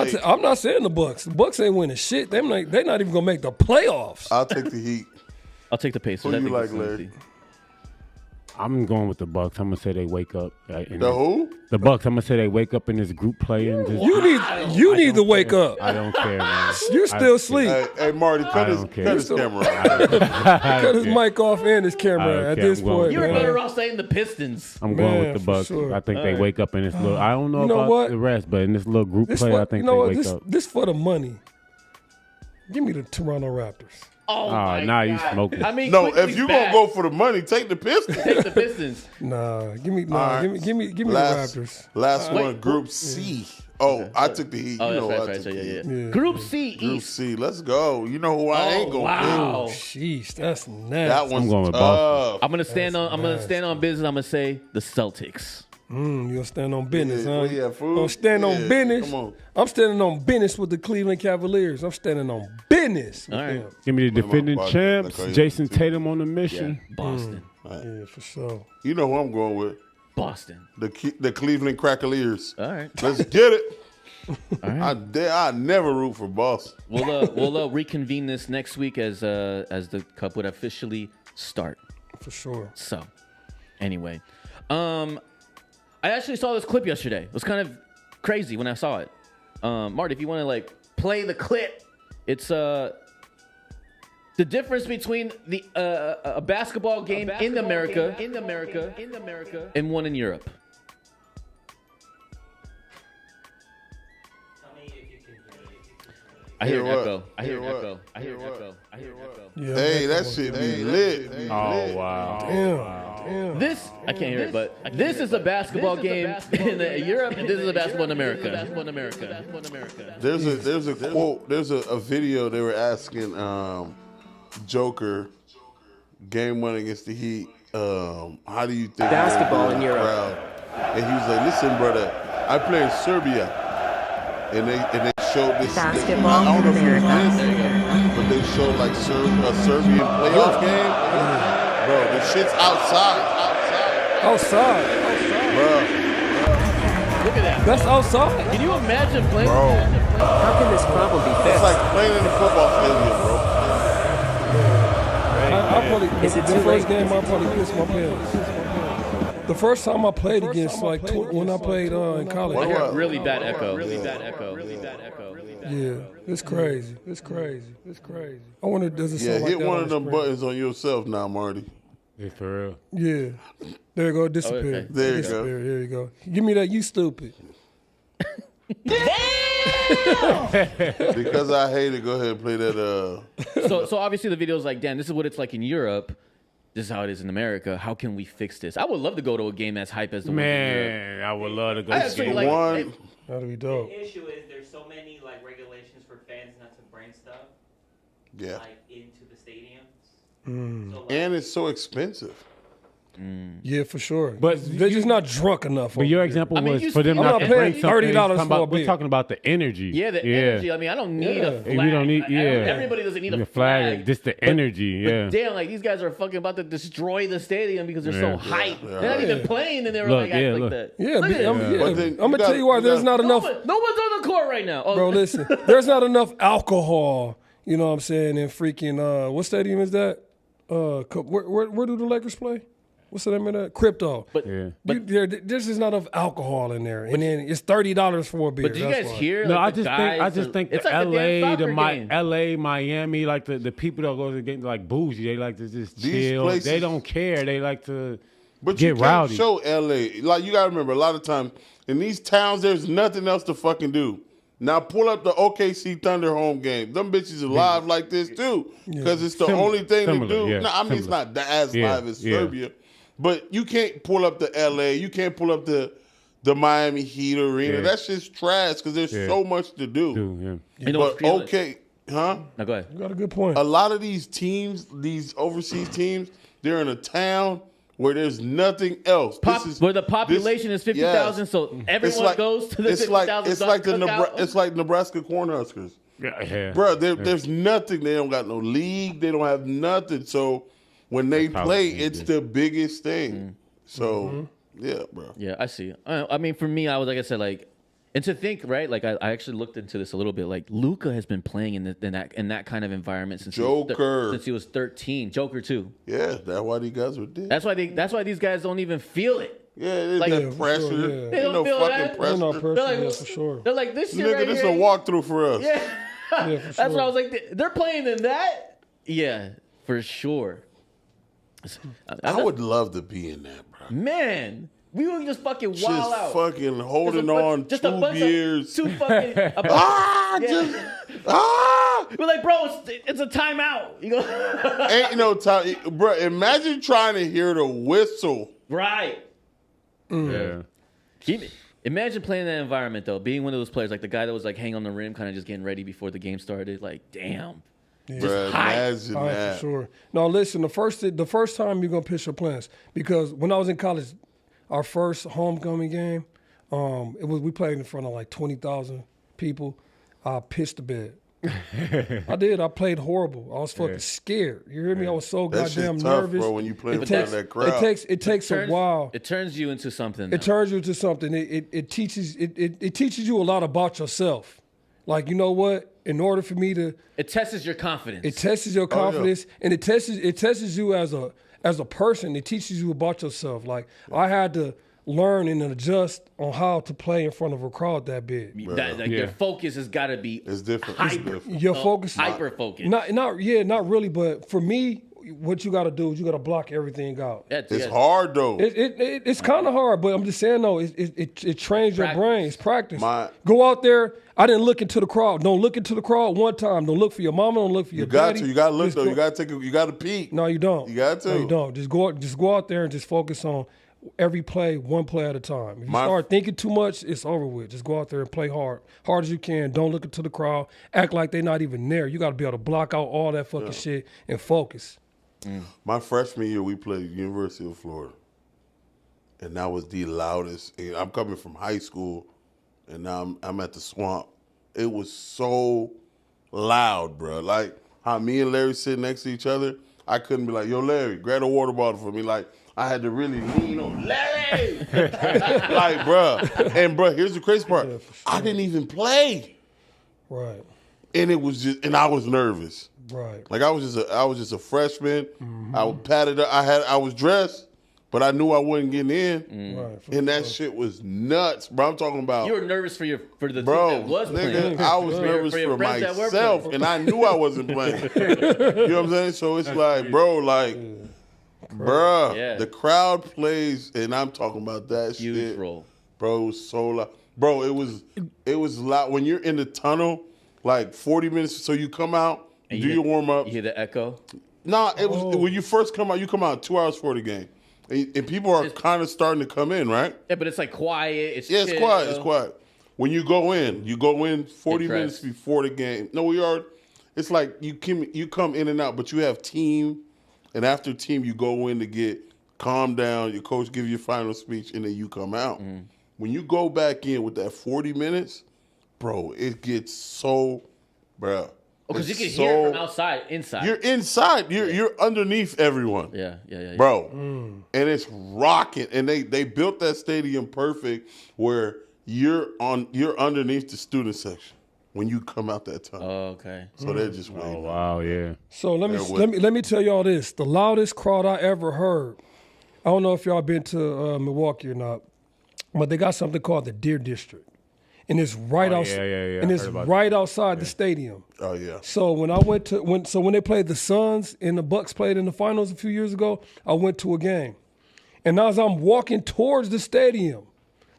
not saying the Bucks. The Bucks ain't winning shit. They're not even gonna make the playoffs. I'll take the Heat. I'll take the Pacers. Who I you think like, this is Larry? easy. I'm going with the Bucks. I'm gonna say they wake up. The who? The Bucks. I'm gonna say they wake up in this group play and just. You need to wake up. I don't care, man. You're still asleep. Hey, Marty, cut his don't care. camera off. Cut his mic off and his I camera don't at care. this I'm going point. with You were the man. better off saying the Pistons. I'm going Man, with the for Bucks. sure. I think they wake up in this little. I don't know You know about what? the rest, but in this little group This play, for, I think you know they what? wake This up. this for the money. Give me the Toronto Raptors. Oh, Ah, my now you God. smoking. I mean, No, Quickly's if you back. gonna go for the money, take the Pistons. Take the Pistons. Nah, give me right. give me the Raptors. Last Wait, one, Group C. Oh, I took the Heat. Oh, You know that's I right. took So, the yeah. Heat. Yeah. Group C Group East. C, let's go. You know who I ain't gonna wow. pick. Sheesh, that's nasty. That one's going with tough. I'm gonna stand on business. I'm gonna say the Celtics. You gonna stand on business, Yeah, huh? well, yeah, fool. Gonna stand Yeah, on business. come on. I'm standing on business with the Cleveland Cavaliers. I'm standing on business. with All right. them. Give me the defending Boston. champs, Like, Jason too. Tatum on the mission. Boston. Yeah, for sure. You know who I'm going with. Boston. The Cleveland Cavaliers. All right. Let's get it. I never root for Boston. We'll reconvene this next week as the Cup would officially start. For sure. So, anyway, I actually saw this clip yesterday. It was kind of crazy when I saw it. Marty, if you want to play the clip, it's the difference between the a basketball game in America and one in Europe. I hear an echo. I hear an echo. I hear an echo. I hear an echo. Yeah, Hey, that shit be lit. Oh wow! Damn. This I can't hear it, but this is a basketball game in Europe. And this is a basketball in America. There's a quote. There's a video they were asking Joker, game one against the Heat. How do you think Basketball in Europe. Crowd? And he was like, "Listen, brother, I play in Serbia." And they showed this. Basketball I don't know if it was in this, but they showed like a Serbian playoff game. Bro, the shit's outside. Outside. Bro, Look at that. That's outside. Can you imagine playing? bro. How can this problem be It's fixed? like playing in the football stadium, bro. I probably Is it the too first late? game I probably pissed my pants. The first time I played against when I played in I college. hear a What? really bad echo. Yeah, it's crazy. It's crazy. It's crazy. I wonder does it Yeah, sound like hit that one on of the them screen? buttons on yourself now, Marty. Yeah, for real. Yeah. There you go. Disappear. okay. There you go. Disappear. Here you go. Give me that. You stupid. Because I hate it, go ahead and play that. So obviously the video's like, damn, this is what it's like in Europe. This is how it is in America. How can we fix this? I would love to go to a game as hype as the one in Europe. Man, I would love to go. I see actually it. like- One, That'd be dope. The issue is there's so many regulations for fans Yeah. like into the stadiums. So, like, And it's so expensive. Yeah, for sure. But they're just not drunk enough. But your example I mean, was you for them still- not I'm to not bring paying something. $30 for a We're beer. talking about the energy. Yeah, the energy. I mean, I don't need a flag. We don't need. Yeah. Everybody doesn't need a flag. Just the energy. But Yeah. damn, like these guys are fucking about to destroy the stadium because they're so hyped. They're not even playing, and they were Look, like acting yeah, like look. that. Yeah, Look but at I'm, it. yeah. But then I'm you gonna tell you why. gotta- There's not enough. No one's on the court right now. Oh, Bro, listen. There's not enough alcohol. You know what I'm saying? In freaking what stadium is that? Where do the Lakers play? What's the name of that? Crypto. But There's just not enough alcohol in there, and then it's $30 for a beer. but do you That's guys why. hear? No, like, I the just think guys the it's like a damn LA, soccer game. LA, Miami, like the people that go to get like bougie, they like to just These chill. places- They don't care. They like to But get you can't rowdy. show LA. Like, you got to remember, a lot of times in these towns, there's nothing else to fucking do. Now pull up the OKC Thunder home game. Them bitches are live like this too, because it's the only thing to Similar, do. yeah, No, I mean it's similar. not as Yeah, live as yeah. Serbia, but you can't pull up the LA. You can't pull up the Miami Heat arena. Yeah. That's just trash because there's Yeah. so much to do. do. Yeah. You know what's But crazy? okay, huh? No, go ahead. You got a good point. A lot of these teams, these overseas teams, they're in a town where there's nothing else. Where the population is 50,000, yes. so everyone goes to the 50,000. It's like Nebraska Cornhuskers. Yeah. Bro, there's nothing. They don't got no league. They don't have nothing. So when they play, it's the biggest thing. So yeah, bro. Yeah, I see. I mean, for me, I was like I said, like, and to think, right? Like, I actually looked into this a little bit. Like, Luka has been playing in that kind of environment since Joker. he was 13. Joker too. Yeah, that's why these guys were dead. That's why these guys don't even feel it. Yeah, there's Like- no Yeah, for pressure. sure, yeah. Ain't They don't no feel fucking that. pressure. No pressure, They're like, yeah, for sure. They're like this shit Nigga, right this here. a walkthrough for us. Yeah, Yeah, for that's sure. what I was like. They're playing in that. Yeah, for sure. I would love to be in that, bro. Man, we would just fucking wild Just out. fucking holding Just a bu- on just a 2 bunch of- years. Two fucking. We're like, bro, it's a timeout. You go. Ain't no time, bro. Imagine trying to hear the whistle. Right. Yeah. Imagine playing in that environment though, being one of those players, like the guy that was like hang on the rim, kind of just getting ready before the game started. Like, damn. Bro, imagine All right, that. for sure. No, listen. The first time you're gonna pitch your plans, because when I was in college, our first homecoming game, we played in front of like 20,000 people. I pissed the bed. I did. I played horrible. I was fucking scared. You hear me? I was so That shit's goddamn tough, nervous. bro, when you play in It front takes- of that crowd. It takes a while. It turns you into something. It turns you into something. It teaches it teaches you a lot about yourself. Like, you know what? In order for me to, It tests your confidence. it tests your confidence, and it tests you as a person. It teaches you about yourself. Like, I had to learn and adjust on how to play in front of a crowd that big. Your focus has got to be. It's different. Hyper. Your focus, Hyper focus. not really. But for me, what you got to do is you got to block everything out. It's hard though. It's kind of hard, but I'm just saying though, it trains your Practice. brain. It's practice. My- Go out there. I didn't look into the crowd. Don't look into the crowd one time. Don't look for your mama. Don't look for your You got daddy. to. You got to look Just though. go- You got to take. You got to peek. No, you don't. You got to. No, you don't. Just go out there and just focus on every play, one play at a time. If you start thinking too much, it's over with. Just go out there and play hard as you can. Don't look into the crowd. Act like they're not even there. You got to be able to block out all that fucking shit and focus. My freshman year, we played University of Florida, and that was the loudest. And I'm coming from high school, and now I'm at the Swamp. It was so loud, bro. Like how me and Larry sit next to each other, I couldn't be like, "Yo, Larry, grab a water bottle for me." Like I had to really lean on Larry, like, bro. And bro, here's the crazy part: I didn't even play, Right. and it was just, and I was nervous. Right. Like I was just a freshman. I was padded up. I was dressed, but I knew I wasn't getting in. Right. For And that sure. shit was nuts, bro. I'm talking about, You were nervous for the bro, team that was nigga. playing. I was nervous for your for friends that were myself, playing. and I knew I wasn't playing. You know what I'm saying? So it's like, bro, like, bruh, Yeah. the crowd plays, and I'm talking about that Huge shit, role. bro. It was so loud, bro. It was loud when you're in the tunnel, like 40 minutes. So you come out. And Do you your warm up? You hear the echo? Nah, it was when you first come out. You come out 2 hours before the game, and people are kind of starting to come in, right? Yeah, but it's like quiet. It's Yeah, it's chill. quiet. It's quiet. When you go in 40 Impressed. minutes before the game. No, we are. it's like you come in and out, but you have team, and after team you go in to get calm down. Your coach give you a final speech, and then you come out. When you go back in with that 40 minutes, bro, it gets so, bro. Because you can hear it from outside, inside. You're inside. You're underneath everyone. Yeah. Bro. And it's rocking. And they built that stadium perfect where you're underneath the student section when you come out that tunnel. Oh, okay. So they're just waiting. Oh wow, yeah. So let me tell y'all this: the loudest crowd I ever heard. I don't know if y'all been to Milwaukee or not, but they got something called the Deer District, and it's right outside. Yeah. And it's right outside the stadium. Oh yeah. So when they played the Suns and the Bucks played in the finals a few years ago, I went to a game, and as I'm walking towards the stadium,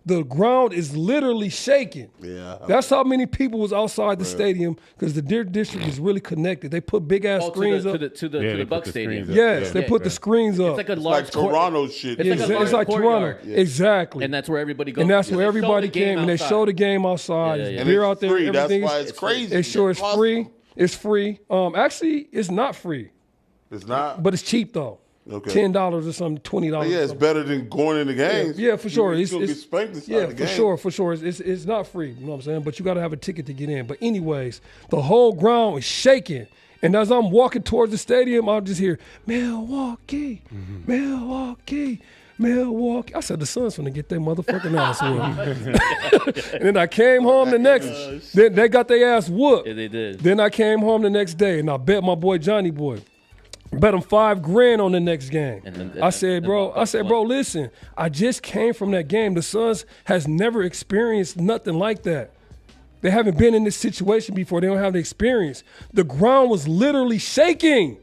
the ground is literally shaking. Yeah. That's how many people was outside the stadium because the Deer District is really connected. They put big ass screens up. To the Bucks Stadium. Yes, they put the screens up. It's like a large Like Toronto shit. It's like Toronto. Yeah. Exactly. And that's where everybody goes. And that's where They show everybody the game came, and they outside. show the game outside. Yeah, There's yeah. beer And out it's there. free. That's Everything why is it's crazy. It's sure it's Awesome. free. It's free. Actually, it's not free, It's not. but it's cheap though. Okay. $10 or something, $20. Yeah, it's better than going in the games. Yeah, for sure. You It's still get spanked inside yeah, the for game. sure. It's not free. You know what I'm saying? But you got to have a ticket to get in. But anyways, the whole ground is shaking. And as I'm walking towards the stadium, I'll just hear Milwaukee, Milwaukee, Milwaukee. I said the Suns finna get their motherfucking ass whooped. And then I came home the next. Then they got their ass whooped. Yeah, they did. Then I came home the next day and I bet my boy Johnny Boy. Bet him $5,000 on the next game. I said, bro, listen, I just came from that game. The Suns has never experienced nothing like that. They haven't been in this situation before. They don't have the experience. The ground was literally shaking.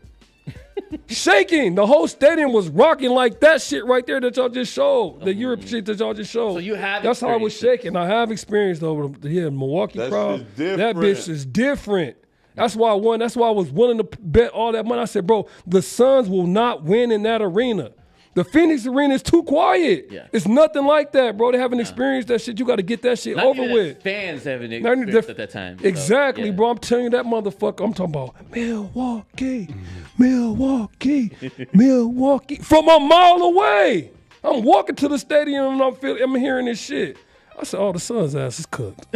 Shaking. The whole stadium was rocking like that shit right there that y'all just showed. The Europe shit that y'all just showed. So you have That's how it was experienced it. shaking. I have experienced over the Milwaukee That crowd. shit's different. That bitch is different. That's why I won. That's why I was willing to bet all that money. I said, bro, the Suns will not win in that arena. The Phoenix Arena is too quiet. Yeah. It's nothing like that, bro. They haven't experienced that shit. You got to get that shit Not over even with. Fans haven't Not even experienced the- at that time. So, Exactly, yeah. bro. I'm telling you that motherfucker. I'm talking about Milwaukee, Milwaukee, Milwaukee. From a mile away. I'm walking to the stadium and I'm hearing this shit. I said, oh, the Suns' ass is cooked.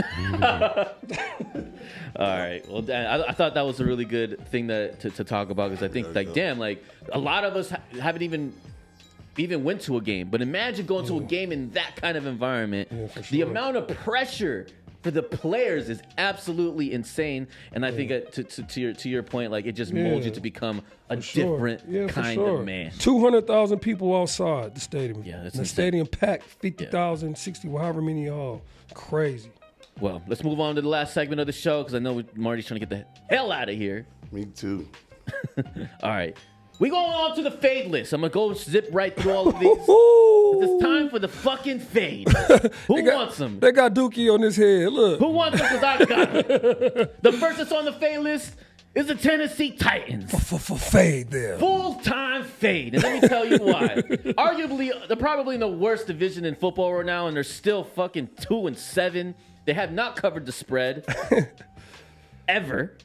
All right. Well, Dan, I thought that was a really good thing to talk about because I think, like, damn, like a lot of us haven't even went to a game. But imagine going to a game in that kind of environment. for The sure. amount of pressure for the players is absolutely insane. And I think to your point, like it just molds you to become a different kind of man. 200,000 people outside the stadium. Yeah, that's the insane. stadium packed, 50,000, 60, however many y'all. Crazy. Well, let's move on to the last segment of the show because I know Marty's trying to get the hell out of here. Me too. All right. We going on to the fade list. I'm going to go zip right through all of these. Ooh. It's time for the fucking fade. Who wants them? They got Dookie on his head. Look. Who wants them? Because I got them. The first that's on the fade list is the Tennessee Titans. Fade there. Full-time fade. And let me tell you why. Arguably, they're probably in the worst division in football right now, and they're still fucking 2-7. They have not covered the spread. Ever.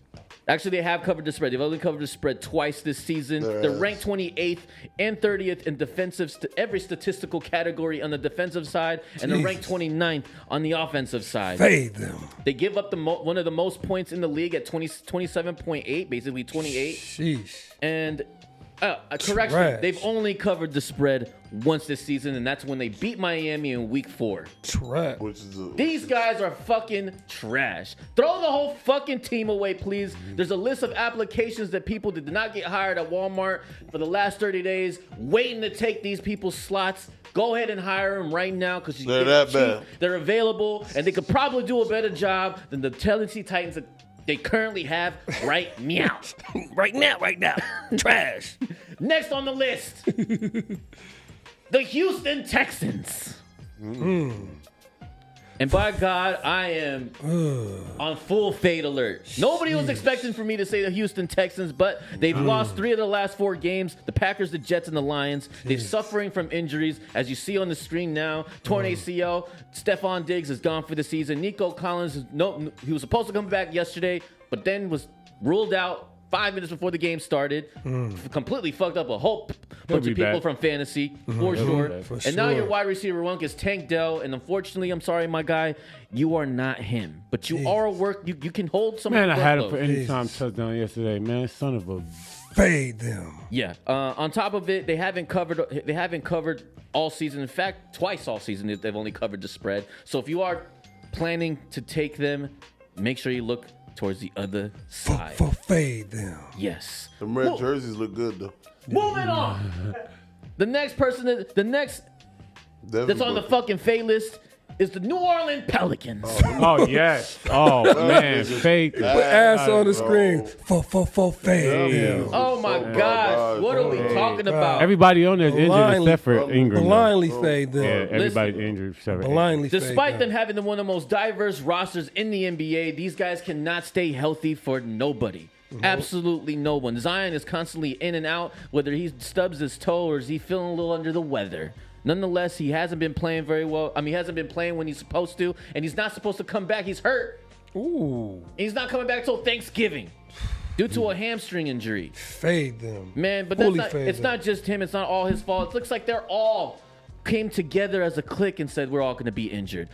Actually, they have covered the spread. They've only covered the spread twice this season. They're ranked 28th and 30th in defensive, every statistical category on the defensive side, and they're ranked 29th on the offensive side. Fade them. They give up one of the most points in the league at 27.8, basically 28. Sheesh. And correction, Trash. they've only covered the spread once this season, and that's when they beat Miami in week 4. Trash. Which is These guys are fucking trash. Throw the whole fucking team away, please. There's a list of applications that people that did not get hired at Walmart for the last 30 days, waiting to take these people's slots. Go ahead and hire them right now because They're that bad. They're available, and they could probably do a better job than the Tennessee Titans that they currently have right now. Right now. Trash. Next on the list, the Houston Texans. And by God, I am on full fade alert. Nobody was expecting for me to say the Houston Texans, but they've lost 3 of the last 4 games. The Packers, the Jets, and the Lions. They're suffering from injuries. As you see on the screen now, torn ACL. Stephon Diggs is gone for the season. Nico Collins, he was supposed to come back yesterday, but then was ruled out 5 minutes before the game started. Completely fucked up a whole bunch be of people back. from fantasy, for sure. For And now sure. your wide receiver one is Tank Dell. And unfortunately, I'm sorry, my guy, you are not him. But you are a work. You can hold some. Man, I had him for workload. anytime touchdown yesterday, man. Son of a. Fade them. Yeah. On top of it, they haven't covered all season. In fact, twice all season they've only covered the spread. So if you are planning to take them, make sure you look towards the other side. For fade them. Yes. The red jerseys look good though. Moving on. The next person, that's Devin on the Booker. fucking fade list is the New Orleans Pelicans. Oh, yes. Oh, man. Fake. Put ass on the screen. For fade them. Oh my God! What are we talking about? Everybody on there is injured Blindly- except for Ingram. though. Blindly fade Yeah, them. everybody's injured except for Blindly fade Despite them them. having one of the most diverse rosters in the NBA, these guys cannot stay healthy for nobody. Absolutely no one. Zion is constantly in and out, whether he stubs his toe or is he feeling a little under the weather. Nonetheless, he hasn't been playing very well. I mean, he hasn't been playing when he's supposed to, and he's not supposed to come back. He's hurt. Ooh. He's not coming back till Thanksgiving due to a hamstring injury. Fade them. Man, but Fully that's not, fade it's them. not just him. It's not all his fault. It looks like they're all came together as a clique and said we're all going to be injured.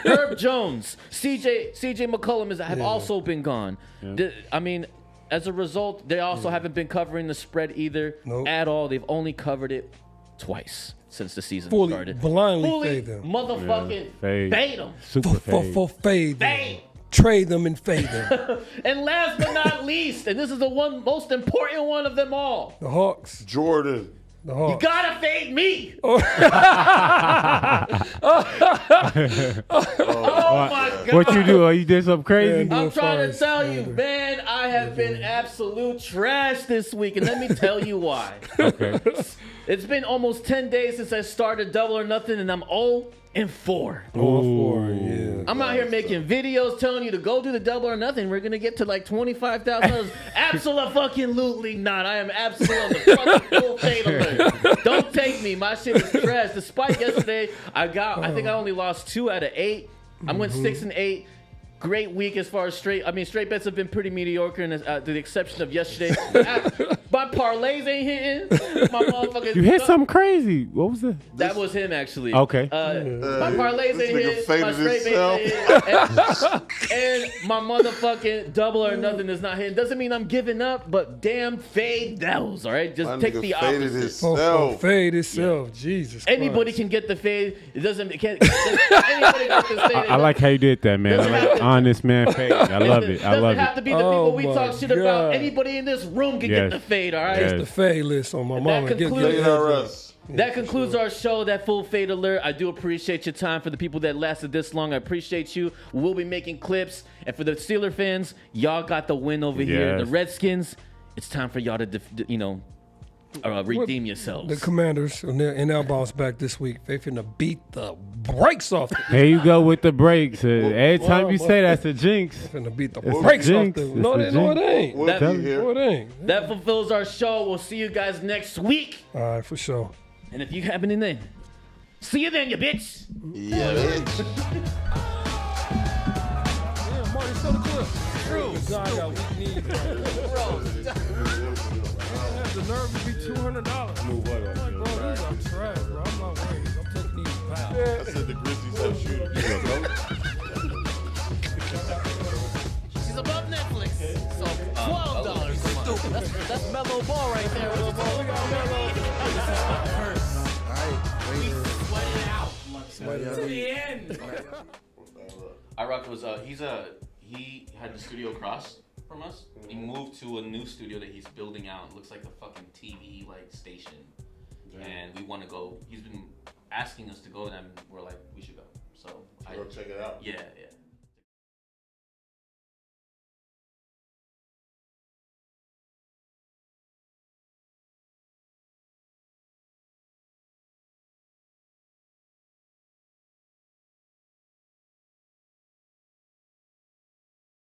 Herb Jones, CJ McCollum have also been gone. I mean, as a result, they also haven't been covering the spread either at all. They've only covered it twice since the season Fully, started. blindly fade them. Motherfucking Fade. fade them. Super fade. For fade them. Fade. Trade them and fade them. And last but not least, and this is the most important one of them all, The Hawks. Jordan. The you Hawks. gotta fade me. Oh, my God. What you do? You did something crazy? I'm trying to Fires. tell you, man, I have been absolute trash this week, and let me tell you why. Okay. It's been almost 10 days since I started Double or Nothing, and I'm 0-4. Yeah. I'm out here making videos telling you to go do the Double or Nothing. We're gonna get to like $25,000. Absolutely not. I am absolutely on the fucking full fade alert. Don't take me. My shit is trash. Despite yesterday, I think I only lost 2 out of 8. I went 6 and 8. Great week as far as straight bets have been pretty mediocre, and to the exception of yesterday. My parlays ain't hitting. My motherfucking You hit something crazy. What was that? That was him actually. Okay. My parlays This ain't nigga hit. faded My straight bets ain't hit. And my motherfucking Double or Nothing is not hitting. Doesn't mean I'm giving up, but damn, fade those. All right, just My take nigga the faded opposite. himself. Fade itself. Jesus Anybody Christ. can get the fade. It doesn't. It can't. Anybody get the fade. I like how you did that, man. I like honest man fade. I love it. I love Doesn't have it. to be the people we Oh talk my shit about. God. Anybody in this room can Yes. get the fade. All right. Yes. The fade list on my That mama. concludes- Fade our us. That concludes our show, that full fade alert. I do appreciate your time. For the people that lasted this long, I appreciate you. We'll be making clips. And for the Steeler fans, y'all got the win over here. Yes. The Redskins, it's time for y'all to, redeem yourselves. The Commanders and their bounce back this week. They finna beat the brakes off. Here you go with the breaks. Every time you say that's a jinx. Finna beat the It's a brakes off. jinx. No, It's a it jinx. ain't. We'll That- be here. No, it ain't. That fulfills our show. We'll see you guys next week. All right, for sure. And if you happen in then, see you then, you bitch. Yeah, bitch. Yeah, Marty, show the clip. True. I got weak knees. The nerve to be $200. Move what I'm like, bro, these are trash, bro. I'm not worried. I'm taking these back. I said the Grizzlies have shooters. She's above Netflix, so $12 a month. That's mellow ball right there. What you talking about, mellow? We sweat it out. To the end. Iraq was he had the studio across from us. He moved to a new studio that he's building out. It looks like a fucking TV station. And we want to go. He's been asking us to go, and we're like, we should go. So Go check it out. Yeah.